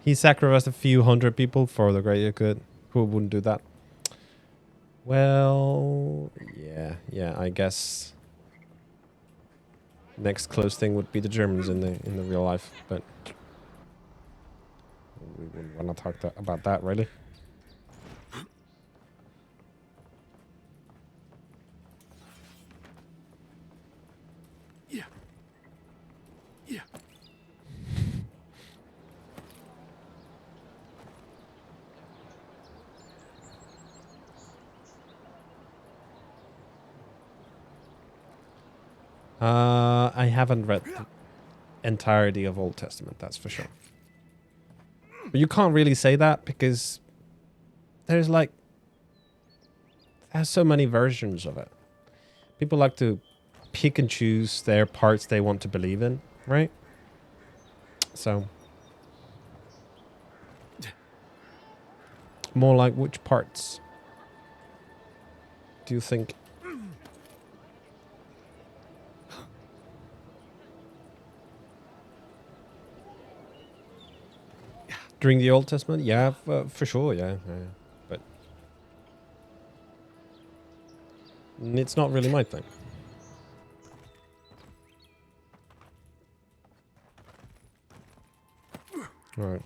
He sacrificed a few hundred people for the greater good. Who wouldn't do that? Well, yeah, I guess next close thing would be the Germans in the real life, but we wouldn't want to talk about that, really. Yeah. Yeah. I haven't read the entirety of Old Testament, that's for sure. But you can't really say that because there's so many versions of it. People like to pick and choose their parts they want to believe in, right? So, more like which parts do you think? During the Old Testament? Yeah, for sure, yeah. But it's not really my thing. Alright.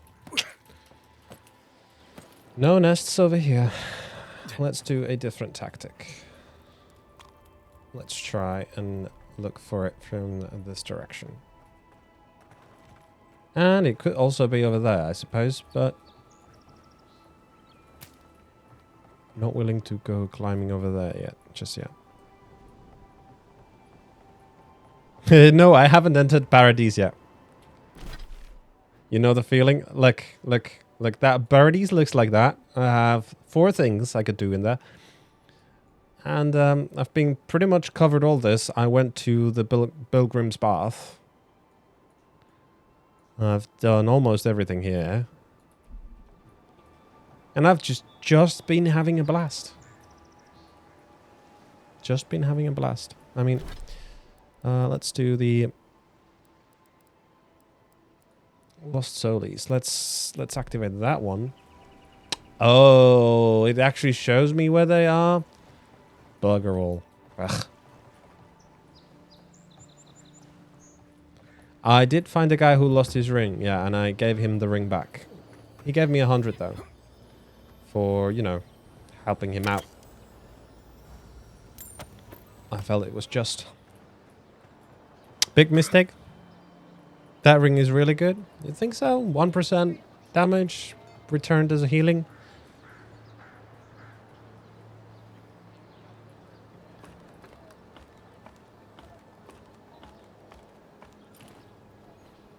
No nests over here. Let's do a different tactic. Let's try and look for it from this direction. And it could also be over there, I suppose, but not willing to go climbing over there yet, just yet. No, I haven't entered Paradise yet. You know the feeling? Like that. Paradise looks like that. I have 4 things I could do in there. And I've been pretty much covered all this. I went to the Pilgrim's Bath. I've done almost everything here. And I've just been having a blast. Just been having a blast. I mean, let's do the Lost Soulies. Let's activate that one. Oh, it actually shows me where they are. Bugger all. Ugh. I did find a guy who lost his ring, yeah, and I gave him the ring back. He gave me 100 though. For, you know, helping him out. I felt it was just. Big mistake. That ring is really good. You think so? 1% damage returned as a healing.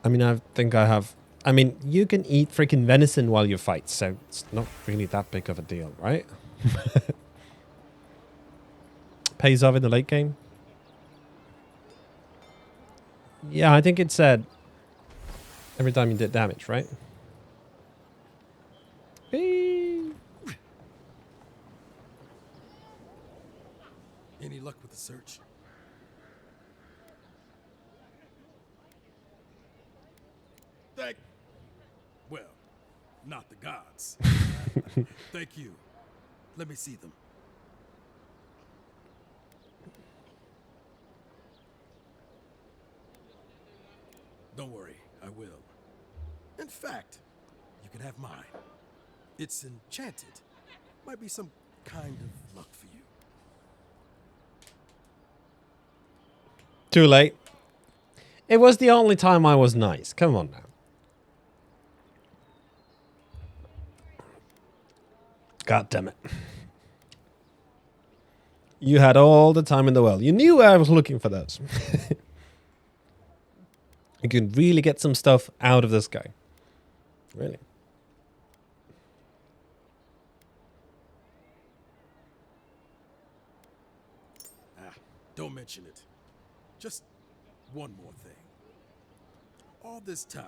I mean, I think I have. I mean, you can eat freaking venison while you fight, so it's not really that big of a deal, right? Pays off in the late game. Yeah, I think it said every time you did damage, right? Whee! Any luck with the search? Well, not the gods. Thank you. Let me see them. Don't worry, I will. In fact, you can have mine. It's enchanted. Might be some kind of luck for you. Too late. It was the only time I was nice. Come on now. God damn it. You had all the time in the world. You knew I was looking for those. You can really get some stuff out of this guy. Really. Don't mention it. Just one more thing. All this time,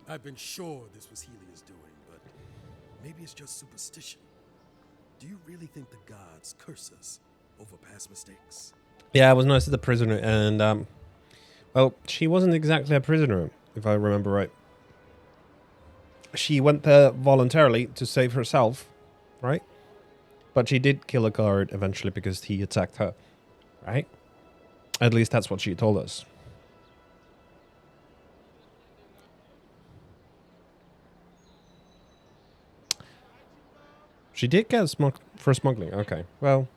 I've been sure this was Helia's doing, but maybe it's just superstition. Do you really think the gods curse us over past mistakes? Yeah, I was nice to the prisoner, and well, she wasn't exactly a prisoner, if I remember right. She went there voluntarily to save herself, right? But she did kill a guard eventually because he attacked her, right? At least that's what she told us. She did get for smuggling. Okay, well.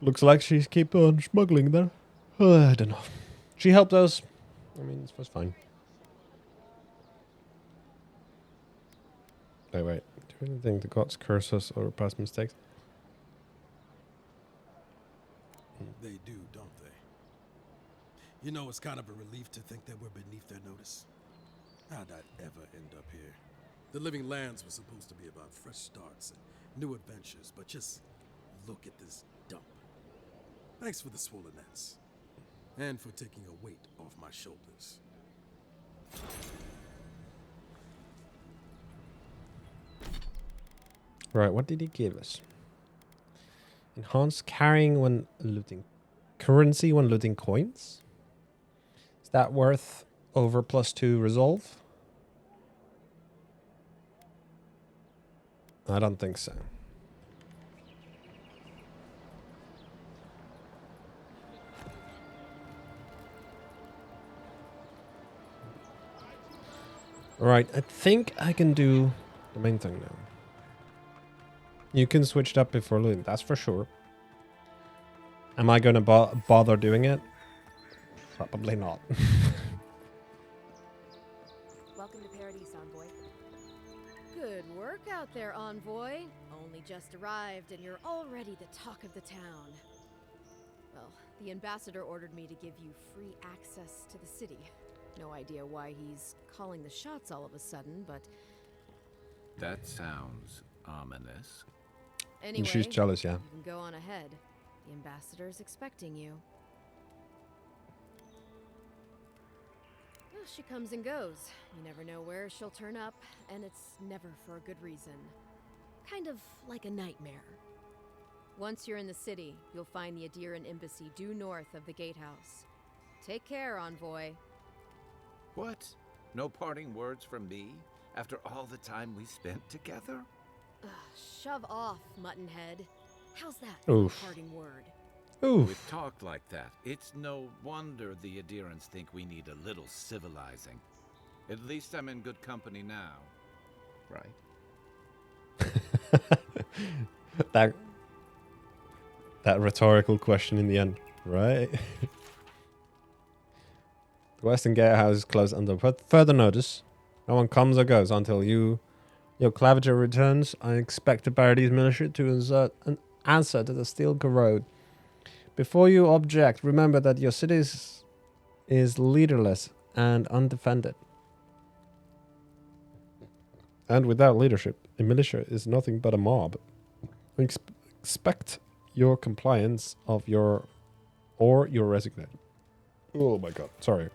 Looks like she's keep on smuggling there. I don't know. She helped us. I mean, it was fine. Wait. Do you really think the gods curse us over past mistakes? They do, don't they? You know, it's kind of a relief to think that we're beneath their notice. How'd I ever end up here? The Living Lands was supposed to be about fresh starts and new adventures, but just look at this dump. Thanks for the swollen ends. And for taking a weight off my shoulders. Right, what did he give us? Enhanced carrying when looting. Currency when looting coins? Is that worth over +2 resolve? I don't think so. Right, I think I can do the main thing now. You can switch it up before looting, that's for sure. Am I going to bother doing it? Probably not. Welcome to Paradise, Envoy. Good work out there, Envoy. Only just arrived and you're already the talk of the town. Well, the ambassador ordered me to give you free access to the city. No idea why he's calling the shots all of a sudden, but... That sounds ominous. Anyway, she's jealous, yeah. You can go on ahead. The ambassador's expecting you. Well, she comes and goes. You never know where she'll turn up, and it's never for a good reason. Kind of like a nightmare. Once you're in the city, you'll find the Adiran embassy due north of the gatehouse. Take care, Envoy. What? No parting words from me after all the time we spent together? Shove off, Muttonhead. How's that Oof. for a parting word? Oof. With talk like that, it's no wonder the Adirans think we need a little civilizing. At least I'm in good company now, right? that rhetorical question in the end, right? The Western Gatehouse is closed under further notice. No one comes or goes until your claviger returns. I expect the Paradise militia to insert an answer to the steel corrode. Before you object, remember that your city is leaderless and undefended. And without leadership, a militia is nothing but a mob. Expect your compliance or you're resigned. Oh my god, sorry.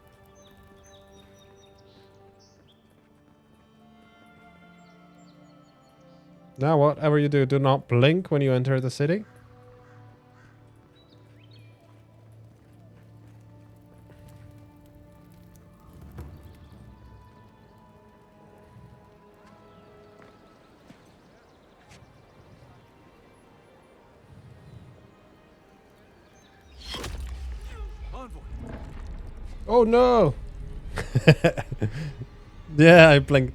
Now, whatever you do not blink when you enter the city. Oh no! Yeah, I blinked.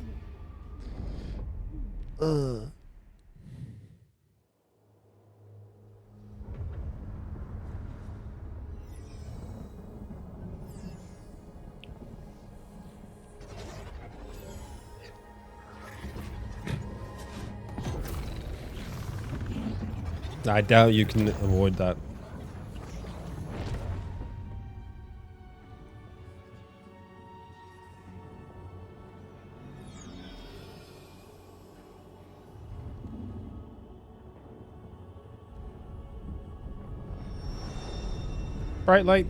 I doubt you can avoid that. Bright light.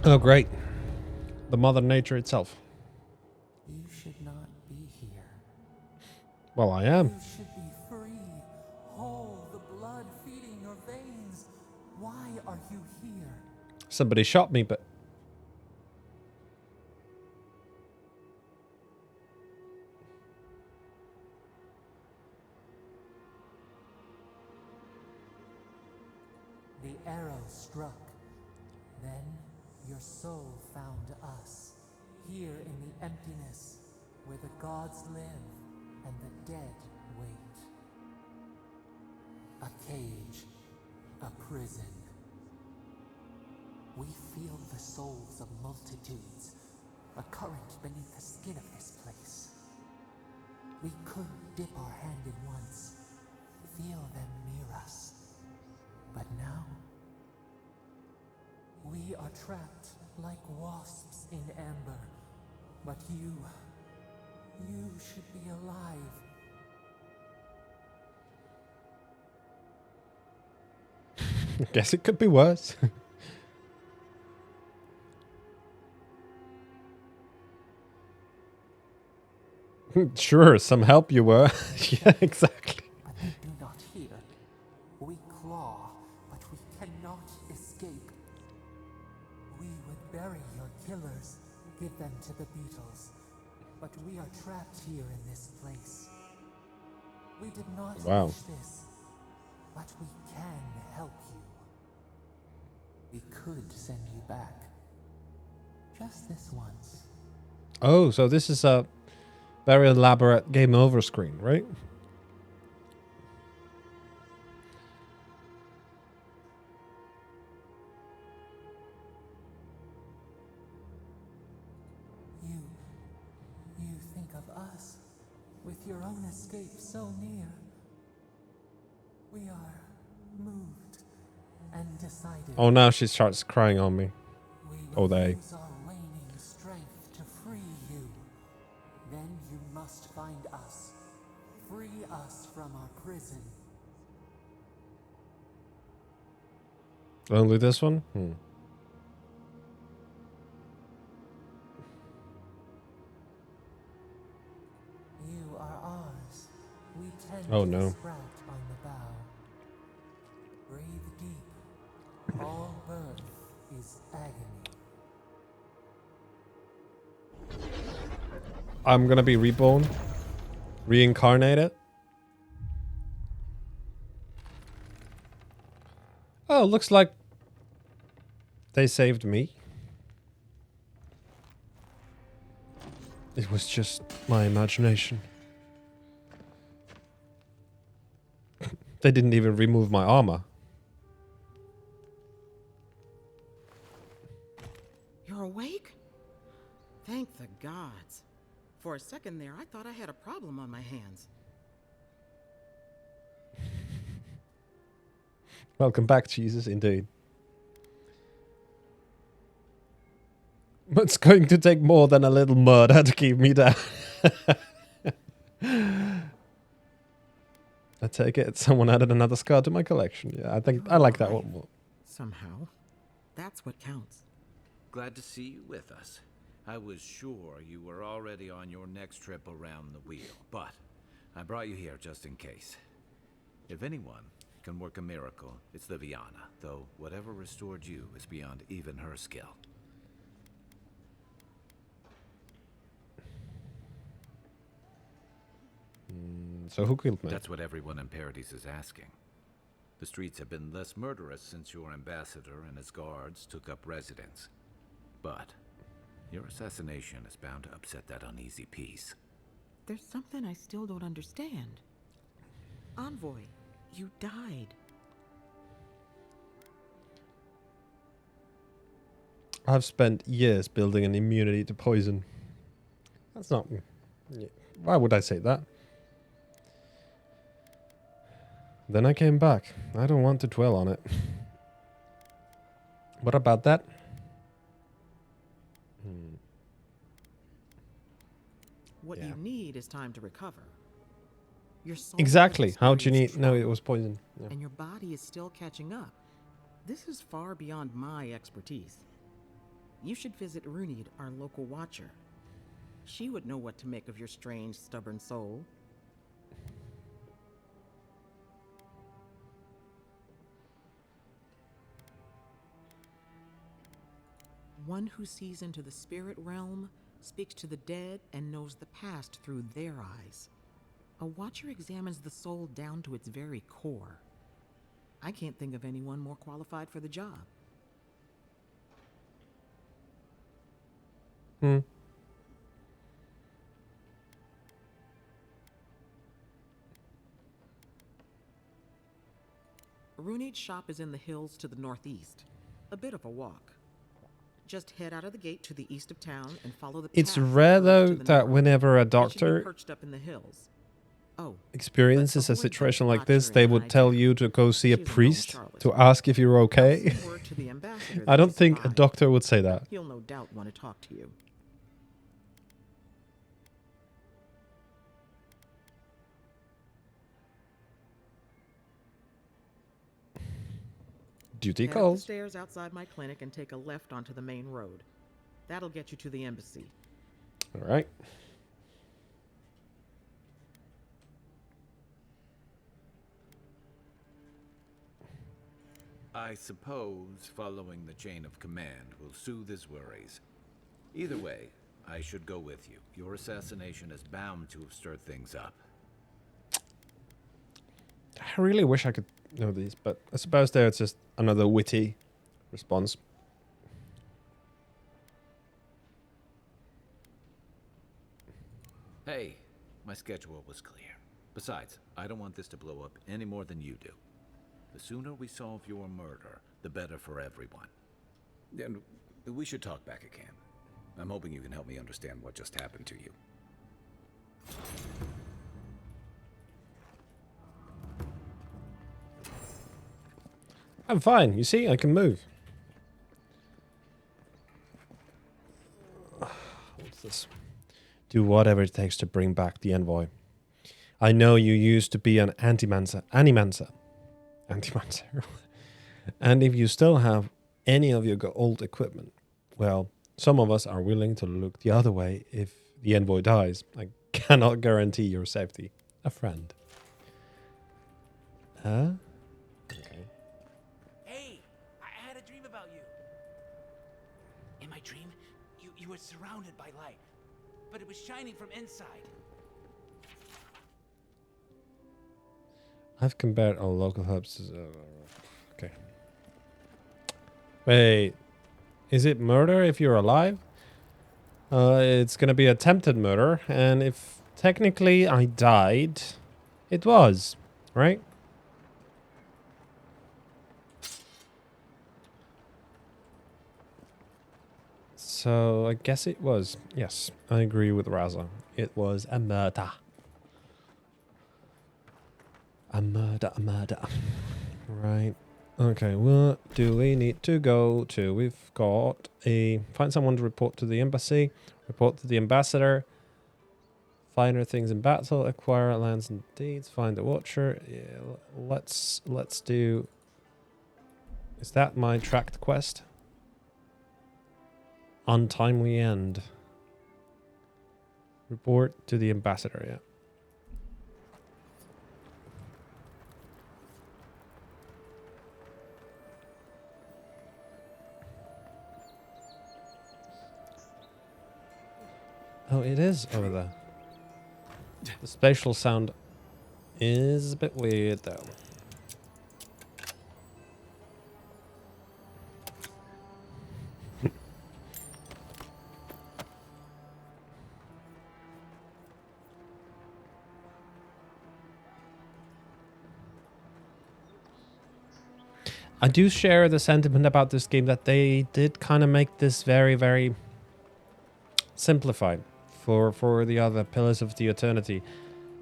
Oh, great. The Mother Nature itself. You should not be here. Well, I am. You should be free, whole, the blood feeding your veins. Why are you here? Somebody shot me, but... The arrow struck. Then your soul found us, here in the emptiness, where the gods live and the dead wait. A cage, a prison. We feel the souls of multitudes, a current beneath the skin of this place. We could dip our hand in once, feel them near us. But now, we are trapped like wasps in amber. But you should be alive. Guess it could be worse. Sure, some help you were. Yeah, exactly. But they do not hear. We claw, but we cannot escape. We would bury your killers, give them to the beetles. But we are trapped here in this place. We did not Wow. wish this, but we can help you. We could send you back. Just this once. Oh, so this is a very elaborate game over screen, right? You think of us, with your own escape so near. We are moved and decided. Oh, now she starts crying on me. Oh, they. Use our waning strength to free you. Then you must find us. Free us from our prison. Only this one? You are ours. We tend Oh, to no. the sprout on the bough. Breathe deep. All birth is agony. I'm gonna be reborn. Reincarnated. Oh, looks like they saved me. It was just my imagination. They didn't even remove my armor. You're awake? Thank the gods. For a second there, I thought I had a problem on my hands. Welcome back, Jesus, indeed. But it's going to take more than a little murder to keep me down. I take it someone added another scar to my collection. Yeah, I think I like that one more. Somehow. That's what counts. Glad to see you with us. I was sure you were already on your next trip around the wheel, but I brought you here just in case. If anyone can work a miracle, it's Liviana, though whatever restored you is beyond even her skill. So who killed me? That's what everyone in Paradise is asking. The streets have been less murderous since your ambassador and his guards took up residence. But your assassination is bound to upset that uneasy peace. There's something I still don't understand. Envoy, you died. I've spent years building an immunity to poison. That's not... Why would I say that? Then I came back. I don't want to dwell on it. What about that? What Yeah. you need is time to recover. Your soul Exactly. has How'd you experienced need? No, it trauma, was poison. Yeah. and your body is still catching up. This is far beyond my expertise. You should visit Runid, our local watcher. She would know what to make of your strange, stubborn soul. One who sees into the spirit realm, speaks to the dead, and knows the past through their eyes. A watcher examines the soul down to its very core. I can't think of anyone more qualified for the job. Hmm. Runid's shop is in the hills to the northeast. A bit of a walk. Just head out of the gate to the east of town and follow the It's path rare that though leads to the that north. whenever a It should be doctor perched up in the hills. Oh, experiences a avoid situation that like this, watcher they in would high tell town. you to go see a She's a known priest charlatan. to ask if you're I'll okay. send word to the ambassador I that don't you think a survived. doctor would say that. He'll no doubt want to talk to you. Duty Head up the calls. stairs outside my clinic and take a left onto the main road. That'll get you to the embassy. All right. I suppose following the chain of command will soothe his worries. Either way, I should go with you. Your assassination is bound to have stirred things up. I really wish I could know these, but I suppose there it's just another witty response. Hey, my schedule was clear. Besides, I don't want this to blow up any more than you do. The sooner we solve your murder, the better for everyone. And we should talk back at camp. I'm hoping you can help me understand what just happened to you. I'm fine. You see, I can move. What's this? Do whatever it takes to bring back the envoy. I know you used to be an anti-mancer. And if you still have any of your old equipment, well, some of us are willing to look the other way if the envoy dies. I cannot guarantee your safety. A friend. Huh? Okay. Hey, I had a dream about you. In my dream, you were surrounded by light, but it was shining from inside. I've compared all local hubs. Okay. Wait. Is it murder if you're alive? It's gonna be attempted murder, and if technically I died, it was, right? So I guess it was. Yes, I agree with Raza. It was a murder. A murder, a murder. Right. Okay, what do we need to go to? We've got find someone to report to the embassy, report to the ambassador, find her things in battle, acquire lands and deeds, find the watcher. Yeah, let's do. Is that my tracked quest? Untimely end. Report to the ambassador, yeah. Oh, it is over there. The spatial sound is a bit weird, though. I do share the sentiment about this game that they did kind of make this very, very simplified for the other pillars of the eternity,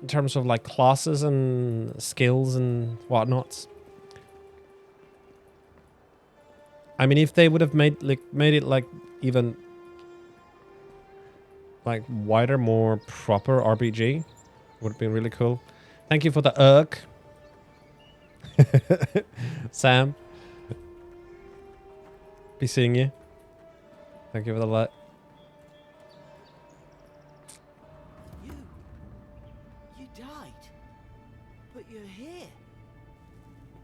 in terms of like classes and skills and whatnots. I mean, if they would have made it like even like wider, more proper RPG, would have been really cool. Thank you for the lurk, Sam. Be seeing you. Thank you for the lurk. You died, but you're here.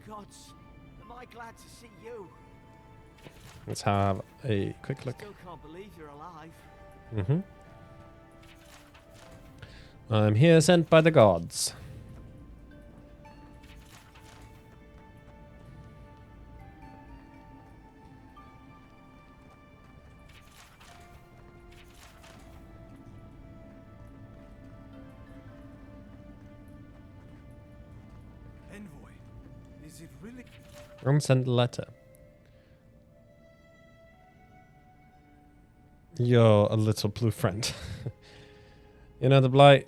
Gods, am I glad to see you. Let's have a quick look. Still can't believe you're alive. Mm-hmm. I'm here sent by the gods. Envoy, is it really? Unsent letter. You're a little blue friend. You know, the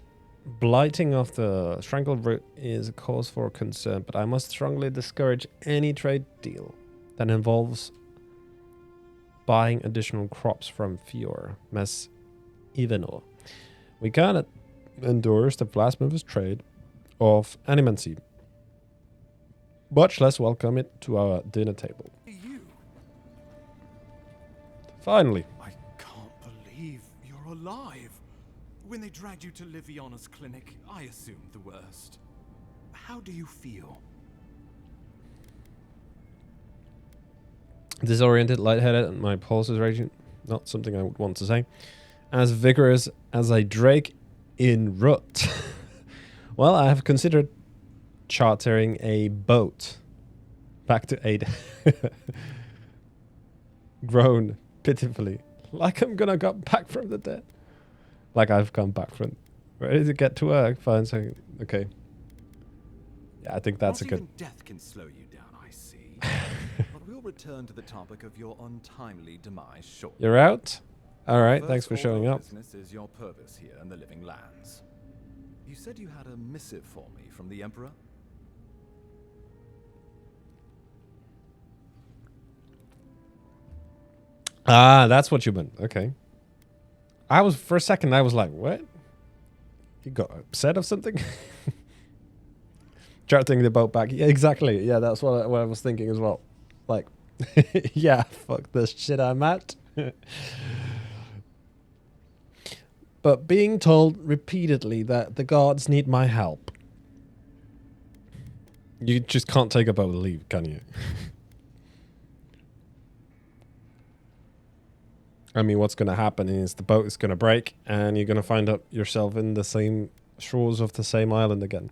blighting of the strangled root is a cause for concern, but I must strongly discourage any trade deal that involves buying additional crops from Fior, Mess Ivanor. We cannot endorse the blasphemous trade of animancy, much less welcome it to our dinner table. Finally. I can't believe you're alive. When they dragged you to Liviana's clinic, I assumed the worst. How do you feel? Disoriented, lightheaded, and my pulse is raging. Not something I would want to say. As vigorous as a drake in rut. Well, I have considered chartering a boat back to Ada. Groan pitifully, like I'm gonna come back from the dead. Like I've come back from. Ready to get to work. Fine, so okay. Yeah, I think that's Not a good. even death can slow you down, I see. But we'll return to the topic of your untimely demise shortly. You're out. All right, First thanks for order showing of up. Business is your purpose here in the Living Lands. You said you had a missive for me from the Emperor. Ah, that's what you meant. Okay. For a second, I was like, what? You got upset of something? Charting the boat back. Yeah, exactly. Yeah, that's what I was thinking as well. Like, yeah, fuck this shit I'm at. But being told repeatedly that the gods need my help. You just can't take a boat and leave, can you? I mean, what's going to happen is the boat is going to break and you're going to find out yourself in the same shores of the same island again.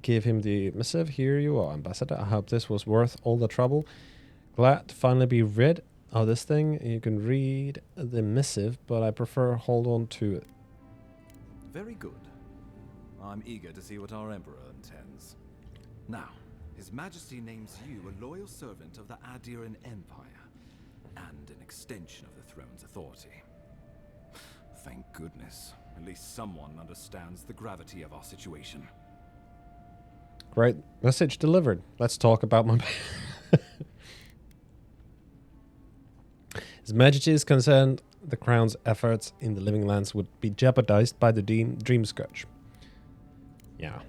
Give him the missive. Here you are, Ambassador. I hope this was worth all the trouble. Glad to finally be rid of this thing. You can read the missive, but I prefer hold on to it. Very good. I'm eager to see what our Emperor intends. Now, His Majesty names you a loyal servant of the Adiran Empire and an extension of the throne's authority. Thank goodness. At least someone understands the gravity of our situation. Great. Message delivered. Let's talk about my... His Majesty is concerned the Crown's efforts in the Living Lands would be jeopardized by the Dream Scourge. Yeah.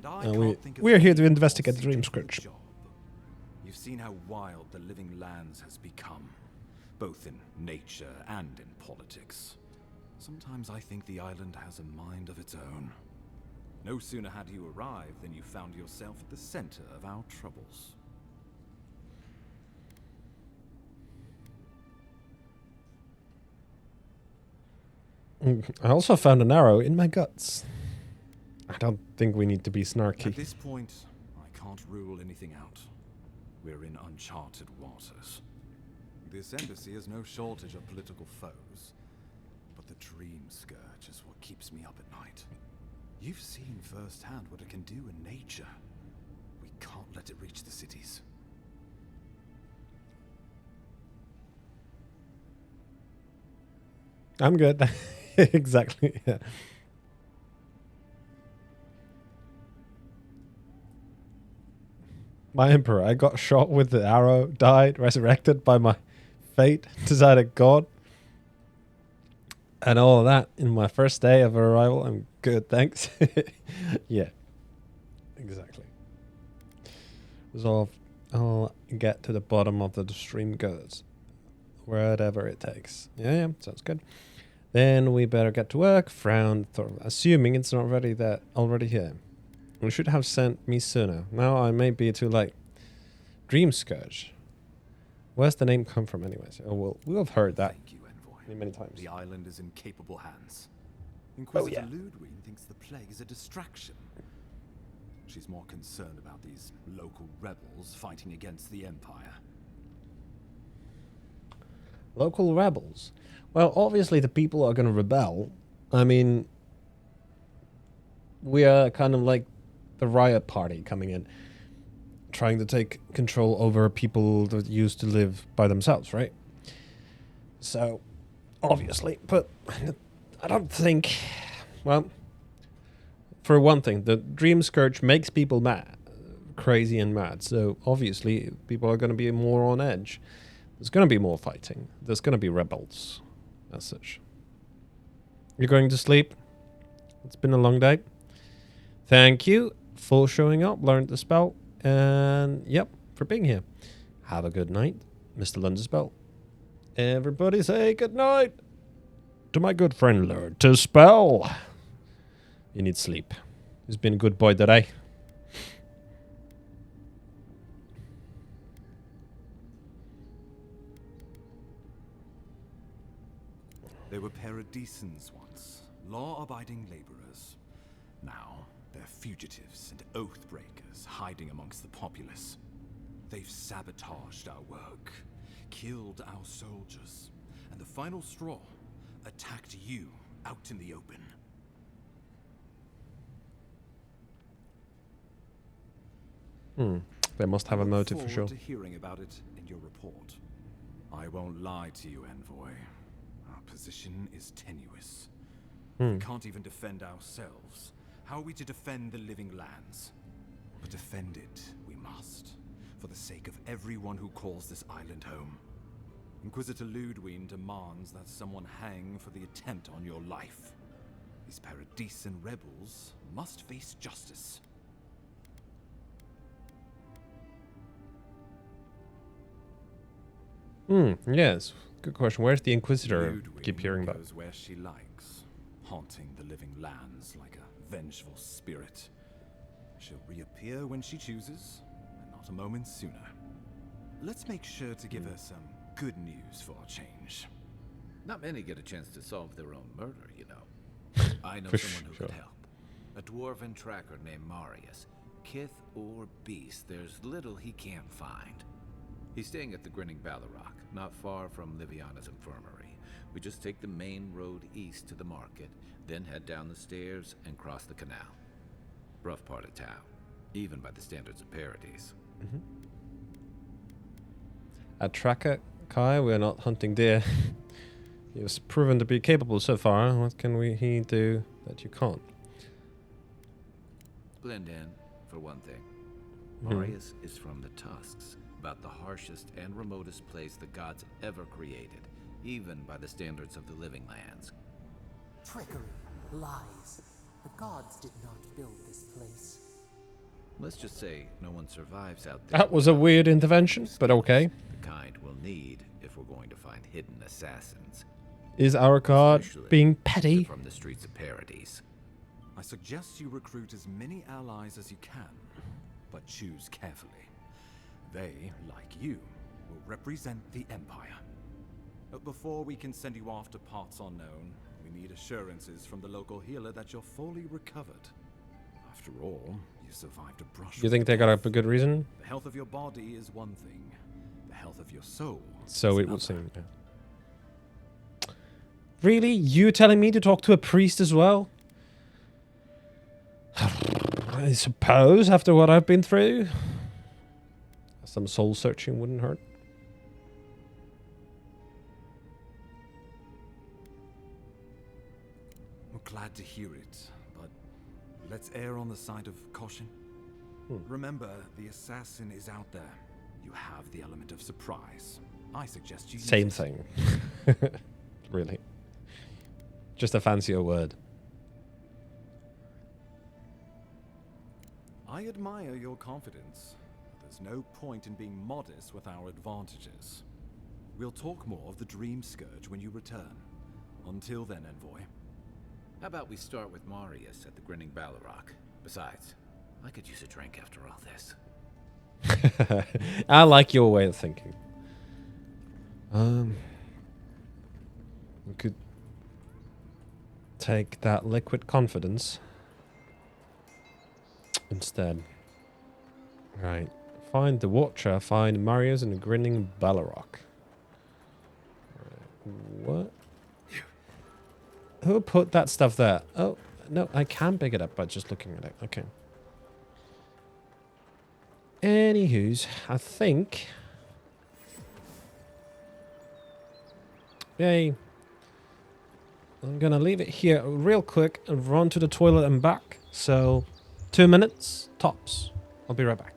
We're here to investigate the Dream Scourge. You've seen how wild the Living Lands has become, both in nature and in politics. Sometimes I think the island has a mind of its own. No sooner had you arrived than you found yourself at the center of our troubles. I also found an arrow in my guts. I don't think we need to be snarky. At this point, I can't rule anything out. We're in uncharted waters. This embassy has no shortage of political foes, but the Dream Scourge is what keeps me up at night. You've seen firsthand what it can do in nature. We can't let it reach the cities. I'm good. Exactly. Yeah. My emperor, I got shot with the arrow, died, resurrected by my fate, decided God, and all of that in my first day of arrival. I'm good, thanks. Yeah, exactly. So I'll get to the bottom of the stream goes, wherever it takes. Yeah, sounds good. Then we better get to work. Frown, assuming it's not already here. We should have sent me sooner. Now I may be too late. Dream Scourge. Where's the name come from anyways? Oh, we'll have heard that many times. The island is in capable hands. Inquisitor Ludwig thinks the plague is a distraction. She's more concerned about these local rebels fighting against the Empire. Local rebels? Well, obviously the people are going to rebel. I mean, we are kind of like the riot party coming in, trying to take control over people that used to live by themselves, right? So, obviously, but I don't think, well, for one thing, the Dream Scourge makes people mad, crazy and mad. So, obviously, people are going to be more on edge. There's going to be more fighting. There's going to be rebels, as such. You're going to sleep? It's been a long day. Thank you for showing up, learned the spell, and yep, for being here. Have a good night, Mr. Lunderspell. Everybody say good night to my good friend Learn to Spell. You need sleep. He's been a good boy today. They were paradisans once, law-abiding laborers. Now, they're fugitives and oath-breakers hiding amongst the populace. They've sabotaged our work, killed our soldiers, and the final straw, attacked you out in the open. They must have a motive for sure. To hearing about it in your report. I won't lie to you, Envoy. Our position is tenuous. We can't even defend ourselves. How are we to defend the living lands? But defend it we must, for the sake of everyone who calls this island home. Inquisitor Ludwig demands that someone hang for the attempt on your life. These Paradisan rebels must face justice. Yes. Good question. Where's the Inquisitor? Ludwig Keep hearing about. goes where she likes, haunting the living lands like a vengeful spirit. She'll reappear when she chooses, and not a moment sooner. Let's make sure to give her some good news for a change. Not many get a chance to solve their own murder, you know. I know someone who could help. A dwarven tracker named Marius. Kith or beast, there's little he can't find. He's staying at the Grinning Ballarrock, not far from Liviana's infirmary. We just take the main road east to the market, then head down the stairs and cross the canal. Rough part of town, even by the standards of Paradise. A tracker, Kai, we're not hunting deer. He was proven to be capable so far. What can he do that you can't? Blend in, for one thing. Marius is from the Tusks, about the harshest and remotest place the gods ever created, even by the standards of the living lands. Trickery, lies. The gods did not build this place. Let's just say no one survives out there. That was a weird intervention, but okay. The kind we'll need if we're going to find hidden assassins. Is our god being petty? From the streets of Paradise. I suggest you recruit as many allies as you can, but choose carefully. They, like you, will represent the Empire. But before we can send you off to parts unknown, we need assurances from the local healer that you're fully recovered. After all, you survived a brush. You think they got a good reason? The health of your body is one thing. The health of your soul. So it would seem. Yeah. Really? You telling me to talk to a priest as well? I suppose, after what I've been through. Some soul searching wouldn't hurt. glad to hear it, but let's err on the side of caution. Remember, the assassin is out there. You have the element of surprise. I suggest you Same use it. thing. Really. Just a fancier word. I admire your confidence. There's no point in being modest with our advantages. We'll talk more of the Dream Scourge when you return. Until then, Envoy. How about we start with Marius at the Grinning Balrog? Besides, I could use a drink after all this. I like your way of thinking. We could take that liquid confidence instead. Right. Find the Watcher, find Marius and the Grinning Balrog. Right. What? Who put that stuff there? Oh, no, I can pick it up by just looking at it. Okay. Anywho's, I think... Yay. I'm gonna leave it here real quick and run to the toilet and back. So, 2 minutes, tops. I'll be right back.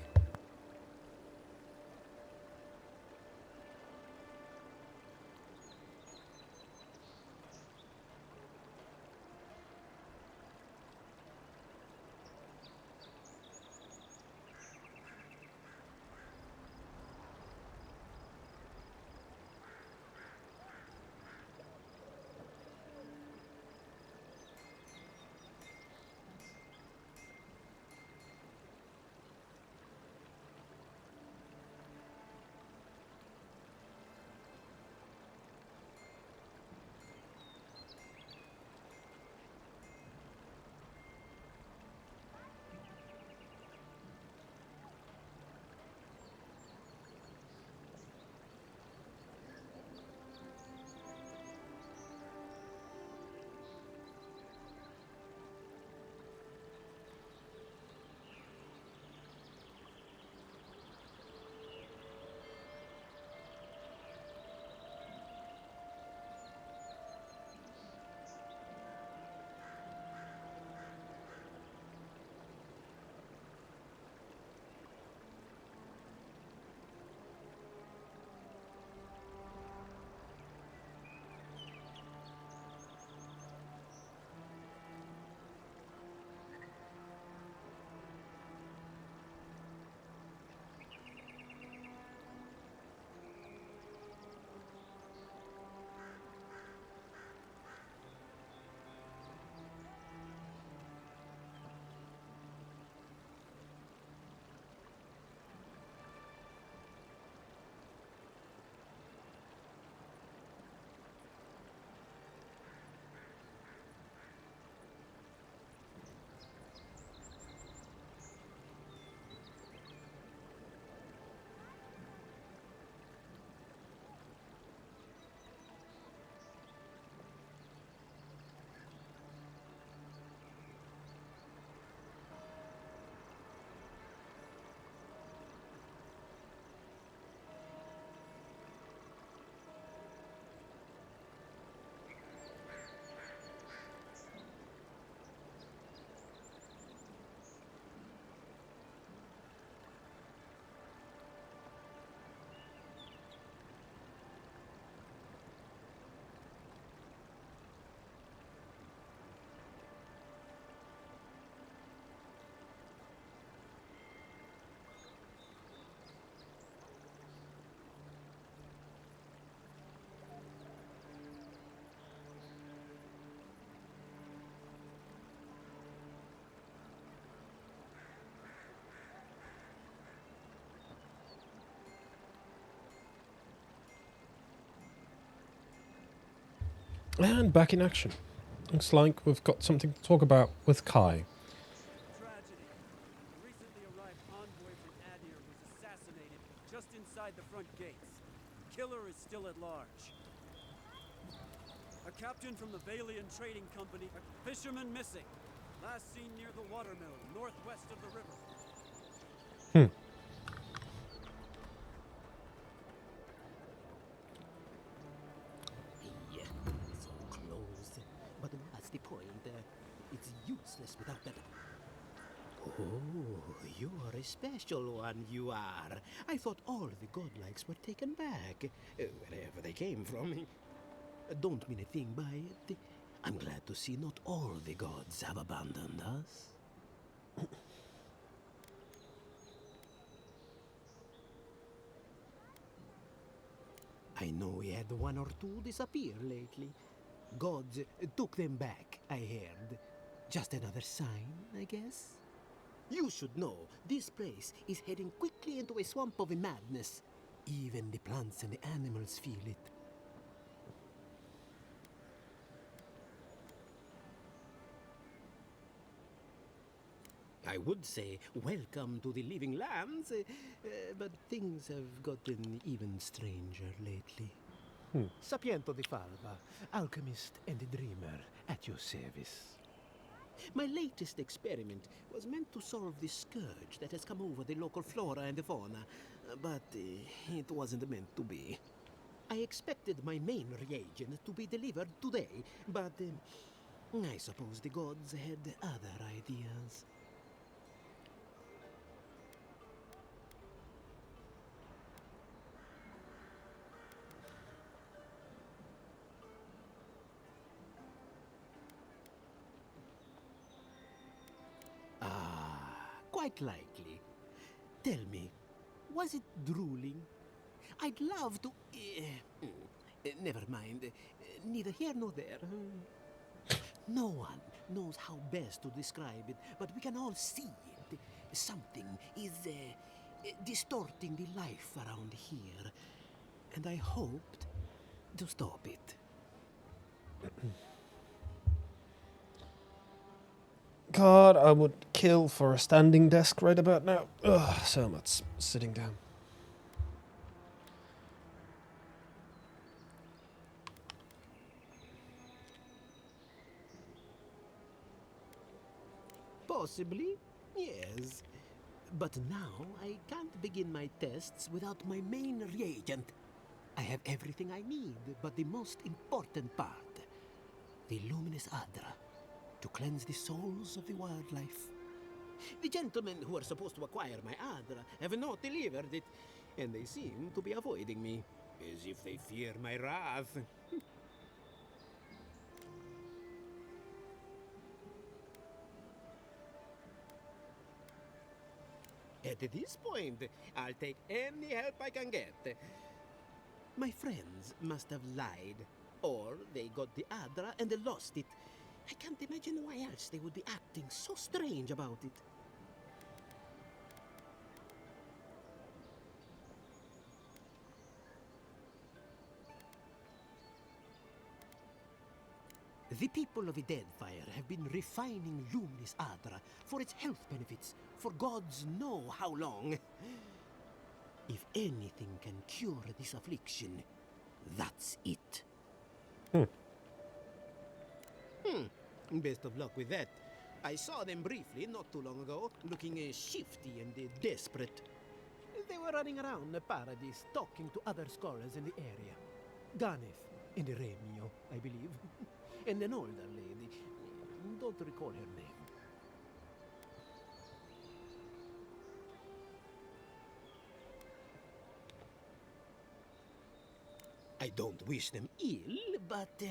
And back in action. Looks like we've got something to talk about with Kai. Tragedy. A recently arrived envoy from Adir was assassinated just inside the front gates. Killer is still at large. A captain from the Valian Trading Company, a fisherman missing. Last seen near the watermill, northwest of the river. Yeah, so close. But what's the point? you're a special one, you are. I thought all the godlikes were taken back, wherever they came from. Don't mean a thing by it. I'm glad to see not all the gods have abandoned us. I know we had one or two disappear lately. Gods took them back, I heard. Just another sign, I guess? You should know, this place is heading quickly into a swamp of madness. Even the plants and the animals feel it. I would say welcome to the living lands, but things have gotten even stranger lately. Sapiento di Falva, alchemist and dreamer, at your service. My latest experiment was meant to solve the scourge that has come over the local flora and fauna, but it wasn't meant to be. I expected my main reagent to be delivered today, but I suppose the gods had other ideas. Quite likely. Tell me, was it drooling? I'd love to... never mind. Neither here nor there. No one knows how best to describe it, but we can all see it. Something is distorting the life around here. And I hoped to stop it. God, I would kill for a standing desk right about now. Ugh, so much sitting down. Possibly, yes. But now I can't begin my tests without my main reagent. I have everything I need, but the most important part, the luminous Adra, to cleanse the souls of the wildlife. The gentlemen who are supposed to acquire my Adra have not delivered it, and they seem to be avoiding me, as if they fear my wrath. At this point, I'll take any help I can get. My friends must have lied, or they got the Adra and they lost it. I can't imagine why else they would be acting so strange about it. The people of the Deadfire have been refining Luminous Adra for its health benefits for gods know how long. If anything can cure this affliction, that's it. Best of luck with that. I saw them briefly not too long ago, looking shifty and desperate. They were running around the paradise, talking to other scholars in the area. Ganef and Remio, I believe. And an older lady. Don't recall her name. I don't wish them ill, but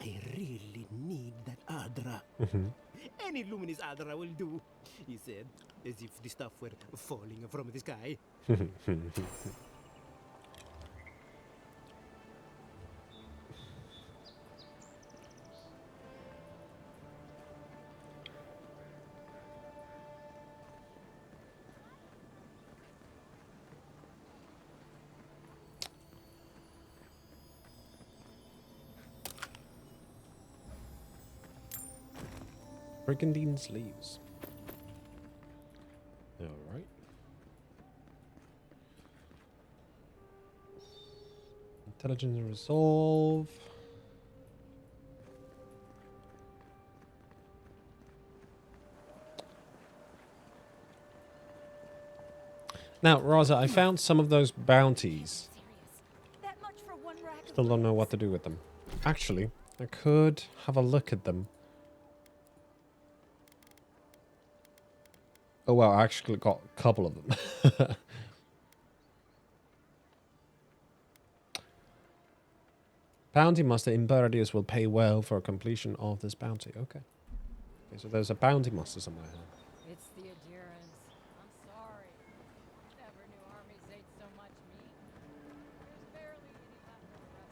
I really need that Adra. Any luminous Adra will do, he said, as if the stuff were falling from the sky. Brigandine sleeves. Alright. Intelligence and resolve. Now, Raza, I found some of those bounties. Still don't know what to do with them. Actually, I could have a look at them. Oh, well, I actually got a couple of them. Bounty Master Imperius will pay well for completion of this bounty. Okay. Okay, so there's a Bounty Master somewhere here. It's the adherents. I'm sorry. Never knew armies ate so much meat. There's barely any left for the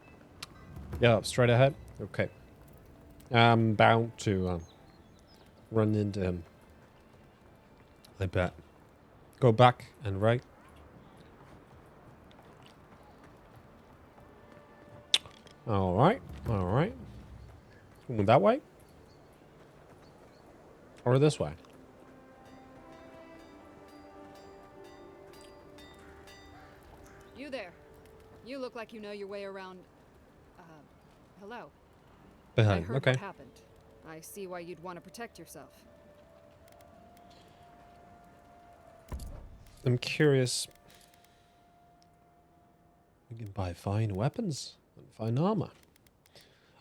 rest of us. Yeah, straight ahead. Okay. I'm bound to run into him. I bet. Go back and right. Alright. Alright. That way? Or this way? You there. You look like you know your way around. Hello. I Behind. heard Okay. what happened. I see why you'd want to protect yourself. I'm curious. We can buy fine weapons and fine armor.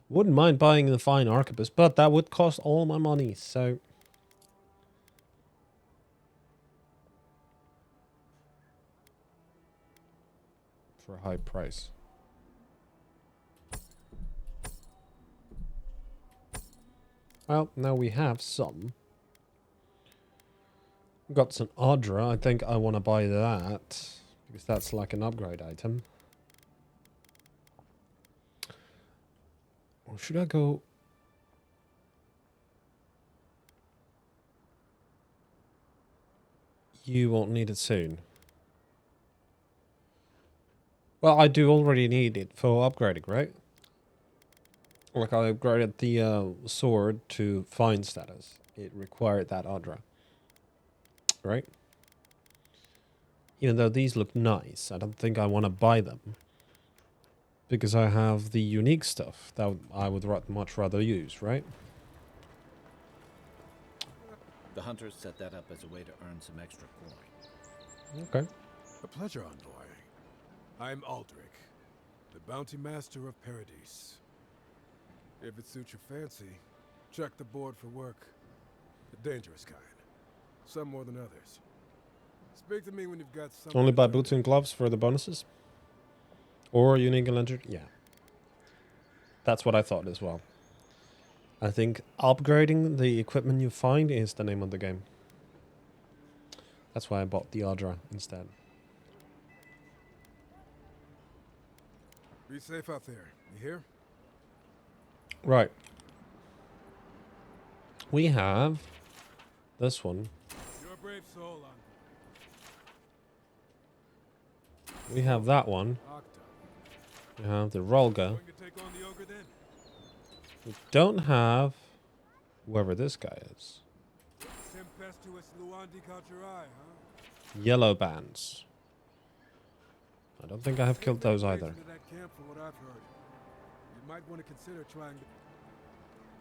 Wouldn't mind buying the fine arquebus, but that would cost all my money, so... For a high price. Well, now we have some. Got some Audra. I think I want to buy that. Because that's like an upgrade item. Or should I go... You won't need it soon. Well, I do already need it for upgrading, right? Like I upgraded the sword to fine status. It required that Audra. Right? Even though these look nice, I don't think I want to buy them. Because I have the unique stuff that I would much rather use, right? The hunters set that up as a way to earn some extra coin. Okay. A pleasure, envoy. I'm Aldrich, the bounty master of Paradise. If it suits your fancy, check the board for work. The dangerous kind. Some more than others. Speak to me when you've got something. Only buy boots and gloves for the bonuses? Or unique and legendary? Yeah. That's what I thought as well. I think upgrading the equipment you find is the name of the game. That's why I bought the Audra instead. Be safe out there. You hear? Right. We have this one. You're a brave soul, We have that one. We have the Rolga. We don't have whoever this guy is. Yellow bands. I don't think I have killed those either. You might want to consider trying to...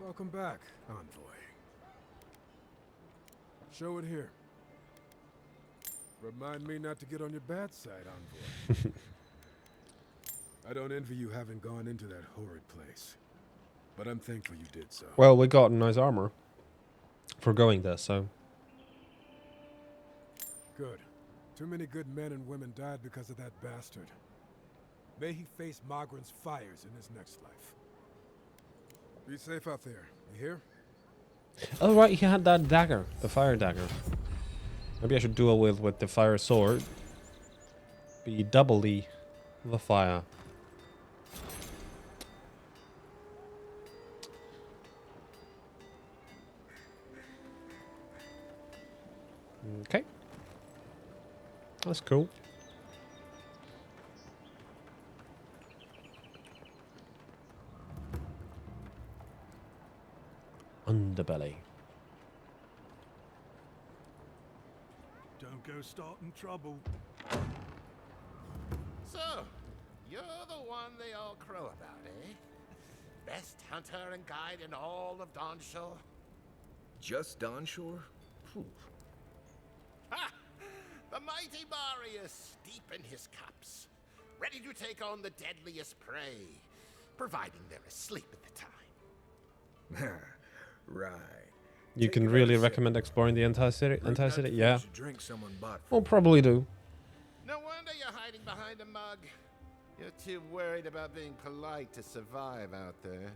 Welcome back, envoy. Show it here. Remind me not to get on your bad side, envoy. I don't envy you having gone into that horrid place, but I'm thankful you did so. Well, we got nice armor for going there, so... Good. Too many good men and women died because of that bastard. May he face Magran's fires in his next life. Be safe out there, you hear? Oh right, he had that dagger, the fire dagger. Maybe I should duel with the fire sword. Be doubly the fire. Okay. That's cool. Underbelly. Don't go starting trouble. So, you're the one they all crow about, eh? Best hunter and guide in all of Dawnshore? Just Dawnshore? Phew. Ha! The mighty Marius, deep in his cups, ready to take on the deadliest prey, providing they're asleep at the time. Right. You can really recommend exploring the entire city. Yeah. Drink someone bought. We'll probably do. No wonder you're hiding behind a mug. You're too worried about being polite to survive out there.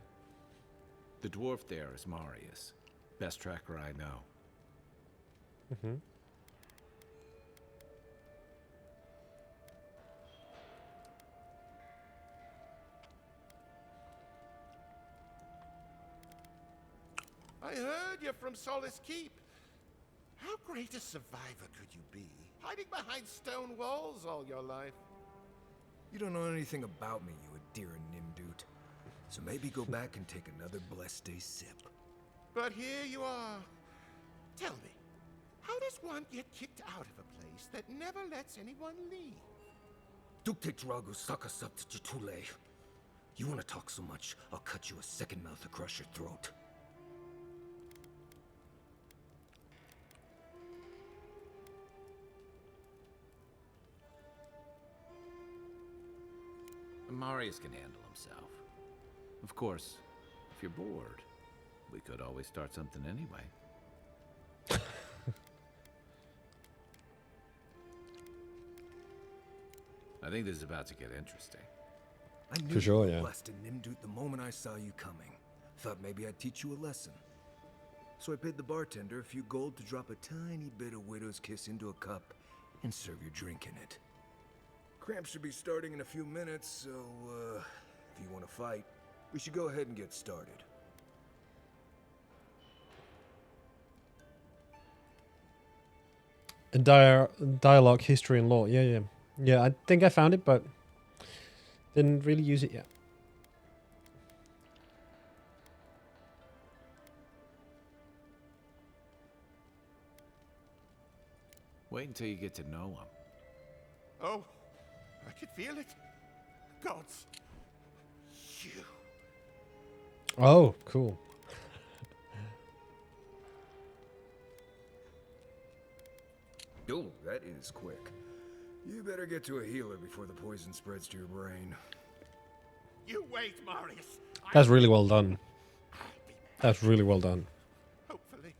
The dwarf there is Marius. Best tracker I know. Mm-hmm. I heard you're from Solace Keep. How great a survivor could you be, hiding behind stone walls all your life? You don't know anything about me, you Adira Nimdut. So maybe go back and take another blessed day sip. But here you are. Tell me, how does one get kicked out of a place that never lets anyone leave? Dukte Drago Sakasaptitule. You want to talk so much, I'll cut you a second mouth across your throat. Marius can handle himself. Of course, if you're bored, we could always start something anyway. I think this is about to get interesting. I knew For sure, you yeah. were blessed in Nimdut the moment I saw you coming. Thought maybe I'd teach you a lesson. So I paid the bartender a few gold to drop a tiny bit of Widow's Kiss into a cup and serve your drink in it. Cramps should be starting in a few minutes, so, if you want to fight, we should go ahead and get started. Dialogue, history, and lore. Yeah. Yeah, I think I found it, but didn't really use it yet. Wait until you get to know him. Oh, I could feel it. Gods. You. Oh, cool. Oh, that is quick. You better get to a healer before the poison spreads to your brain. You wait, Marius. That's really well done. That's really well done. Hopefully.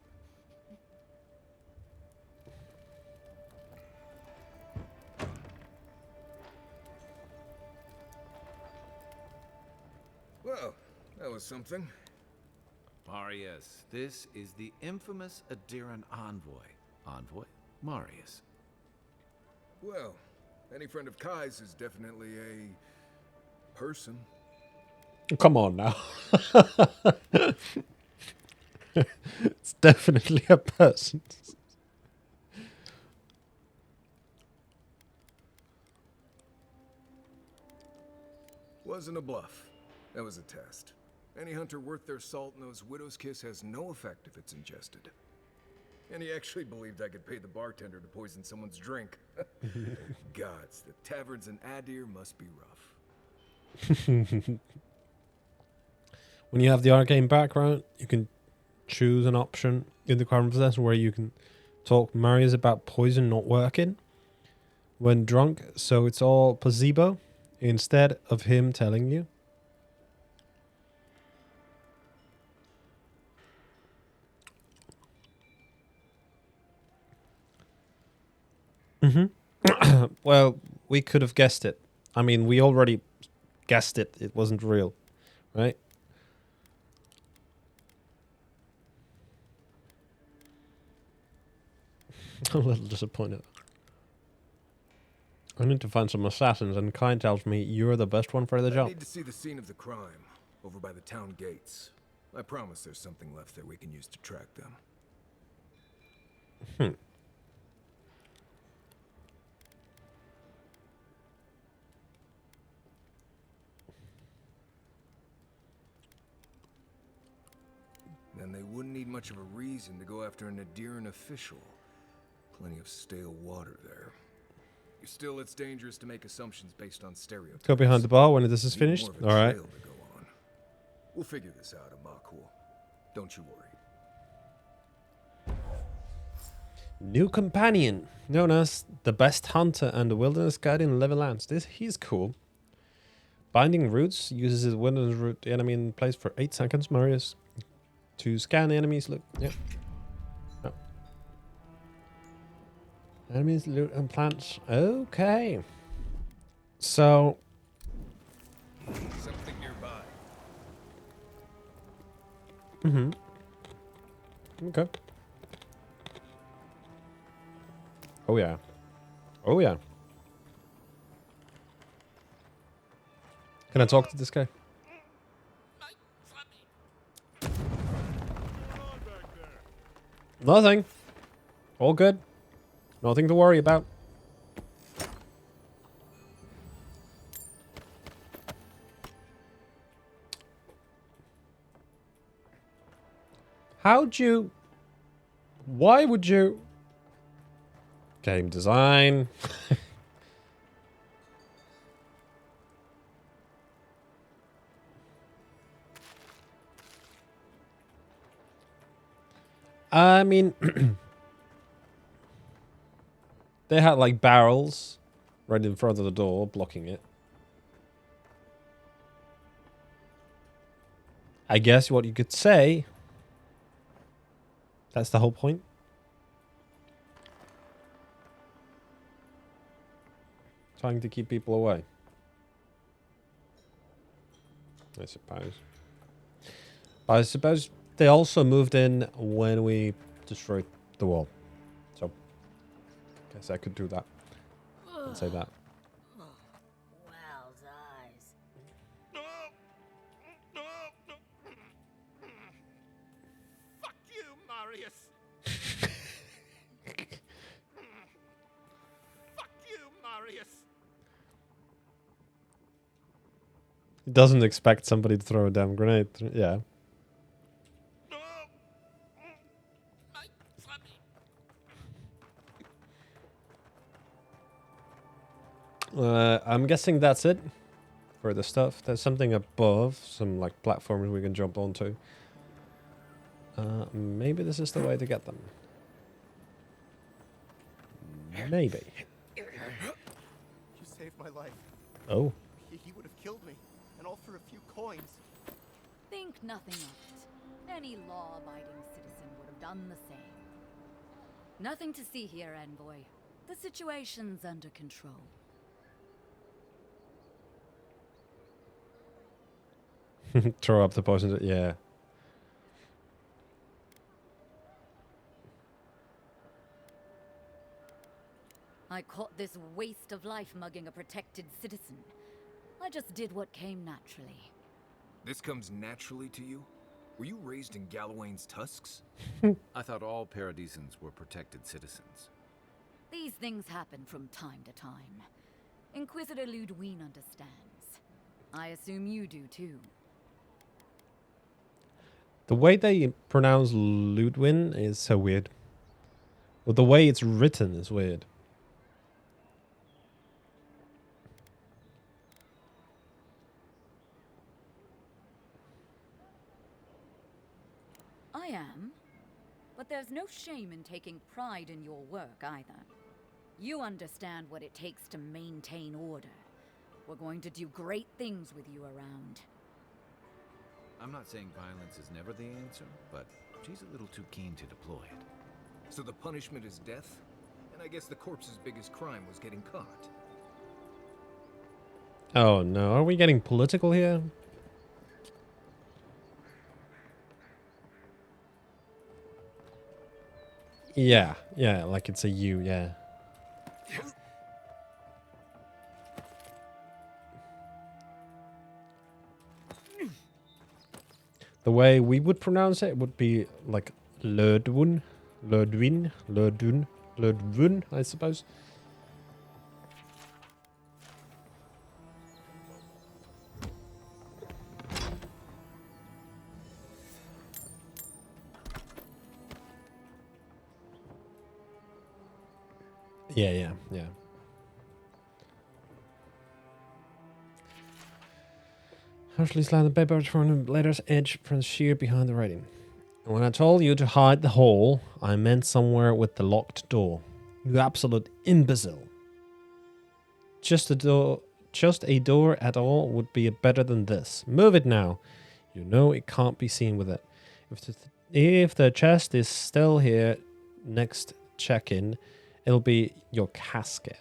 Well, that was something. Marius, this is the infamous Adiran envoy. Envoy? Marius. Well, any friend of Kai's is definitely a person. Come on now. It's definitely a person. Wasn't a bluff. That was a test. Any hunter worth their salt knows Widow's Kiss has no effect if it's ingested. And he actually believed I could pay the bartender to poison someone's drink. Gods, the taverns in Adir must be rough. When you have the arcane background, you can choose an option in the conversation where you can talk Marius about poison not working when drunk, so it's all placebo instead of him telling you. Well, we could have guessed it. I mean, we already guessed it. It wasn't real, right? I'm a little disappointed. I need to find some assassins, and Kai tells me you're the best one for the I job. need to see the scene of the crime, over by the town gates. I promise there's something left there we can use to track them. Then they wouldn't need much of a reason to go after an Adiran official. Plenty of stale water there. Still, it's dangerous to make assumptions based on stereotypes. Go behind the bar when this is Need finished. more of a All right. trail to go on. We'll figure this out, Amakul. Don't you worry. New companion, known as the best hunter and the wilderness guide in Levy Lands. He's cool. Binding roots uses his wilderness root the enemy in place for 8 seconds. Marius to scan the enemies. Look, yeah. Enemies, loot, and plants. Okay. So. Something nearby. Okay. Oh yeah. Oh yeah. Can I talk to this guy? Nothing. All good. Nothing to worry about. How'd you... Why would you... Game design. I mean... they had like barrels right in front of the door blocking it. I guess what you could say... That's the whole point. Trying to keep people away. I suppose. I suppose they also moved in when we destroyed the wall. So, guess I could do that. And say that. Wow's eyes. Fuck you, Marius! Fuck you, Marius! He doesn't expect somebody to throw a damn grenade. Yeah. I'm guessing that's it for the stuff. There's something above, some like platforms we can jump onto. Maybe this is the way to get them. Maybe. You saved my life. Oh. He would have killed me, and all for a few coins. Think nothing of it. Any law-abiding citizen would have done the same. Nothing to see here, Envoy. The situation's under control. Throw up the poison. Yeah. I caught this waste of life mugging a protected citizen. I just did what came naturally. This comes naturally to you? Were you raised in Gallowayne's tusks? I thought all Paradisans were protected citizens. These things happen from time to time. Inquisitor Ludwine understands. I assume you do too. The way they pronounce Ludwin is so weird. Well, the way it's written is weird. I am. But there's no shame in taking pride in your work either. You understand what it takes to maintain order. We're going to do great things with you around. I'm not saying violence is never the answer, but she's a little too keen to deploy it. So the punishment is death? And I guess the corpse's biggest crime was getting caught. Oh no, are we getting political here? Yeah, like it's a you, yeah. The way we would pronounce it would be like Lurdwun, Lurdwun, I suppose. Yeah. Harshly slammed the paper from the letter's edge from the sheer behind the writing. When I told you to hide the hole, I meant somewhere with the locked door. You absolute imbecile. Just a door at all would be better than this. Move it now. You know it can't be seen with it. If the chest is still here next check-in, It'll be your casket.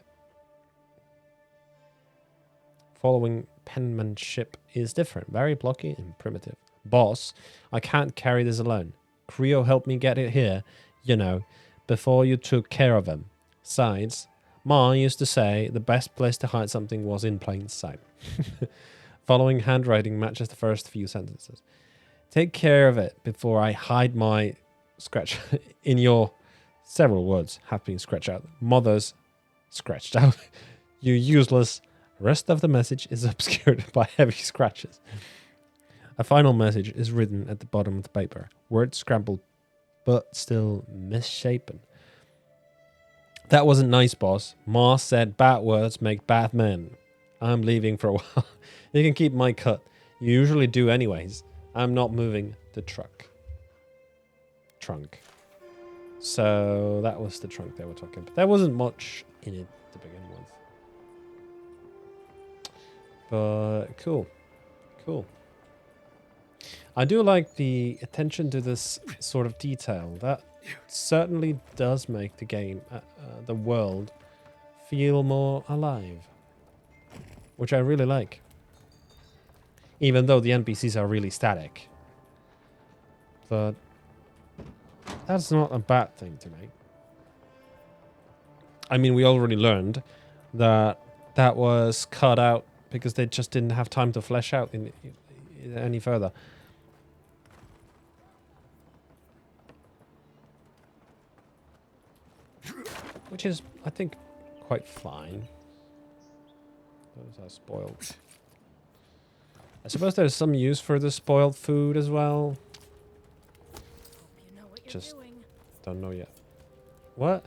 Following penmanship is different. Very blocky and primitive. Boss, I can't carry this alone. Creo helped me get it here, you know, before you took care of him. Besides, Ma used to say the best place to hide something was in plain sight. Following handwriting matches the first few sentences. Take care of it before I hide my scratch in your several words have been scratched out. Mother's scratched out. You useless. Rest of the message is obscured by heavy scratches. A final message is written at the bottom of the paper. Words scrambled, but still misshapen. That wasn't nice, boss. Ma said bad words make bad men. I'm leaving for a while. You can keep my cut. You usually do anyways. I'm not moving the trunk. So that was the trunk they were talking about. There wasn't much in it to begin with. But cool. Cool. I do like the attention to this sort of detail. That certainly does make the game, the world, feel more alive. Which I really like. Even though the NPCs are really static. But that's not a bad thing to me. I mean, we already learned that that was cut out because they just didn't have time to flesh out any further. Which is, I think, quite fine. Those are spoiled. I suppose there's some use for the spoiled food as well. Just don't know yet. What?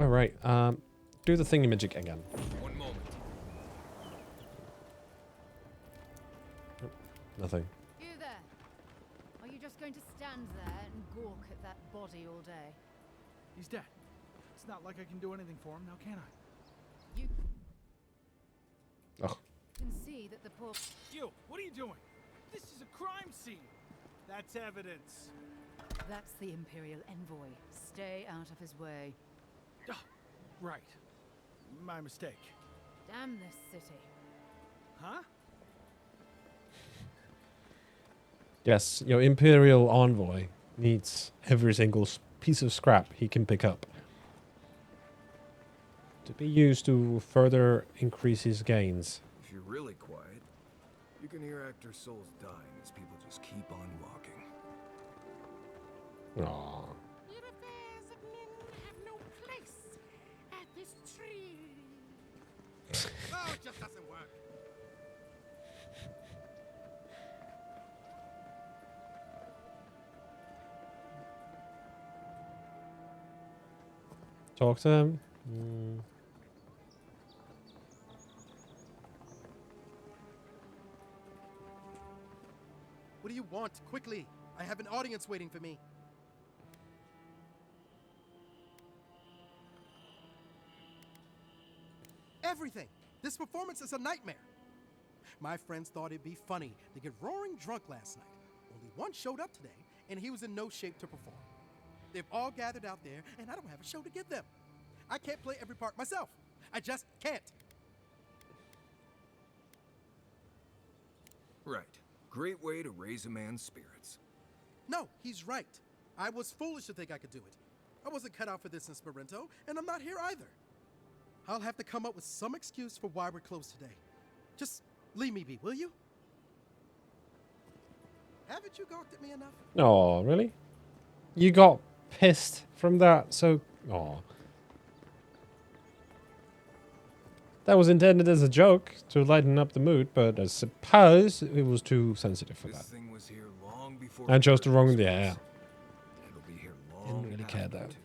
All right. Do the thingamajig again. One moment. Oh, nothing. You there. Are you just going to stand there and gawk at that body all day? He's dead. It's not like I can do anything for him now, can I? You Oh. can see that the poor... You, what are you doing? This is a crime scene. That's evidence. That's the Imperial envoy. Stay out of his way. Ah, right. My mistake. Damn this city. Huh? Yes, your Imperial envoy needs every single piece of scrap he can pick up to be used to further increase his gains. If you're really quiet, you can hear actor souls dying as people just keep on walking. Aww. Your affairs of men have no place at this tree. Oh, it just doesn't work. Talk to him. What do you want? Quickly! I have an audience waiting for me. Everything! This performance is a nightmare. My friends thought it'd be funny to get roaring drunk last night. Only one showed up today, and he was in no shape to perform. They've all gathered out there, and I don't have a show to give them. I can't play every part myself. I just can't. Right. Great way to raise a man's spirits. No, he's right. I was foolish to think I could do it. I wasn't cut out for this in Esperanto, and I'm not here either. I'll have to come up with some excuse for why we're closed today. Just leave me be, will you? Haven't you gawked at me enough? Oh, really? You got pissed from that, so... Oh. That was intended as a joke to lighten up the mood, but I suppose it was too sensitive for that. Thing was here long before I chose the wrong... Yeah. It'll be here long Didn't really care after, though. too.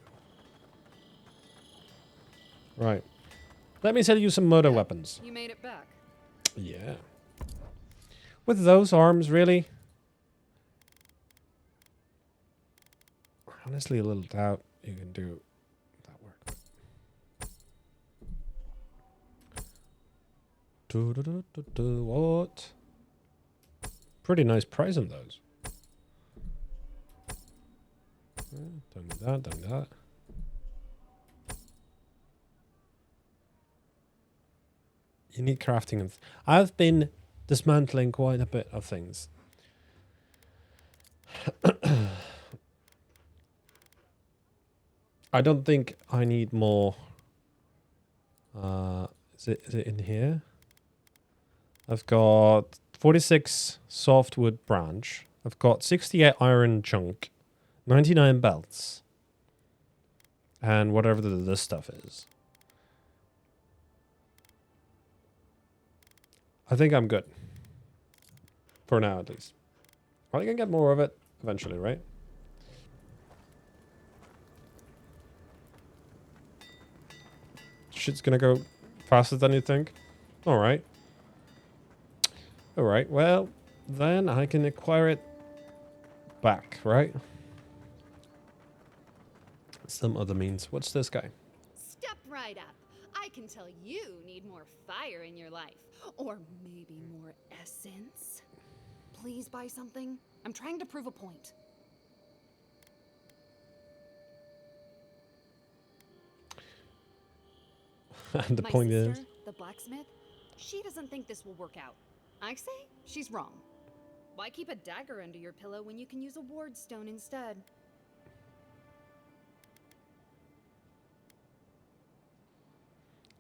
Right. Let me sell you some murder weapons. You made it back. Yeah. With those arms, really? Honestly, a little doubt you can do that work. What? Pretty nice price on those. Don't need that, don't need that. You need crafting. And I've been dismantling quite a bit of things. I don't think I need more. Is it in here? I've got 46 softwood branch. I've got 68 iron chunk, 99 belts, and whatever this stuff is. I think I'm good. For now, at least. I can get more of it eventually, right? Shit's gonna go faster than you think. Alright. Alright, well, then I can acquire it back, right? Some other means. What's this guy? Step right up. I can tell you need more fire in your life. Or maybe more essence. Please buy something. I'm trying to prove a point. And the My point sister, is... the blacksmith, she doesn't think this will work out. I say she's wrong. Why keep a dagger under your pillow when you can use a ward stone instead?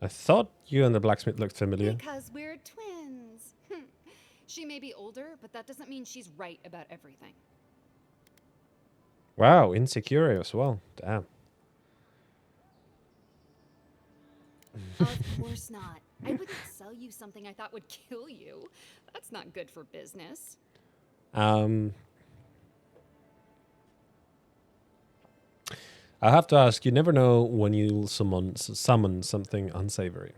I thought you and the blacksmith looked familiar. Because we're twins. She may be older, but that doesn't mean she's right about everything. Wow, insecure as well. Damn. Of course not. I wouldn't sell you something I thought would kill you. That's not good for business. I have to ask, you never know when you'll summon something unsavory.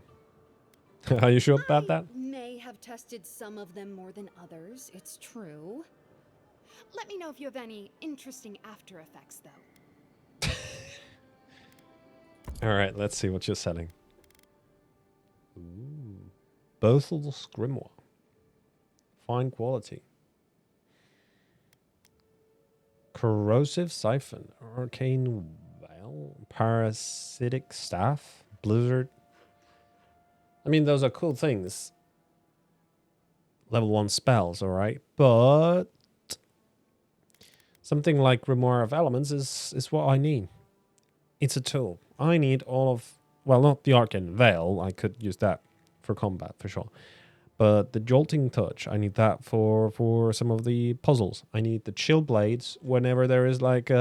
Are you sure about that? May have tested some of them more than others, it's true. Let me know if you have any interesting after effects, though. Alright, let's see what you're selling. Ooh. Bothel's Grimoire. Fine quality. Corrosive Siphon. Arcane Veil. Parasitic Staff. Blizzard. I mean, those are cool things. Level 1 spells, alright? But something like Grimoire of Elements is what I need. It's a tool. I need all of... Well, not the Arcane Veil. I could use that for combat, for sure. But the Jolting Touch, I need that for some of the puzzles. I need the Chill Blades whenever there is like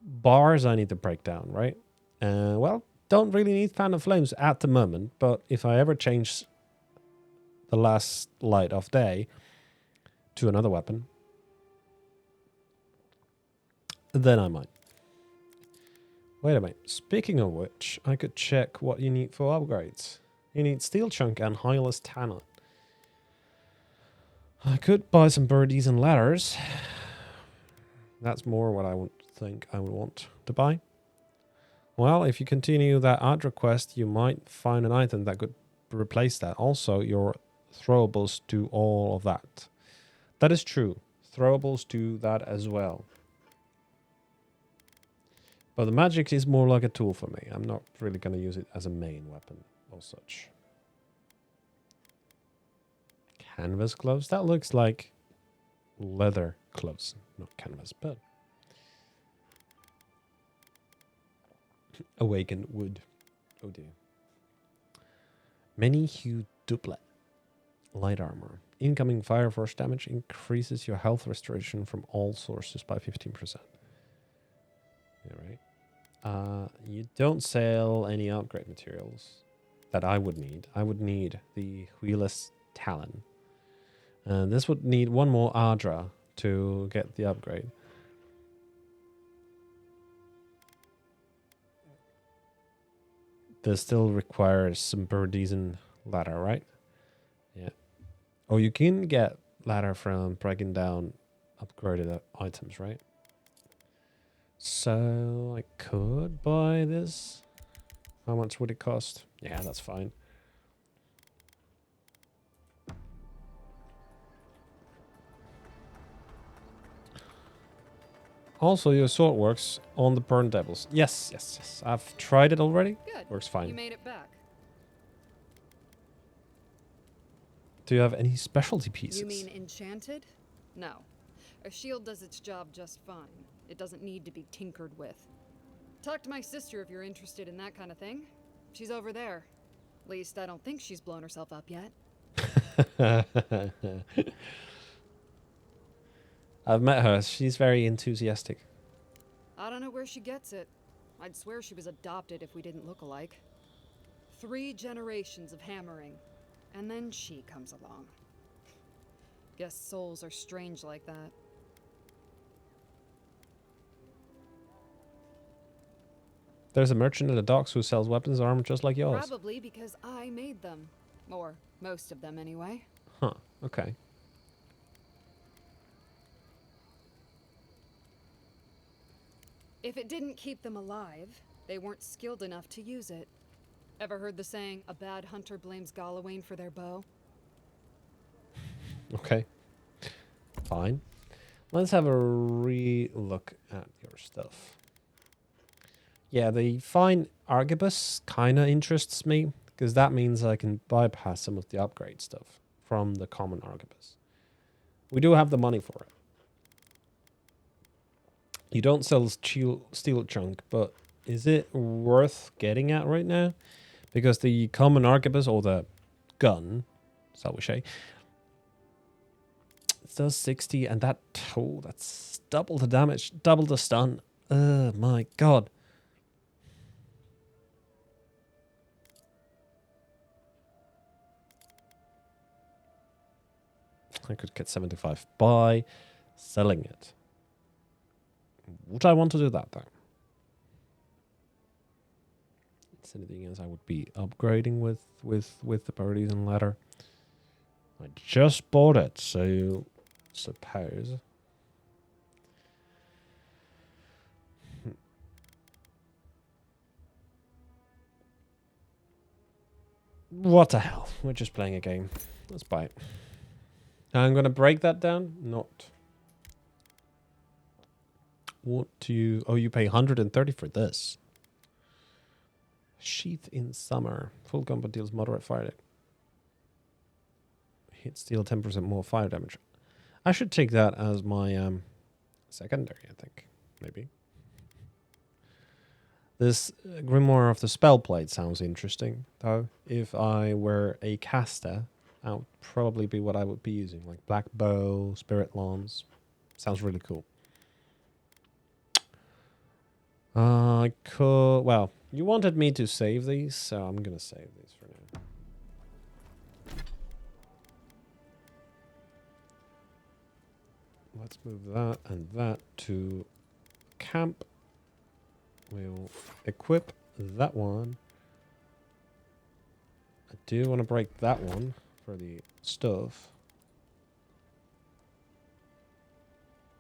bars I need to break down, right? Well, don't really need Fan of Flames at the moment, but if I ever change the last light of day to another weapon, then I might. Wait a minute. Speaking of which, I could check what you need for upgrades. You need Steel Chunk and Hylas Tanner. I could buy some birdies and ladders. That's more what I would think I would want to buy. Well, if you continue that Adra quest, you might find an item that could replace that. Also, your throwables do all of that. That is true. Throwables do that as well. But the magic is more like a tool for me. I'm not really going to use it as a main weapon or such. Canvas gloves? That looks like leather gloves. Not canvas, but... Awakened wood. Oh dear. Many hue doublet. Light armor. Incoming fire force damage increases your health restoration from all sources by 15%. Alright. You don't sell any upgrade materials that I would need. I would need the Wheelless Talon. And this would need one more Adra to get the upgrade. This still requires some birdies and ladder, right? Yeah. Oh, you can get ladder from breaking down upgraded items, right? So I could buy this. How much would it cost? Yeah, that's fine. Also, your sword works on the burn devils. Yes, yes, yes. I've tried it already. Good. Works fine. You made it back. Do you have any specialty pieces? You mean enchanted? No. A shield does its job just fine. It doesn't need to be tinkered with. Talk to my sister if you're interested in that kind of thing. She's over there. At least I don't think she's blown herself up yet. I've met her. She's very enthusiastic. I don't know where she gets it. I'd swear she was adopted if we didn't look alike. 3 generations of hammering, and then she comes along. Guess souls are strange like that. There's a merchant at the docks who sells weapons and armor just like yours. Probably because I made them. Or most of them, anyway. Huh, okay. If it didn't keep them alive, they weren't skilled enough to use it. Ever heard the saying, a bad hunter blames Galawain for their bow? Okay. Fine. Let's have a re-look at your stuff. Yeah, the fine Arquebus kind of interests me, because that means I can bypass some of the upgrade stuff from the common Arquebus. We do have the money for it. You don't sell steel junk, but is it worth getting at right now? Because the common Arquebus, or the gun, shall we say, it does 60, and that's double the damage, double the stun. Oh my god. I could get 75 by selling it. Would I want to do that though? It's anything else I would be upgrading with the parties and ladder. I just bought it, so suppose. What the hell? We're just playing a game. Let's buy it. I'm gonna break that down. Not. What do you... Oh, you pay 130 for this. Sheath in summer. Full combat deals moderate fire damage. Hit steel 10% more fire damage. I should take that as my secondary, I think. Maybe. This Grimoire of the Spellblade sounds interesting, though. If I were a caster, that would probably be what I would be using. Like Black Bow, Spirit Lance. Sounds really cool. I could... Well, you wanted me to save these, so I'm going to save these for now. Let's move that and that to camp. We'll equip that one. I do want to break that one for the stuff.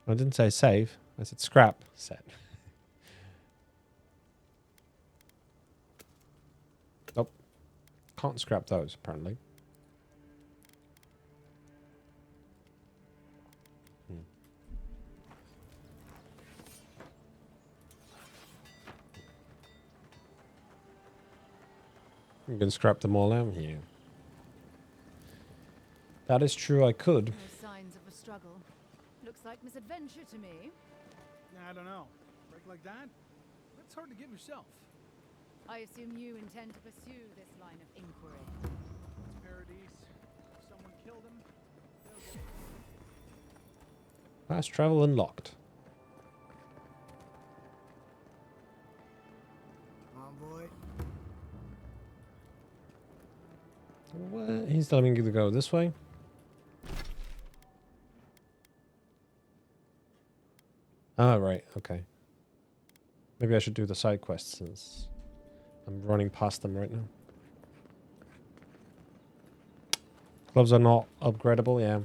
I didn't say save. I said scrap set. Nope. Can't scrap those, apparently. You can scrap them all out here. That is true, I could. No signs of a struggle. Looks like misadventure to me. I don't know. Break like that? That's hard to give yourself. I assume you intend to pursue this line of inquiry. Paradise. If someone killed him, they'll get it. Fast travel unlocked. Envoy. What? He's telling me to go this way. Ah, right. Okay. Maybe I should do the side quests since I'm running past them right now. Gloves are not upgradable, yeah.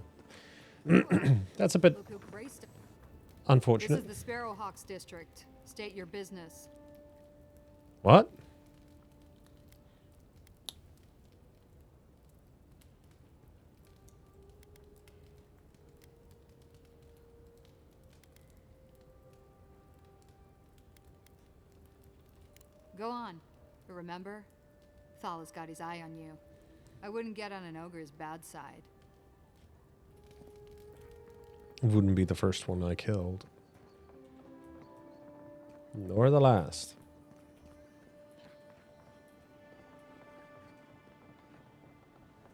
That's a bit unfortunate. This is the Sparrowhawks district. State your business. What? Go on. But remember, Thala's got his eye on you. I wouldn't get on an ogre's bad side. Wouldn't be the first one I killed. Nor the last.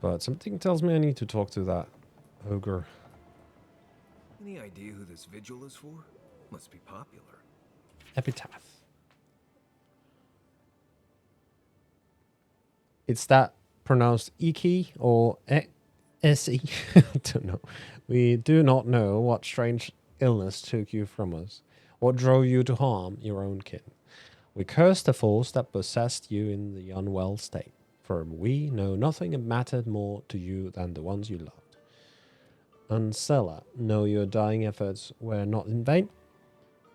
But something tells me I need to talk to that ogre. Any idea who this vigil is for? Must be popular. Epitaph. It's that pronounced Iki or S-E. I don't know. We do not know what strange illness took you from us, what drove you to harm your own kin. We curse the force that possessed you in the unwell state, for we know nothing mattered more to you than the ones you loved. Ancella, know your dying efforts were not in vain.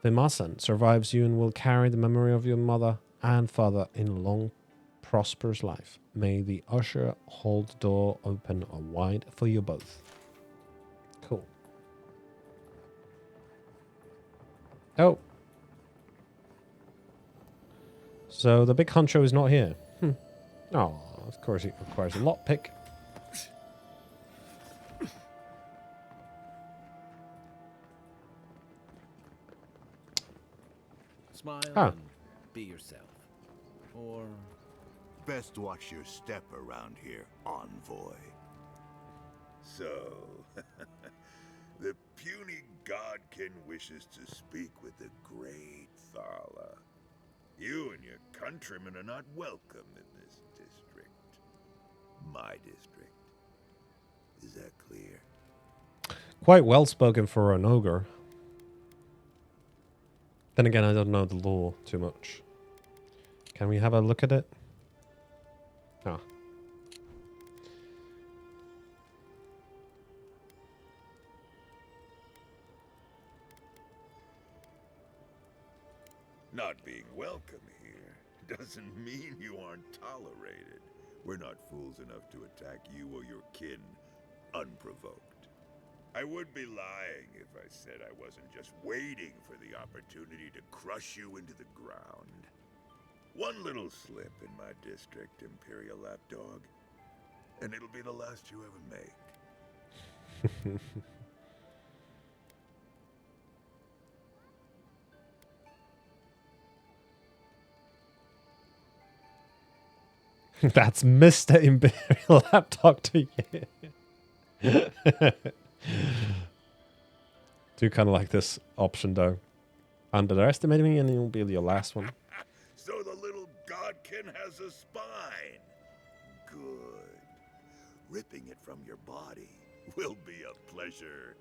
Vimasan survives you and will carry the memory of your mother and father in a long, prosperous life. May the usher hold the door open wide for you both. Cool. Oh. So the big honcho is not here. Oh, of course it requires a lockpick. Smile Ah. and be yourself. Or... Best watch your step around here, envoy. So, the puny godkin wishes to speak with the great Thala. You and your countrymen are not welcome in this district. My district. Is that clear? Quite well spoken for an ogre. Then again, I don't know the law too much. Can we have a look at it? Ah. Not being welcome here doesn't mean you aren't tolerated. We're not fools enough to attack you or your kin unprovoked. I would be lying if I said I wasn't just waiting for the opportunity to crush you into the ground. One little slip in my district, Imperial Lapdog, and it'll be the last you ever make. That's Mr. Imperial Lapdog to you. Do kind of like this option though. Underestimate me and it'll be your last one. So the little godkin has a spine. Good. Ripping it from your body will be a pleasure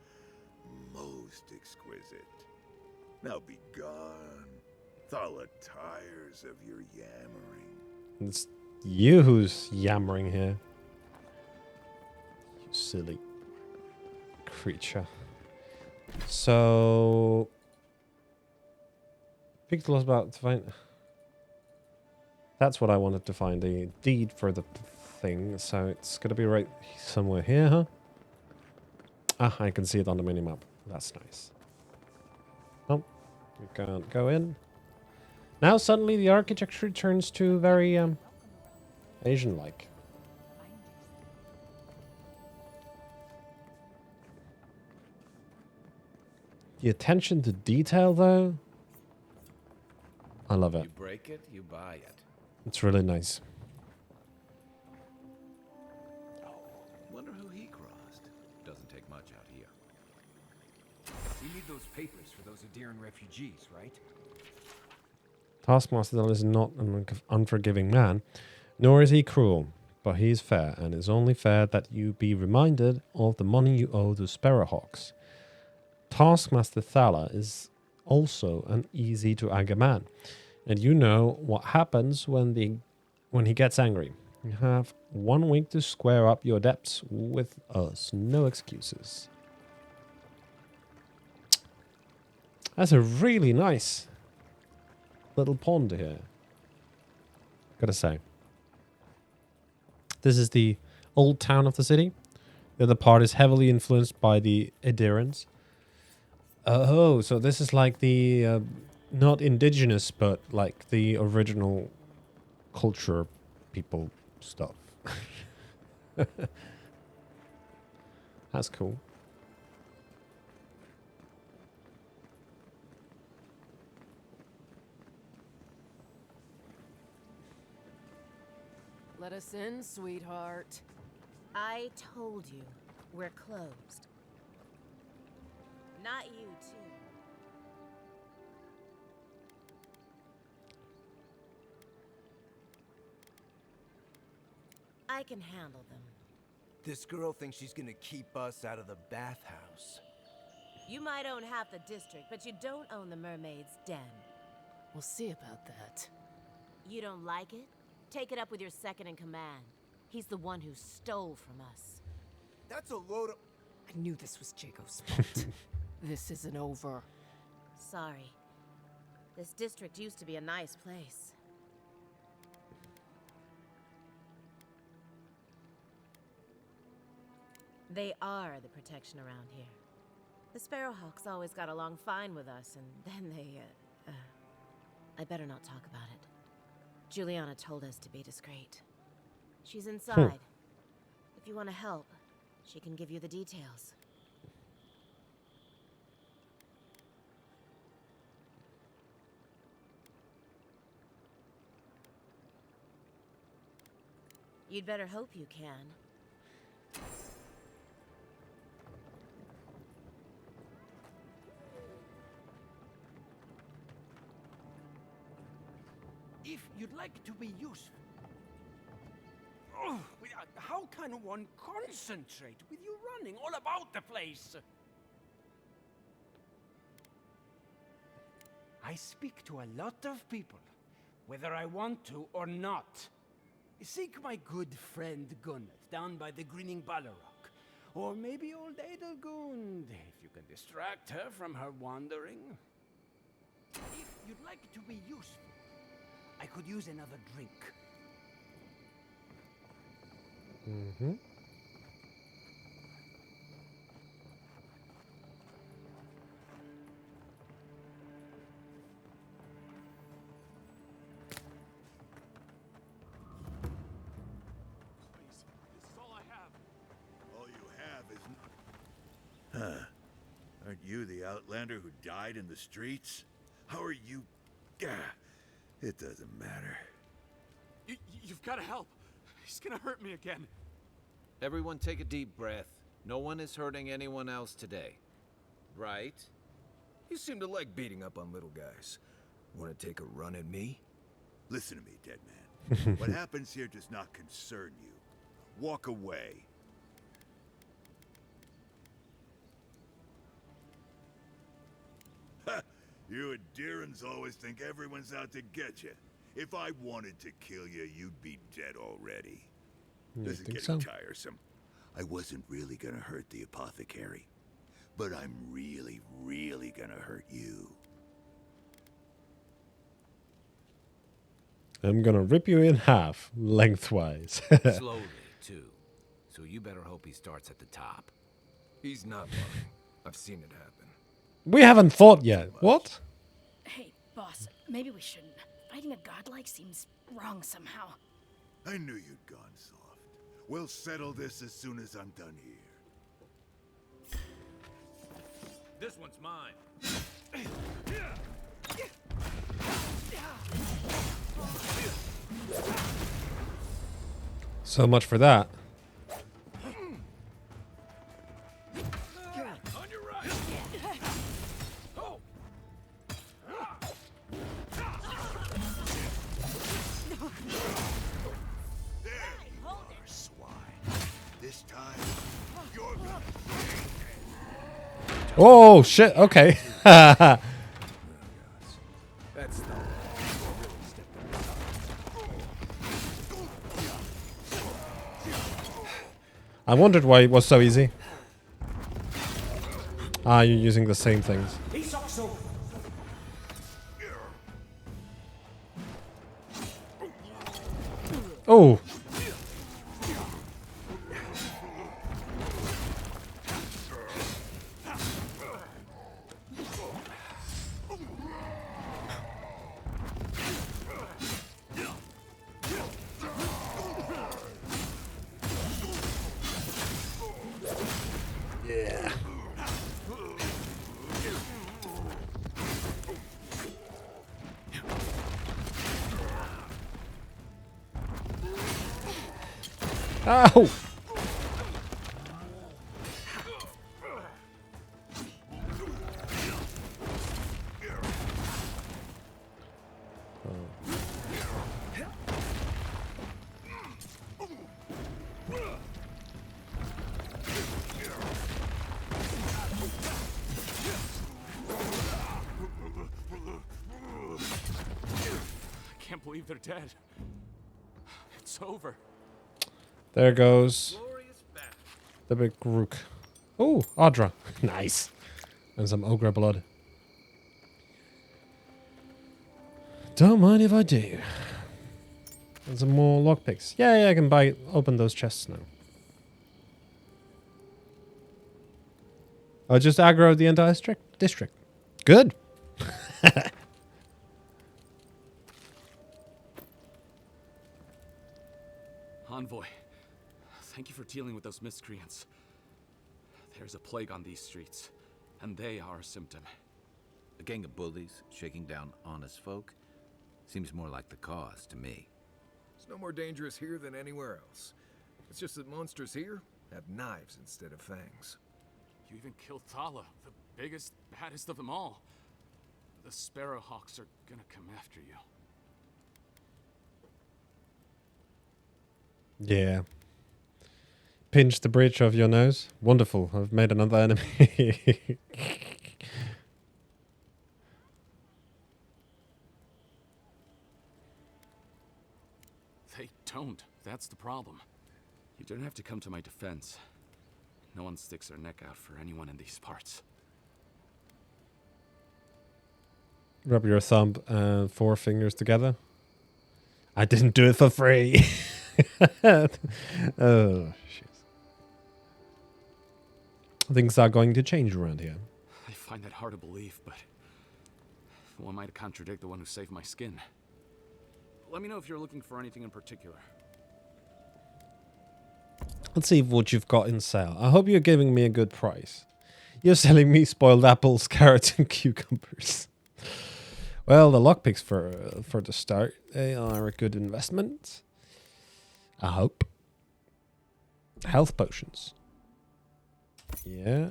most exquisite. Now be gone. Thala tires of your yammering. It's you who's yammering here. You silly creature. So... Speak to us about to find... That's what I wanted to find, the deed for the thing. So it's going to be right somewhere here, huh? Ah, I can see it on the minimap. That's nice. Oh, you can't go in. Now suddenly the architecture turns to very Asian-like. The attention to detail, though, I love it. You break it, you buy it. It's really nice. Wonder who he crossed. Doesn't take much out here. You need those papers for those Adiran refugees, right? Taskmaster is not an unforgiving man, nor is he cruel, but he is fair, and it's only fair that you be reminded of the money you owe the Sparrowhawks. Taskmaster Thala is also an easy-to-anger man, and you know what happens when he gets angry. You have 1 week to square up your debts with us. No excuses. That's a really nice little pond here. Gotta say. This is the old town of the city. The other part is heavily influenced by the Adirans. Oh, so this is like the, not indigenous, but like the original culture people stuff. That's cool. Let us in, sweetheart. I told you, we're closed. Not you, too. I can handle them. This girl thinks she's gonna keep us out of the bathhouse. You might own half the district, but you don't own the mermaid's den. We'll see about that. You don't like it? Take it up with your second in command. He's the one who stole from us. That's a load of... I knew this was Jago's fault. This isn't over. Sorry. This district used to be a nice place. They are the protection around here. The Sparrowhawks always got along fine with us, and then they, I better not talk about it. Juliana told us to be discreet. She's inside. If you want to help, she can give you the details. You'd better hope you can. If you'd like to be useful. Oh, how can one concentrate with you running all about the place? I speak to a lot of people, whether I want to or not. Seek my good friend Gunneth down by the grinning Ballarok. Or maybe old Edelgund, if you can distract her from her wandering. If you'd like to be useful, I could use another drink. Mm-hmm. Please, this is all I have. All you have is... Huh. Aren't you the outlander who died in the streets? How are you... Gah. It doesn't matter. You've got to help. He's gonna hurt me again. Everyone take a deep breath. No one is hurting anyone else today. Right? You seem to like beating up on little guys. Want to take a run at me? Listen to me, dead man. What happens here does not concern you. Walk away. Ha! You and Deerins always think everyone's out to get you. If I wanted to kill you, you'd be dead already. This is getting tiresome. I wasn't really gonna hurt the apothecary, but I'm really, really gonna hurt you. I'm gonna rip you in half, lengthwise. Slowly, too. So you better hope he starts at the top. He's not lying. I've seen it happen. We haven't fought yet. What? Hey, boss, maybe we shouldn't. Fighting a godlike seems wrong somehow. I knew you'd gone soft. We'll settle this as soon as I'm done here. This one's mine. So much for that. On your right. Oh. There you are, swine. This time, you're gonna pay. Oh shit! Okay. That's not I wondered why it was so easy. Ah, you're using the same things. Oh. Ow! I can't believe they're dead. It's over. There goes the big rook. Oh, Audra. Nice. And some ogre blood. Don't mind if I do. And some more lockpicks. Yeah, I can open those chests now. I just aggroed the entire district. Good. Envoy, thank you for dealing with those miscreants. There's a plague on these streets, and they are a symptom. A gang of bullies shaking down honest folk seems more like the cause to me. It's no more dangerous here than anywhere else. It's just that monsters here have knives instead of fangs. You even killed Thala, the biggest, baddest of them all. The Sparrowhawks are gonna come after you. Yeah. Pinch the bridge of your nose. Wonderful. I've made another enemy. They don't. That's the problem. You don't have to come to my defense. No one sticks their neck out for anyone in these parts. Rub your thumb and 4 fingers together. I didn't do it for free. Oh, shit. Things are going to change around here. I find that hard to believe, but who am I to contradict the one who saved my skin? Let me know if you're looking for anything in particular. Let's see what you've got in sale. I hope you're giving me a good price. You're selling me spoiled apples, carrots, and cucumbers. Well, the lockpicks for the start, they are a good investment. I hope. Health potions. Yeah.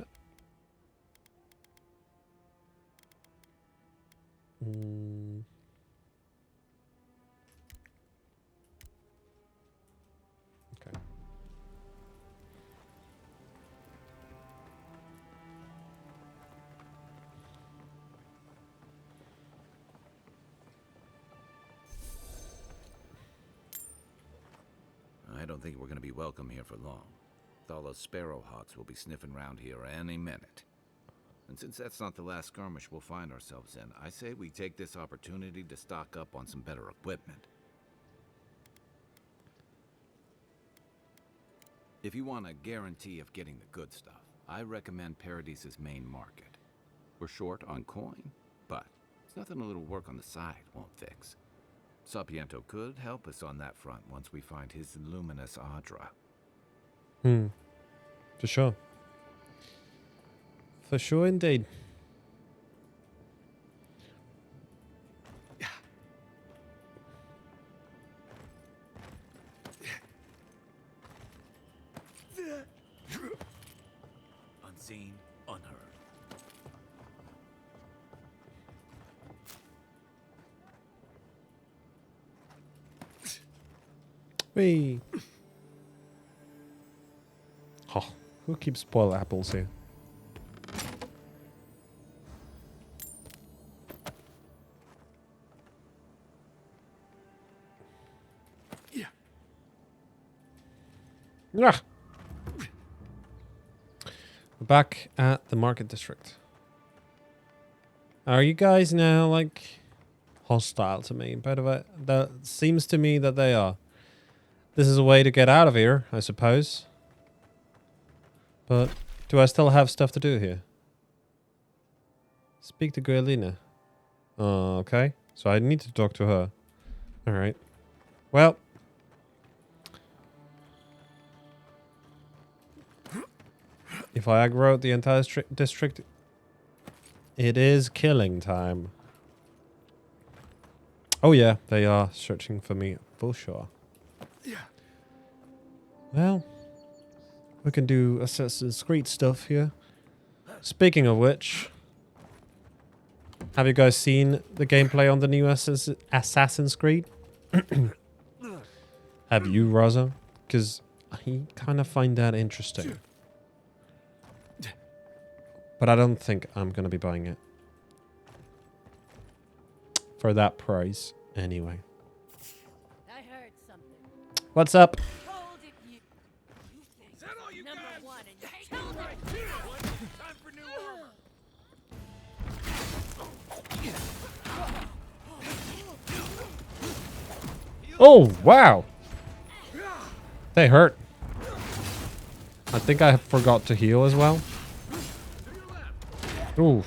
Okay. I don't think we're going to be welcome here for long. All those Sparrowhawks will be sniffing around here any minute. And since that's not the last skirmish we'll find ourselves in, I say we take this opportunity to stock up on some better equipment. If you want a guarantee of getting the good stuff, I recommend Paradis' main market. We're short on coin, but it's nothing a little work on the side won't fix. Sapiento could help us on that front once we find his luminous Audra. For sure. For sure indeed. Unseen, unheard. Whee! Oh, who keeps spoiled apples here? Yeah. We're back at the market district. Are you guys now like hostile to me? By the way, that seems to me that they are. This is a way to get out of here, I suppose. But do I still have stuff to do here? Speak to Guilina. Oh, okay. So I need to talk to her. All right. Well. If I aggro the entire district, it is killing time. Oh yeah, they are searching for me for sure. Well, we can do Assassin's Creed stuff here. Speaking of which, have you guys seen the gameplay on the new Assassin's Creed? Have you, Raza? Because I kind of find that interesting. But I don't think I'm going to be buying it. For that price, anyway. I heard something. What's up? Hold it, you. You think is that all you number got? One and you killed it. Time for new armor. Oh, wow. They hurt. I think I forgot to heal as well. Oof.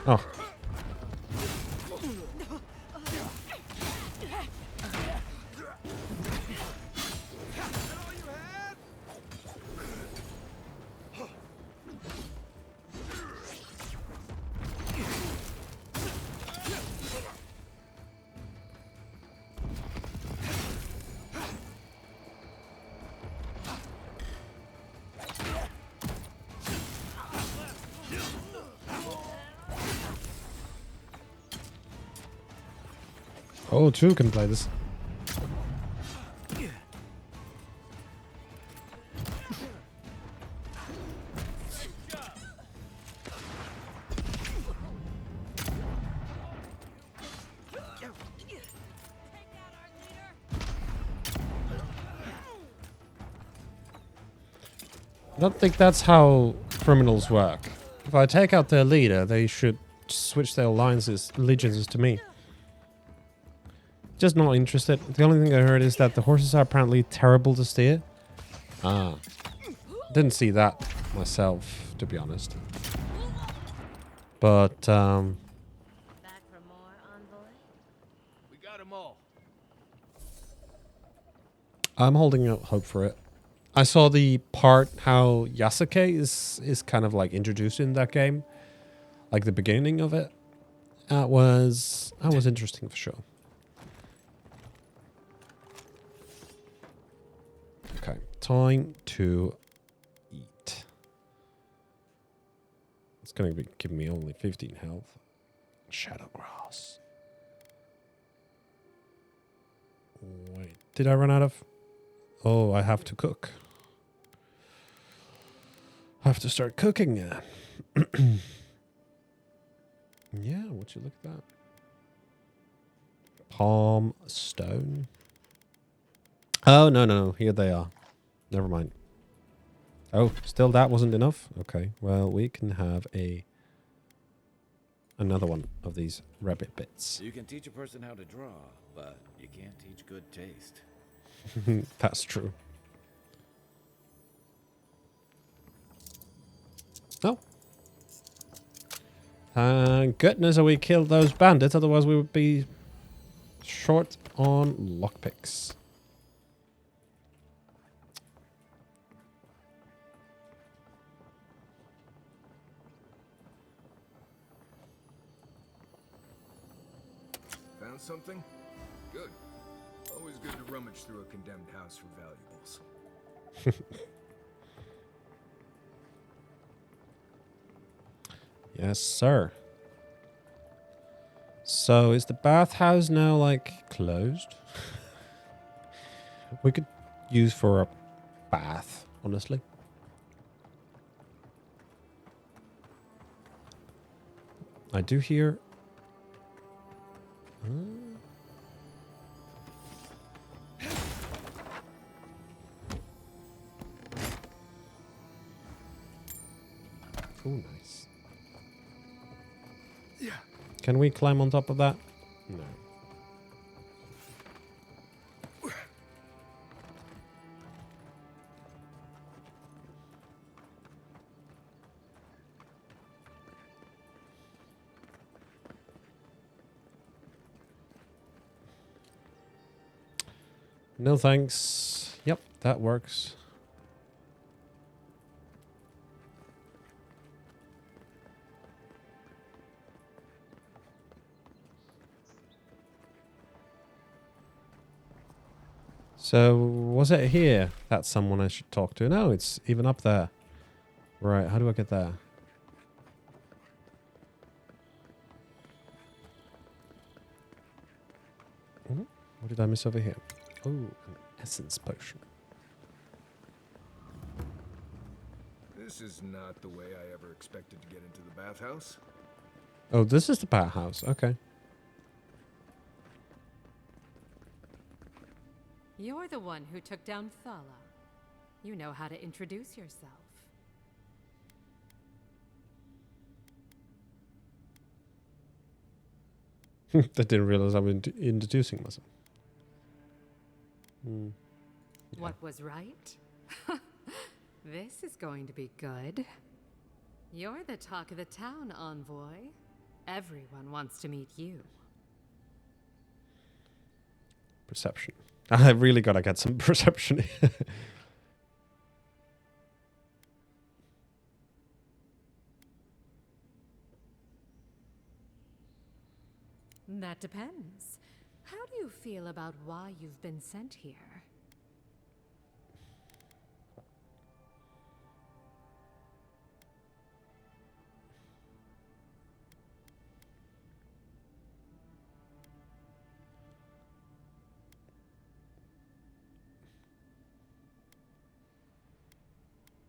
Oh. Oh, two can play this. I don't think that's how criminals work. If I take out their leader, they should switch their allegiances to me. Just not interested. The only thing I heard is that the horses are apparently terrible to steer. Ah. Didn't see that myself, to be honest. But, Back for more, envoy? We got them all. I'm holding out hope for it. I saw the part how Yasuke is kind of like introduced in that game. Like the beginning of it. That was interesting for sure. Okay, time to eat. It's going to be giving me only 15 health. Shadow grass. Wait, did I run out of? Oh, I have to cook. I have to start cooking now. Yeah, would you look at that? Palm stone. Oh, no. Here they are. Never mind. Oh, still that wasn't enough? Okay, well, we can have another one of these rabbit bits. You can teach a person how to draw, but you can't teach good taste. That's true. Oh. Thank goodness we killed those bandits, otherwise we would be short on lockpicks. Found something? Good. Always good to rummage through a condemned house for valuables. Yes, sir. So, is the bathhouse now, like, closed? We could use for a bath, honestly. I do hear... Oh, nice. Yeah. Can we climb on top of that? No. No thanks. Yep, that works. So, was it here that's someone I should talk to? No, it's even up there. Right, how do I get there? What did I miss over here? Oh, an essence potion. This is not the way I ever expected to get into the bathhouse. Oh, this is the bathhouse. Okay. You're the one who took down Thala. You know how to introduce yourself. I didn't realize I was introducing myself. Yeah. What was right? This is going to be good. You're the talk of the town, envoy. Everyone wants to meet you. Perception. I really gotta get some perception. That depends. How do you feel about why you've been sent here?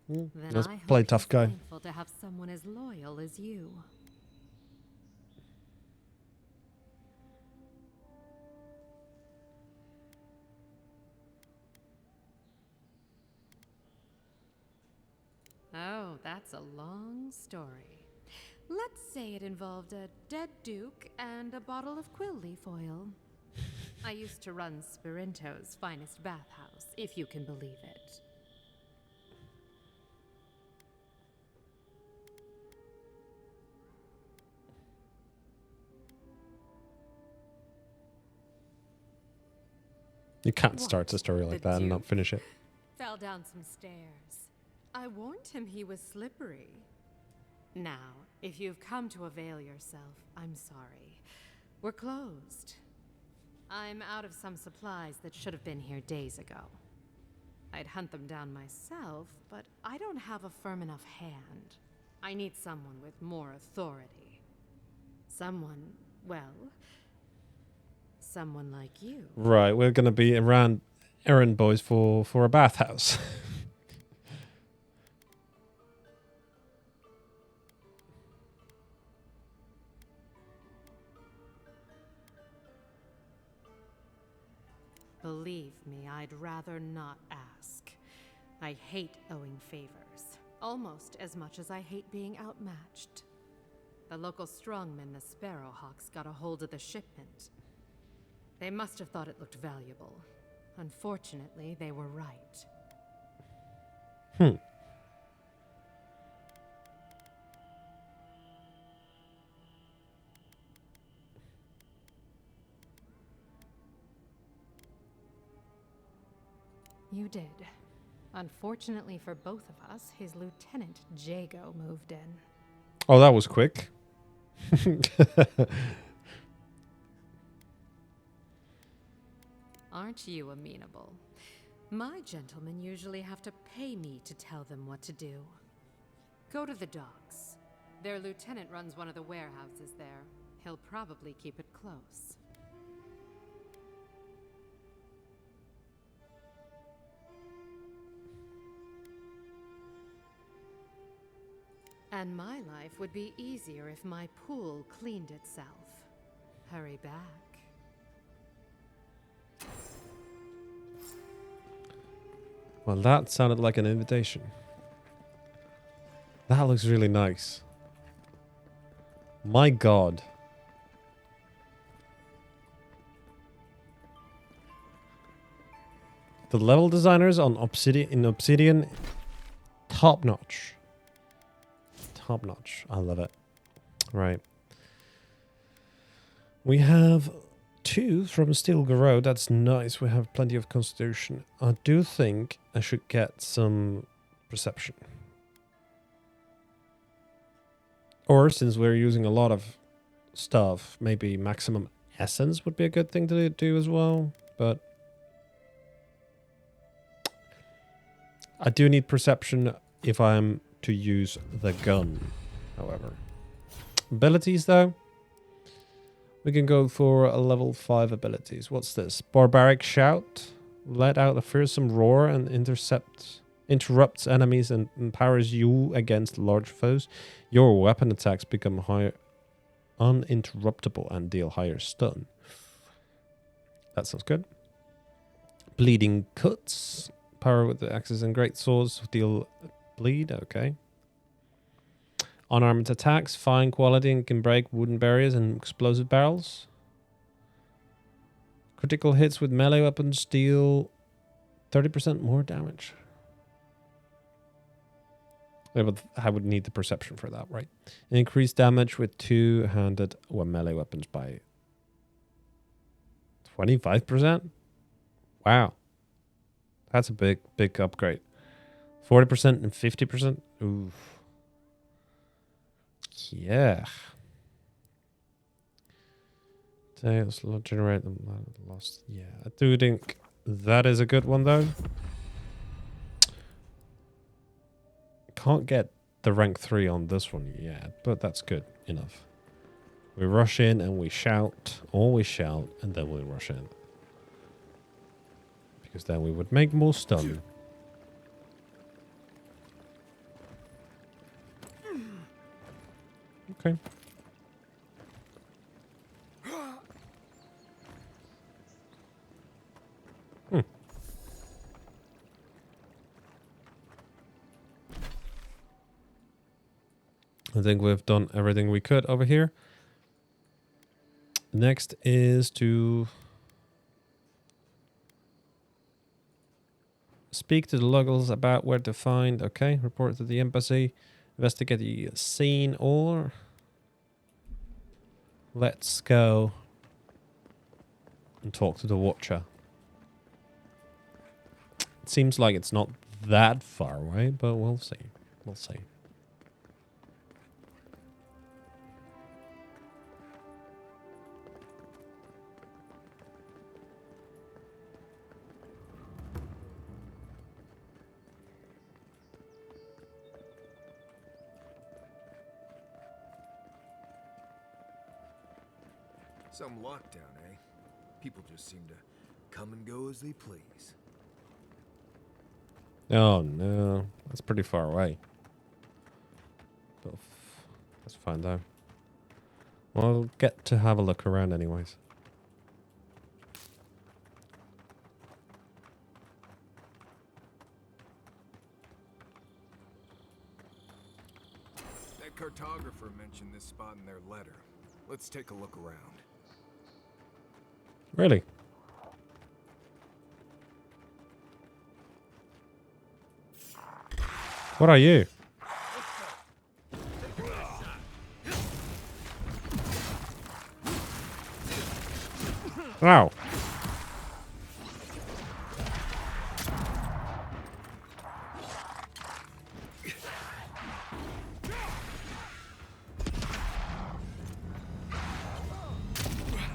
Then Let's I play hope tough he's guy. thankful to have someone as loyal as you. Oh, that's a long story. Let's say it involved a dead duke and a bottle of quill leaf oil. I used to run Spirinto's finest bathhouse, if you can believe it. You can't start a story like The that and not Duke finish it. Fell down some stairs. I warned him he was slippery. Now, if you've come to avail yourself, I'm sorry. We're closed. I'm out of some supplies that should have been here days ago. I'd hunt them down myself, but I don't have a firm enough hand. I need someone with more authority. Someone, well, someone like you. Right, we're gonna be around errand boys for a bathhouse. Believe me, I'd rather not ask. I hate owing favors, almost as much as I hate being outmatched. The local strongmen, the Sparrowhawks, got a hold of the shipment. They must have thought it looked valuable. Unfortunately, they were right. You did. Unfortunately for both of us, his lieutenant, Jago, moved in. Oh, that was quick. Aren't you amenable? My gentlemen usually have to pay me to tell them what to do. Go to the docks. Their lieutenant runs one of the warehouses there. He'll probably keep it close. And my life would be easier if my pool cleaned itself. Hurry back. Well, that sounded like an invitation. That looks really nice. My God. The level designers on Obsidian, top notch. Top notch. I love it. Right. We have 2 from Stilgar Road. That's nice. We have plenty of constitution. I do think I should get some perception. Or since we're using a lot of stuff, maybe maximum essence would be a good thing to do as well. But I do need perception if I'm to use the gun, however. Abilities, though. We can go for a level 5 abilities. What's this? Barbaric Shout. Let out a fearsome roar and interrupts enemies and empowers you against large foes. Your weapon attacks become higher, uninterruptible and deal higher stun. That sounds good. Bleeding Cuts. Power with the axes and great swords deal bleed. Okay. Unarmed attacks, fine quality and can break wooden barriers and explosive barrels. Critical hits with melee weapons deal 30% more damage. I would need the perception for that, right? Increased damage with two-handed or melee weapons by 25%? Wow. That's a big upgrade. 40% and 50%? Oof. Yeah. Tails generate lost. Yeah, I do think that is a good one though. Can't get the rank 3 on this one yet, but that's good enough. We rush in and we shout, always shout, and then we rush in. Because then we would make more stun. Okay. I think we've done everything we could over here. Next is to speak to the locals about where to find. Okay, report to the embassy. Investigate the scene, or let's go and talk to the Watcher. It seems like it's not that far away, but we'll see. We'll see. Some lockdown, eh? People just seem to come and go as they please. Oh no, that's pretty far away. But that's fine though. We'll get to have a look around anyways. That cartographer mentioned this spot in their letter. Let's take a look around. Really? What are you? Wow.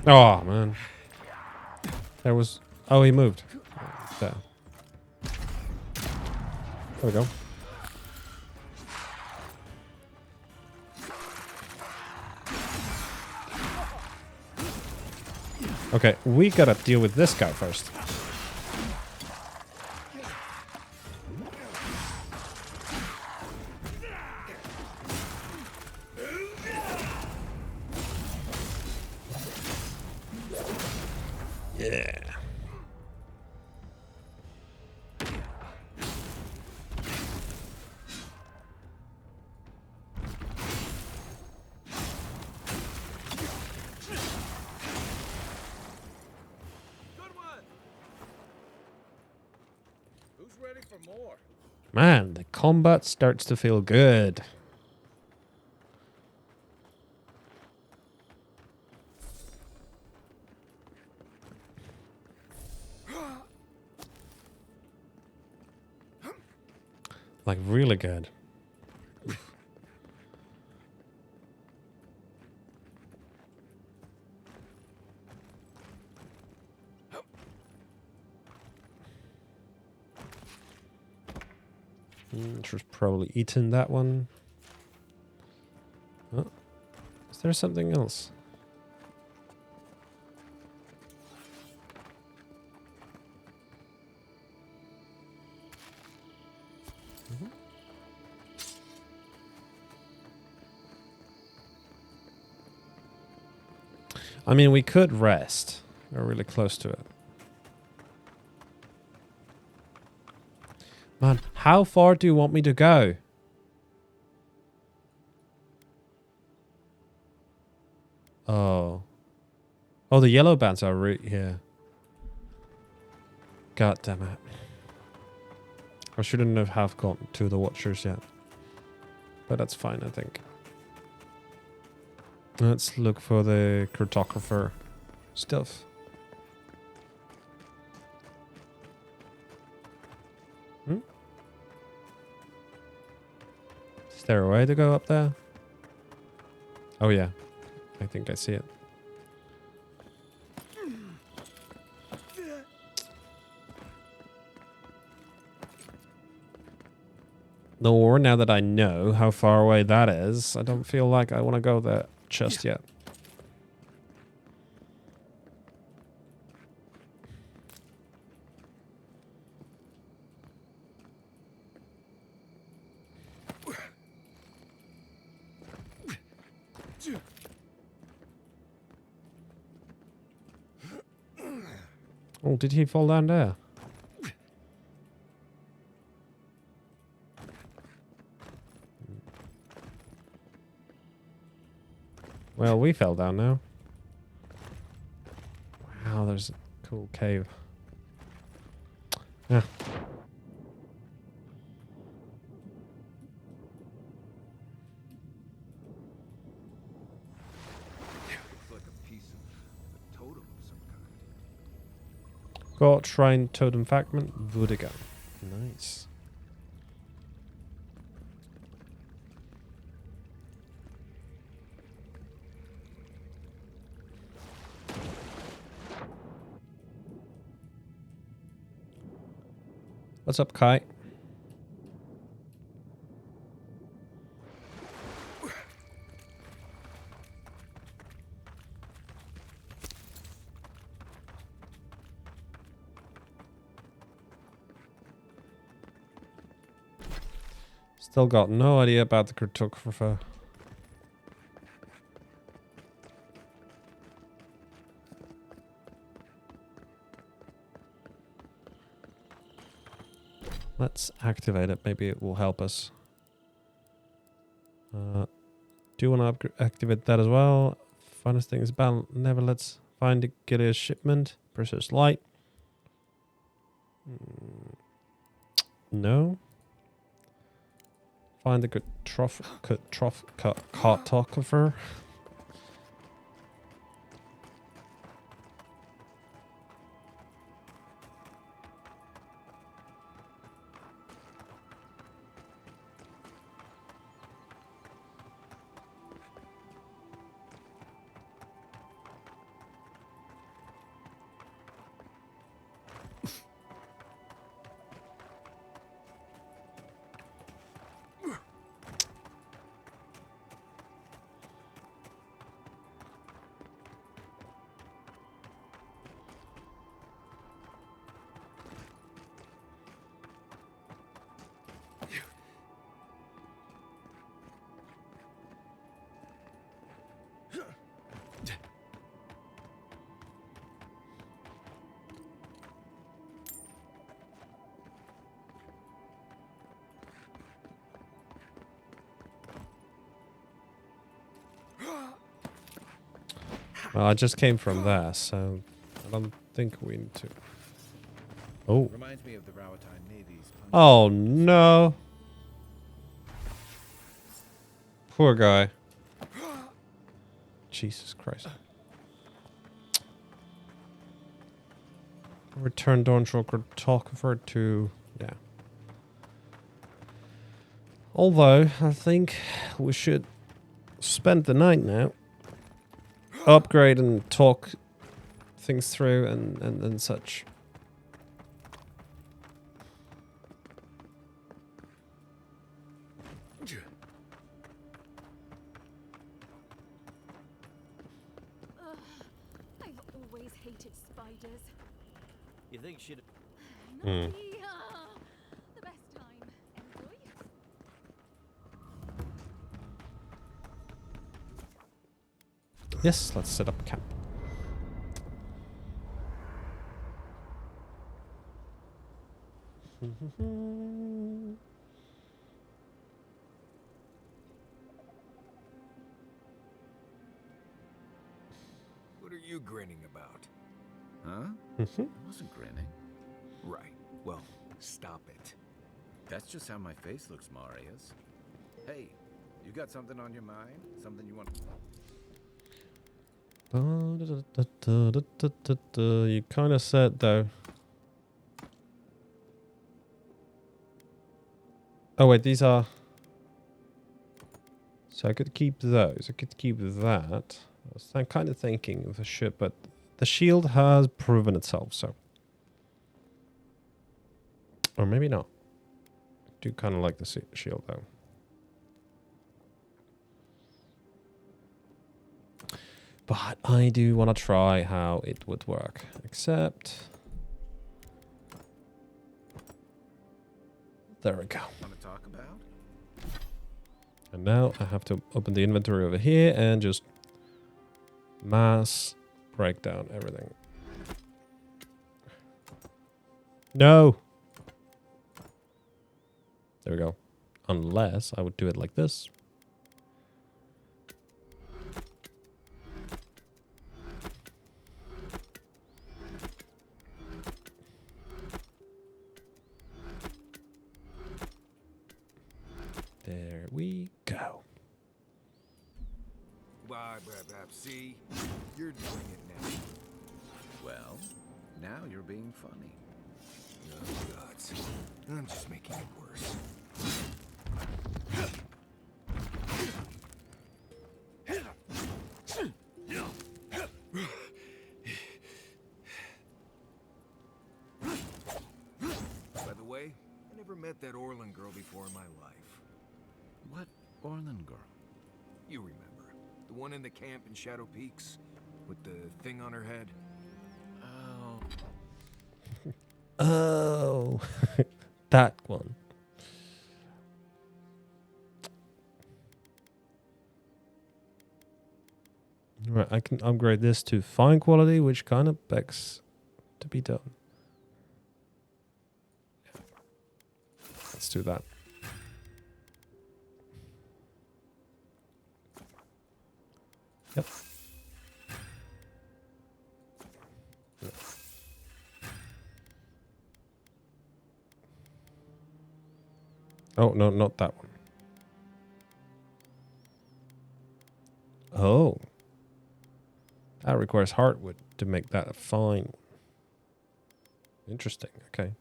Oh, man. There was... Oh, he moved. There. There we go. Okay, we gotta deal with this guy first. Yeah. Man, the combat starts to feel good. Like, really good. Should probably eaten that one. Oh, is there something else? I mean, we could rest. We're really close to it. Man, how far do you want me to go? Oh. Oh, the yellow bands are right here. God damn it. I shouldn't have gone to the Watchers yet. But that's fine, I think. Let's look for the cartographer stuff. Is there a way to go up there? Oh yeah. I think I see it. No more now that I know how far away that is. I don't feel like I want to go there just yet. Oh, did he fall down there? Well, we fell down now. Wow, there's a cool cave. Yeah. Looks like a piece of a totem of some kind. Got shrine totem fragment, Vudiga. Nice. What's up, Kai? Still got no idea about the cartographer. Let's activate it. Maybe it will help us. Do you want to activate that as well? Funnest thing is battle never lets find to get a shipment. Precious light. No. Find the cartographer. Well, I just came from there, so I don't think we need to. Oh. Reminds me of the Rawatine Navy's. Oh no. Poor guy. Jesus Christ. Return Dawnshore cartographer to yeah. Although I think we should spend the night now. Upgrade and talk things through and such. always hated spiders. You think she'd... Hmm. The best time, enjoy. Yes, let's set up camp. What are you grinning about? Huh? Mhm. I wasn't grinning. Right. Well, stop it. That's just how my face looks, Marius. Hey, you got something on your mind? Something you want... You kind of said though. Oh wait, these are. So I could keep those. I could keep that. I was kind of thinking of a ship, but the shield has proven itself. So, or maybe not. I do kind of like the shield though. But I do want to try how it would work. Except... There we go. Want to talk about? And now I have to open the inventory over here and just mass break down everything. No! There we go. Unless I would do it like this. There we go. See? You're doing it now. Well, now you're being funny. Oh, gods. I'm just making it worse. By the way, I never met that Orlin girl before in my life. What Orlin girl? You remember. The one in the camp in Shadow Peaks? With the thing on her head? Oh. Oh. That one. Right, I can upgrade this to fine quality, which kind of begs to be done. Let's do that. Yep. Yep. Oh, no, not that one. Oh. That requires hardwood to make that a fine. Interesting. Okay.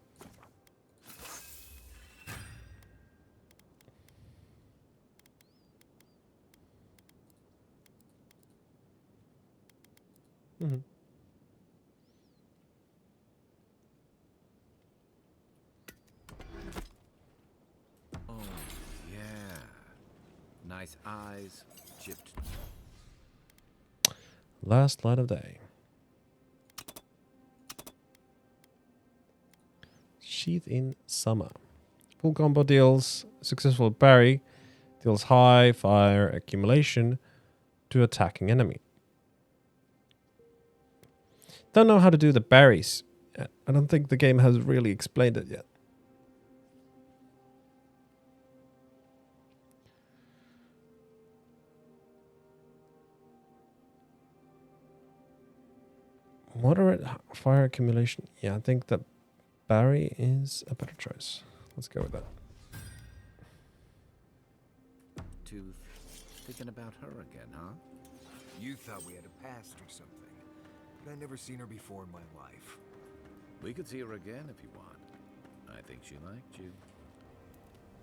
Mm-hmm. Oh, yeah. Nice eyes, chipped. Last light of day. Sheath in summer. Full combo deals successful parry, deals high fire accumulation to attacking enemy. Don't know how to do the berries. I don't think the game has really explained it yet. Moderate fire accumulation. Yeah, I think that Barry is a better choice. Let's go with that. Tooth. Thinking about her again, huh? You thought we had a past or something. But I never seen her before in my life. We could see her again if you want. I think she liked you.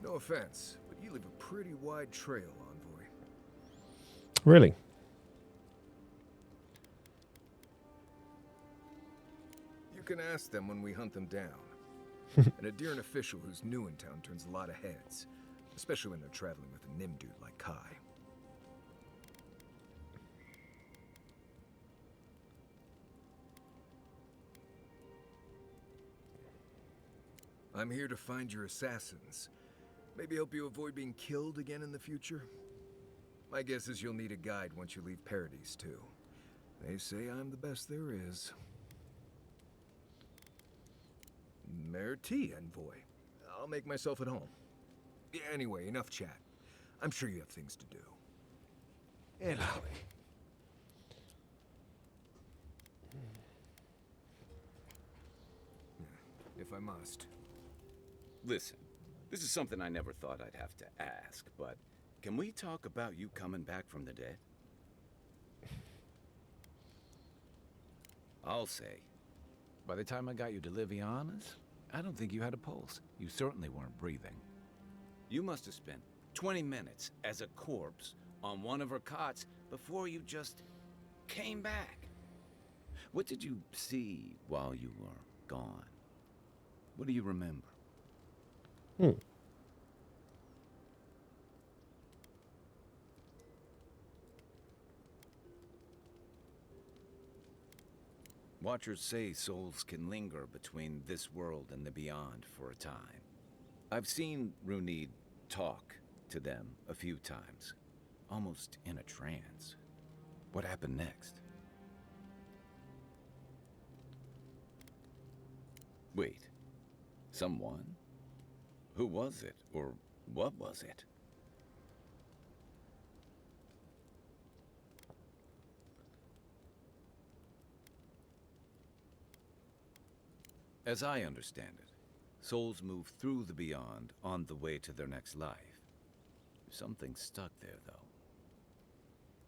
No offense, but you leave a pretty wide trail, Envoy. Really? You can ask them when we hunt them down. And a Deern official who's new in town turns a lot of heads. Especially when they're traveling with a Nim dude like Kai. I'm here to find your assassins. Maybe help you avoid being killed again in the future? My guess is you'll need a guide once you leave Paradise, too. They say I'm the best there is. Merci, Envoy. I'll make myself at home. Anyway, enough chat. I'm sure you have things to do. Envoy. If I must. Listen, this is something I never thought I'd have to ask, but can we talk about you coming back from the dead? I'll say, by the time I got you to Liviana's, I don't think you had a pulse. You certainly weren't breathing. You must have spent 20 minutes as a corpse on one of her cots before you just came back. What did you see while you were gone? What do you remember? Watchers say souls can linger between this world and the beyond for a time. I've seen Runid talk to them a few times, almost in a trance. What happened next? Wait, someone? Who was it, or what was it? As I understand it, souls move through the beyond on the way to their next life. Something's stuck there, though.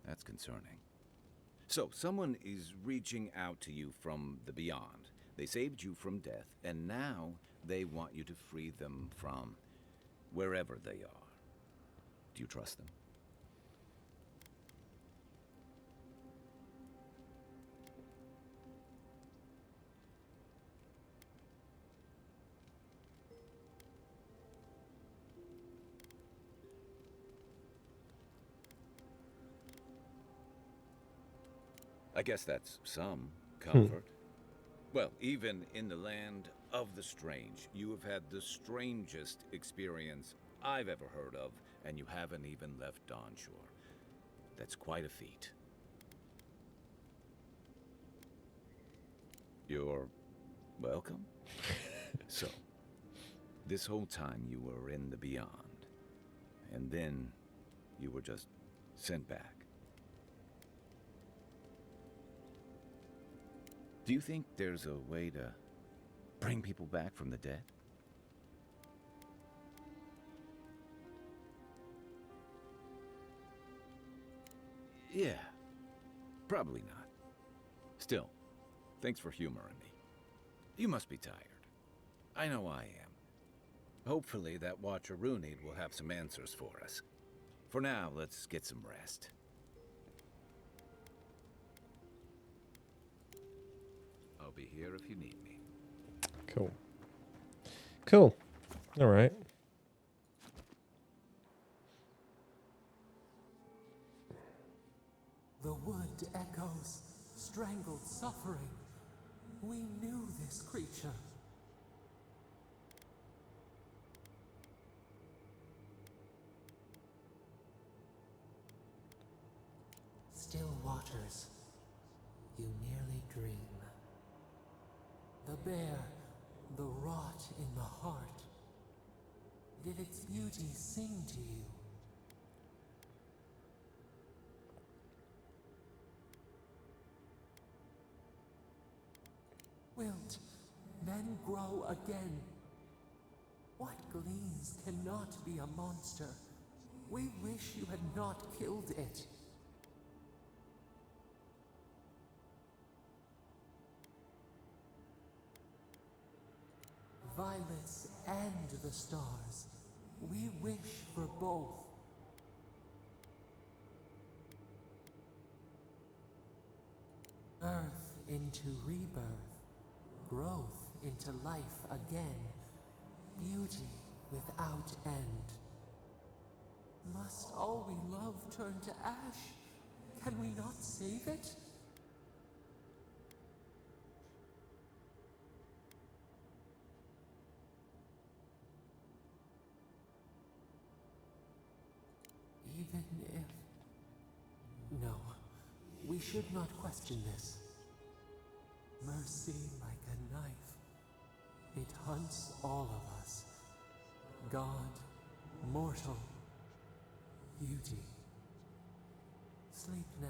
That's concerning. So, someone is reaching out to you from the beyond. They saved you from death, and now they want you to free them from wherever they are. Do you trust them? I guess that's some comfort. Well, even in the land of the strange, you have had the strangest experience I've ever heard of, and you haven't even left Dawnshore. That's quite a feat. You're welcome. So, this whole time you were in the beyond, and then you were just sent back. Do you think there's a way to bring people back from the dead? Yeah, probably not. Still, thanks for humoring me. You must be tired. I know I am. Hopefully that Watcher Runid will have some answers for us. For now, let's get some rest. I'll be here if you need me. Cool. Cool. All right. The wood echoes, strangled suffering. We knew this creature. Still waters, you nearly dream. The bear, the rot in the heart. Did its beauty sing to you? Wilt, then grow again. What gleams cannot be a monster? We wish you had not killed it. Violets and the stars. We wish for both. Earth into rebirth. Growth into life again. Beauty without end. Must all we love turn to ash? Can we not save it? We should not question this. Mercy like a knife. It hunts all of us. God, mortal, beauty. Sleep now.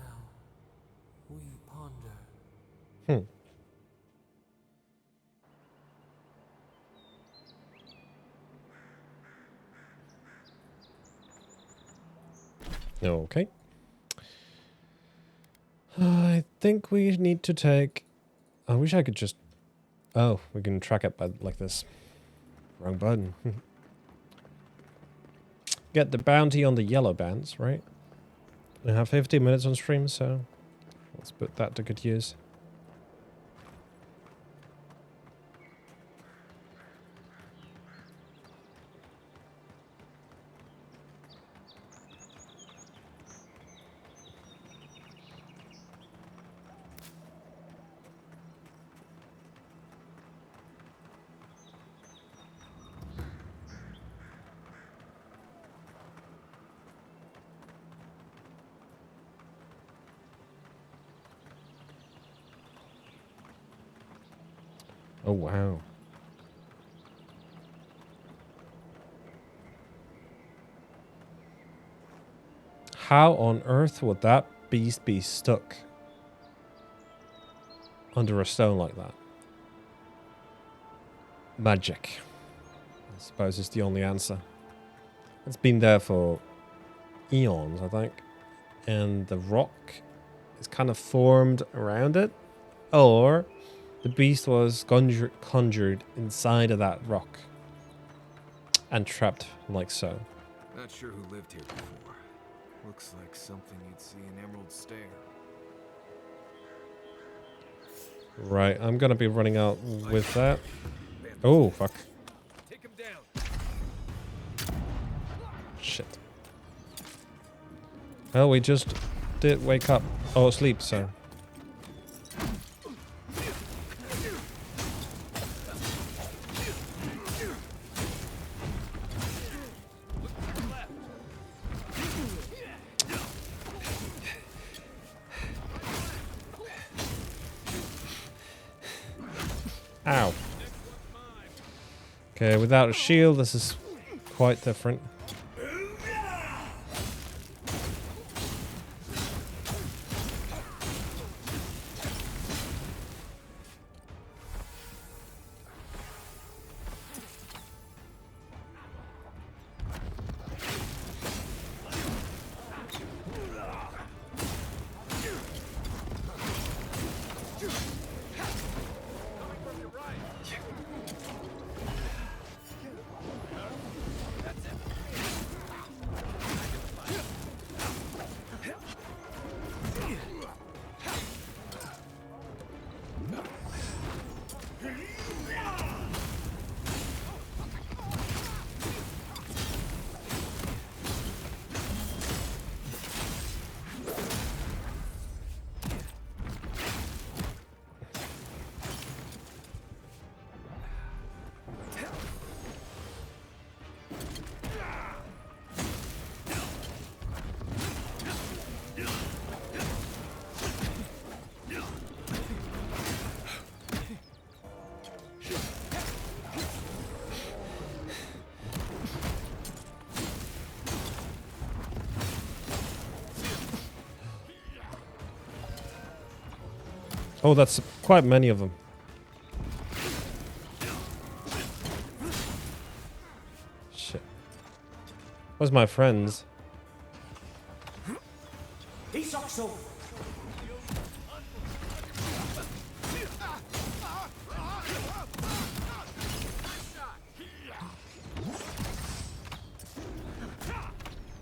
We ponder. Okay. I think we need to take... I wish I could just... Oh, we can track it by like this. Wrong button. Get the bounty on the yellow bands, right? We have 15 minutes on stream, so let's put that to good use. Oh, wow. How on earth would that beast be stuck under a stone like that? Magic, I suppose, is the only answer. It's been there for eons, I think. And the rock is kind of formed around it. Or the beast was conjured inside of that rock and trapped like so. Not sure who lived here before. Looks like something you'd see in Emerald Stair. Right, I'm gonna be running out with that. Oh, fuck. Take him down. Shit. Well, we just did wake up. Oh, sleep, so. Ow. Okay, without a shield, this is quite different. Oh, that's quite many of them. Shit. Where's my friends?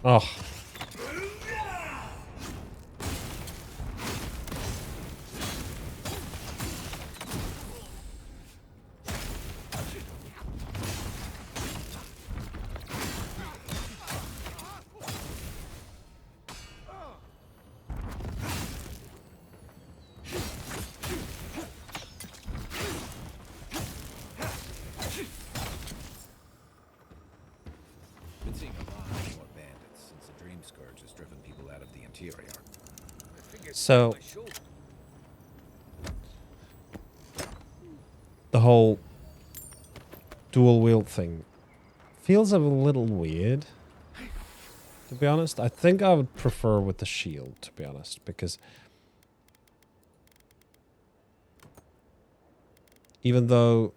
Oh. Been seeing a lot more bandits since the So the whole dual wield thing feels a little weird, to be honest. I think I would prefer with the shield, to be honest, because even though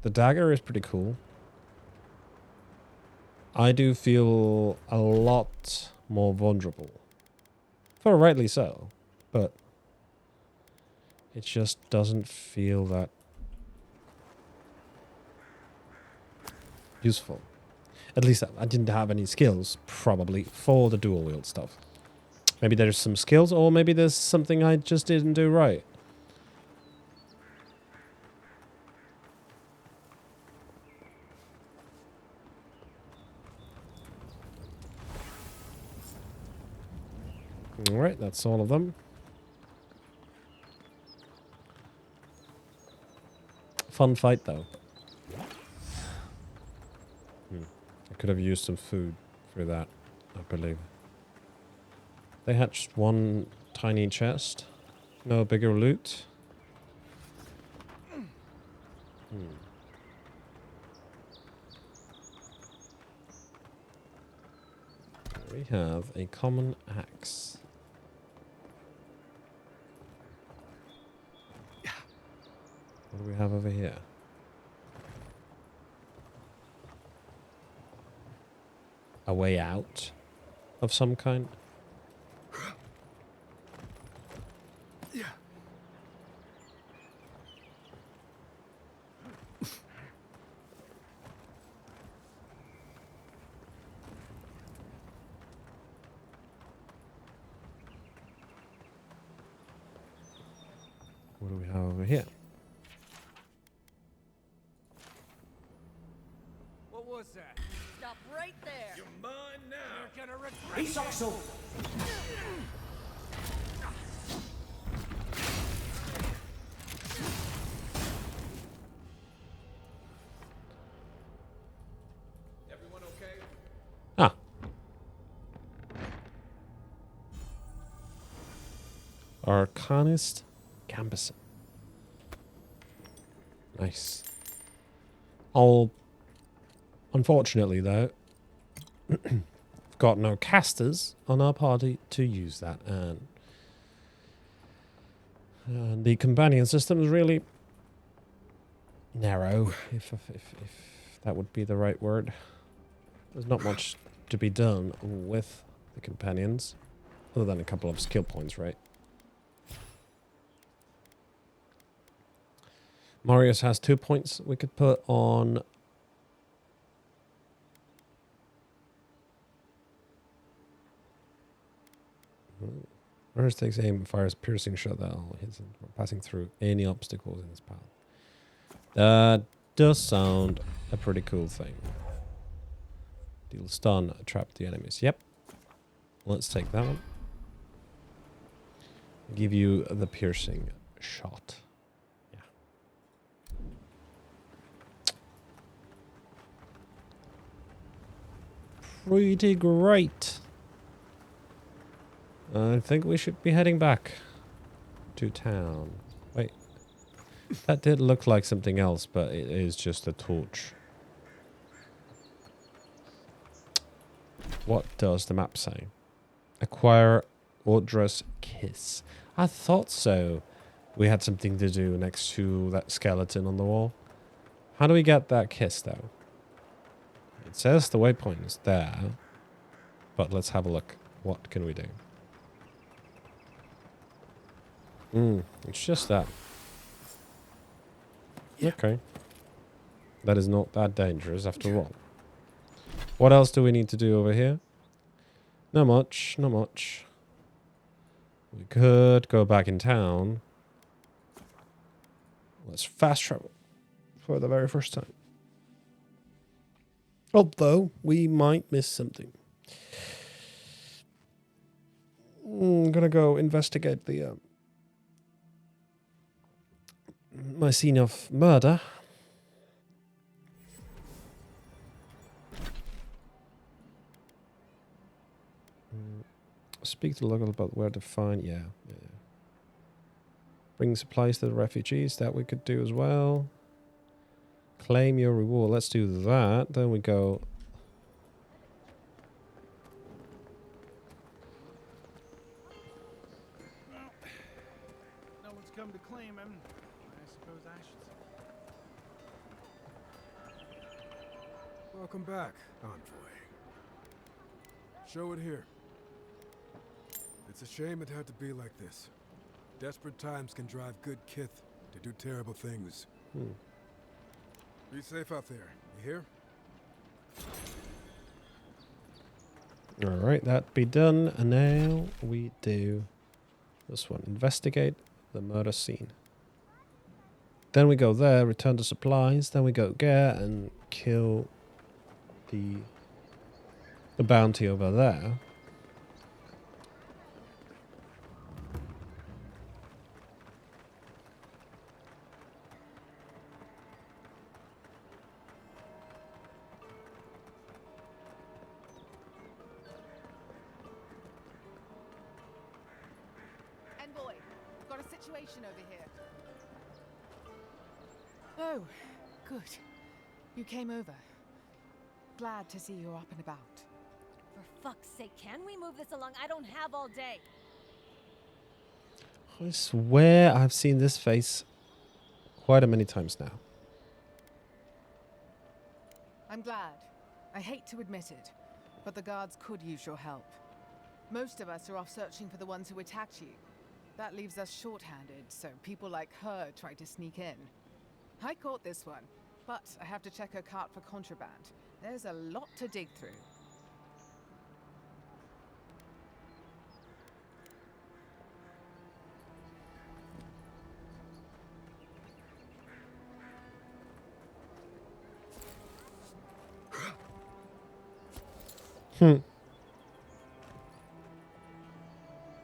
the dagger is pretty cool, I do feel a lot more vulnerable. For rightly so, but it just doesn't feel that useful. At least I didn't have any skills, probably, for the dual wield stuff. Maybe there's some skills, or maybe there's something I just didn't do right. Alright, that's all of them. Fun fight, though. I could have used some food for that, I believe. They hatched one tiny chest. No bigger loot. We have a common axe. What do we have over here? A way out of some kind? What do we have over here? What was that? Stop right there. You're mine now. You're gonna regret He's it. also. Everyone okay? Ah. Arcanist Gambison. Nice. Unfortunately, though, we've got no casters on our party to use that, and the companion system is really narrow, if that would be the right word. There's not much to be done with the companions, other than a couple of skill points, right? Marius has 2 points we could put on. Marius takes aim and fires piercing shot that hits him, passing through any obstacles in his path. That does sound a pretty cool thing. Deal stun, trap the enemies. Yep. Let's take that one. Give you the piercing shot. Pretty great. I think we should be heading back to town. Wait. That did look like something else, but it is just a torch. What does the map say? Acquire Audrey's Kiss. I thought so. We had something to do next to that skeleton on the wall. How do we get that kiss, though? It says the waypoint is there, but let's have a look. What can we do? It's just that. Okay. That is not that dangerous after all. What else do we need to do over here? Not much, not much. We could go back in town. Let's fast travel for the very first time. Although, we might miss something. I'm gonna go investigate the my scene of murder. Speak to the local about where to find. Yeah. Bring supplies to the refugees. That we could do as well. Claim your reward. Let's do that. Then we go. Well, no one's come to claim him. I suppose I should. Welcome back, Envoy. Show it here. It's a shame it had to be like this. Desperate times can drive good kith to do terrible things. Be safe out there, you hear? Alright, that be done. And now we do this one. Investigate the murder scene. Then we go there, return the supplies. Then we go get and kill the bounty over there. Envoy, got a situation over here. Oh, good. You came over. Glad to see you up and about. For fuck's sake, can we move this along? I don't have all day. I swear I've seen this face quite a many times now. I'm glad. I hate to admit it, but the guards could use your help. Most of us are off searching for the ones who attacked you. That leaves us short-handed, so people like her try to sneak in. I caught this one, but I have to check her cart for contraband. There's a lot to dig through.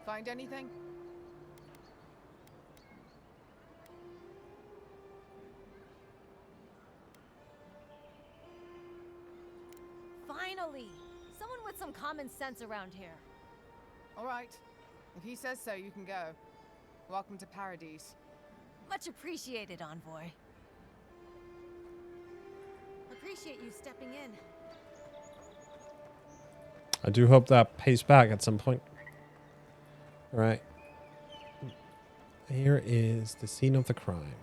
Find anything? Finally! Someone with some common sense around here. All right. If he says so, you can go. Welcome to Paradise. Much appreciated, Envoy. Appreciate you stepping in. I do hope that pays back at some point. Right. Here is the scene of the crime.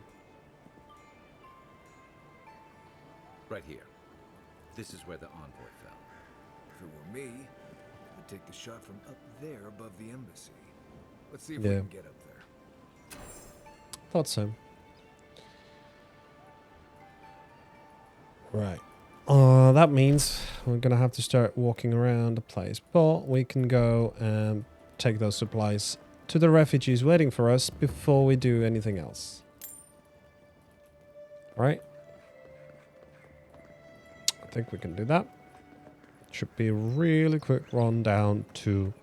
Right here. This is where the envoy fell. If it were me, I'd take the shot from up there above the embassy. Let's see if Yeah. we can get up there. Thought so. Right. That means we're going to have to start walking around the place. But we can go and take those supplies to the refugees waiting for us before we do anything else. Right? I think we can do that. Should be a really quick run down to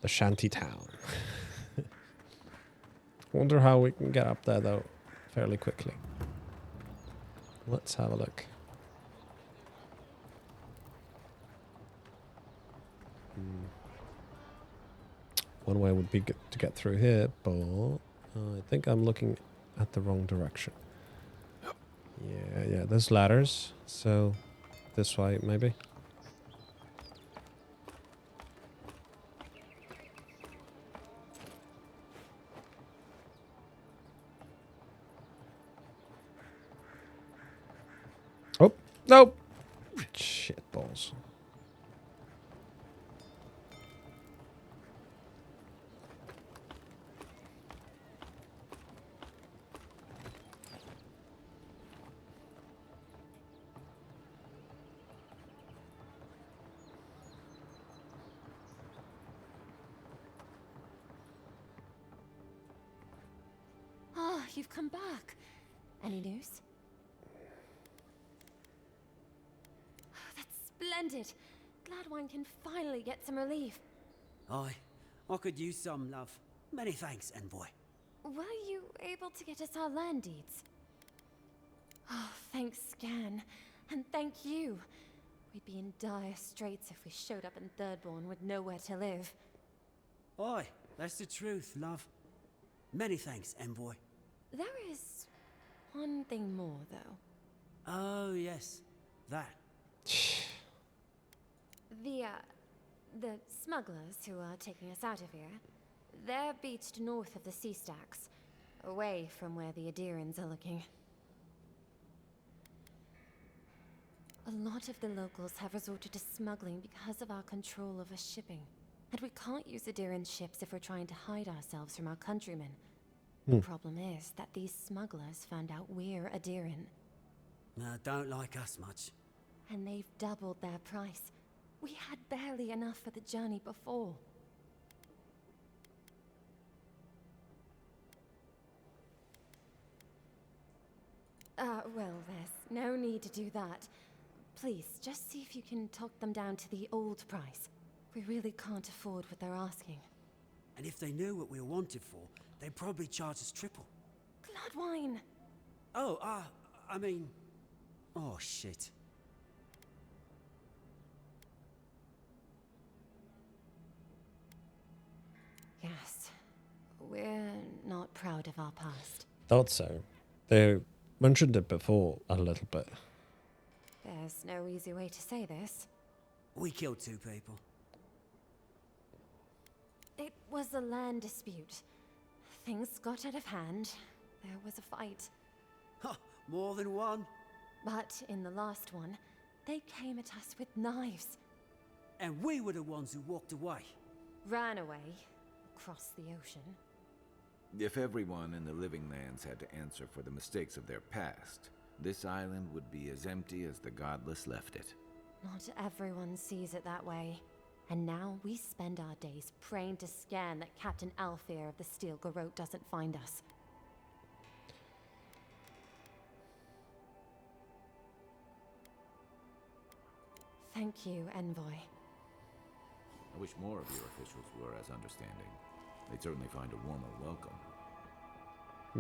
the shanty town. Wonder how we can get up there though fairly quickly. Let's have a look. One way would be to get through here, but I think I'm looking at the wrong direction. Yeah, there's ladders, so this way maybe. Oh, nope. Shit balls. Ah, you've come back. Any news? That's splendid. Glad one can finally get some relief. Aye, I could use some, love. Many thanks, Envoy. Were you able to get us our land deeds? Oh, thanks, Scan. And thank you. We'd be in dire straits if we showed up in Thirdborn with nowhere to live. Aye, that's the truth, love. Many thanks, Envoy. There is one thing more, though. Oh, yes. That. The smugglers who are taking us out of here, they're beached north of the sea stacks, away from where the Adirans are looking. A lot of the locals have resorted to smuggling because of our control over shipping. And we can't use Adiran ships if we're trying to hide ourselves from our countrymen. The problem is that these smugglers found out we're Adiran. Don't like us much. And they've doubled their price. We had barely enough for the journey before. Well, there's no need to do that. Please, just see if you can talk them down to the old price. We really can't afford what they're asking. And if they knew what we were wanted for, they'd probably charge us triple. Bloodwine! Oh, I mean... Oh, shit. Yes. We're not proud of our past. Thought so. They mentioned it before a little bit. There's no easy way to say this. We killed 2 people. It was a land dispute. Things got out of hand. There was a fight. Huh, more than one? But in the last one, they came at us with knives. And we were the ones who walked away. Ran away. Across the ocean. If everyone in the living lands had to answer for the mistakes of their past, this island would be as empty as the godless left it. Not everyone sees it that way. And now we spend our days praying to Scan that Captain Alfear of the Steel Garrote doesn't find us. Thank you, Envoy. I wish more of your officials were as understanding. They'd certainly find a warmer welcome.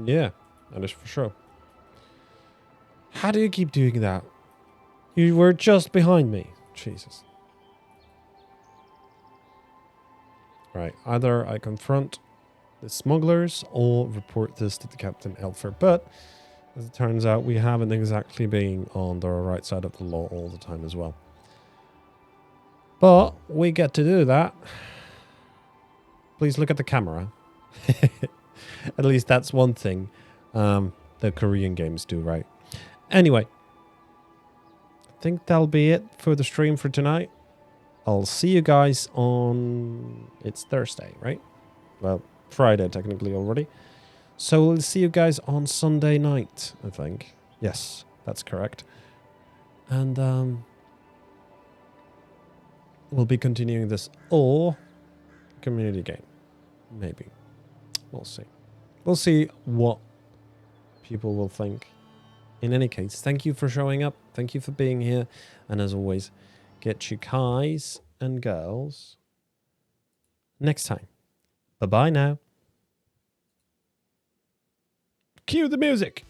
Yeah, that is for sure. How do you keep doing that? You were just behind me. Jesus. Right, either I confront the smugglers or report this to the Captain Elfer. But, as it turns out, we haven't exactly been on the right side of the law all the time as well. But we get to do that. Please look at the camera. At least that's one thing the Korean games do right. Anyway, I think that'll be it for the stream for tonight. I'll see you guys on... It's Thursday, right? Well, Friday technically already. So we'll see you guys on Sunday night, I think. Yes, that's correct. And we'll be continuing this or community game. Maybe. We'll see. We'll see what people will think. In any case, thank you for showing up. Thank you for being here. And as always, get you guys and girls next time. Bye-bye now. Cue the music.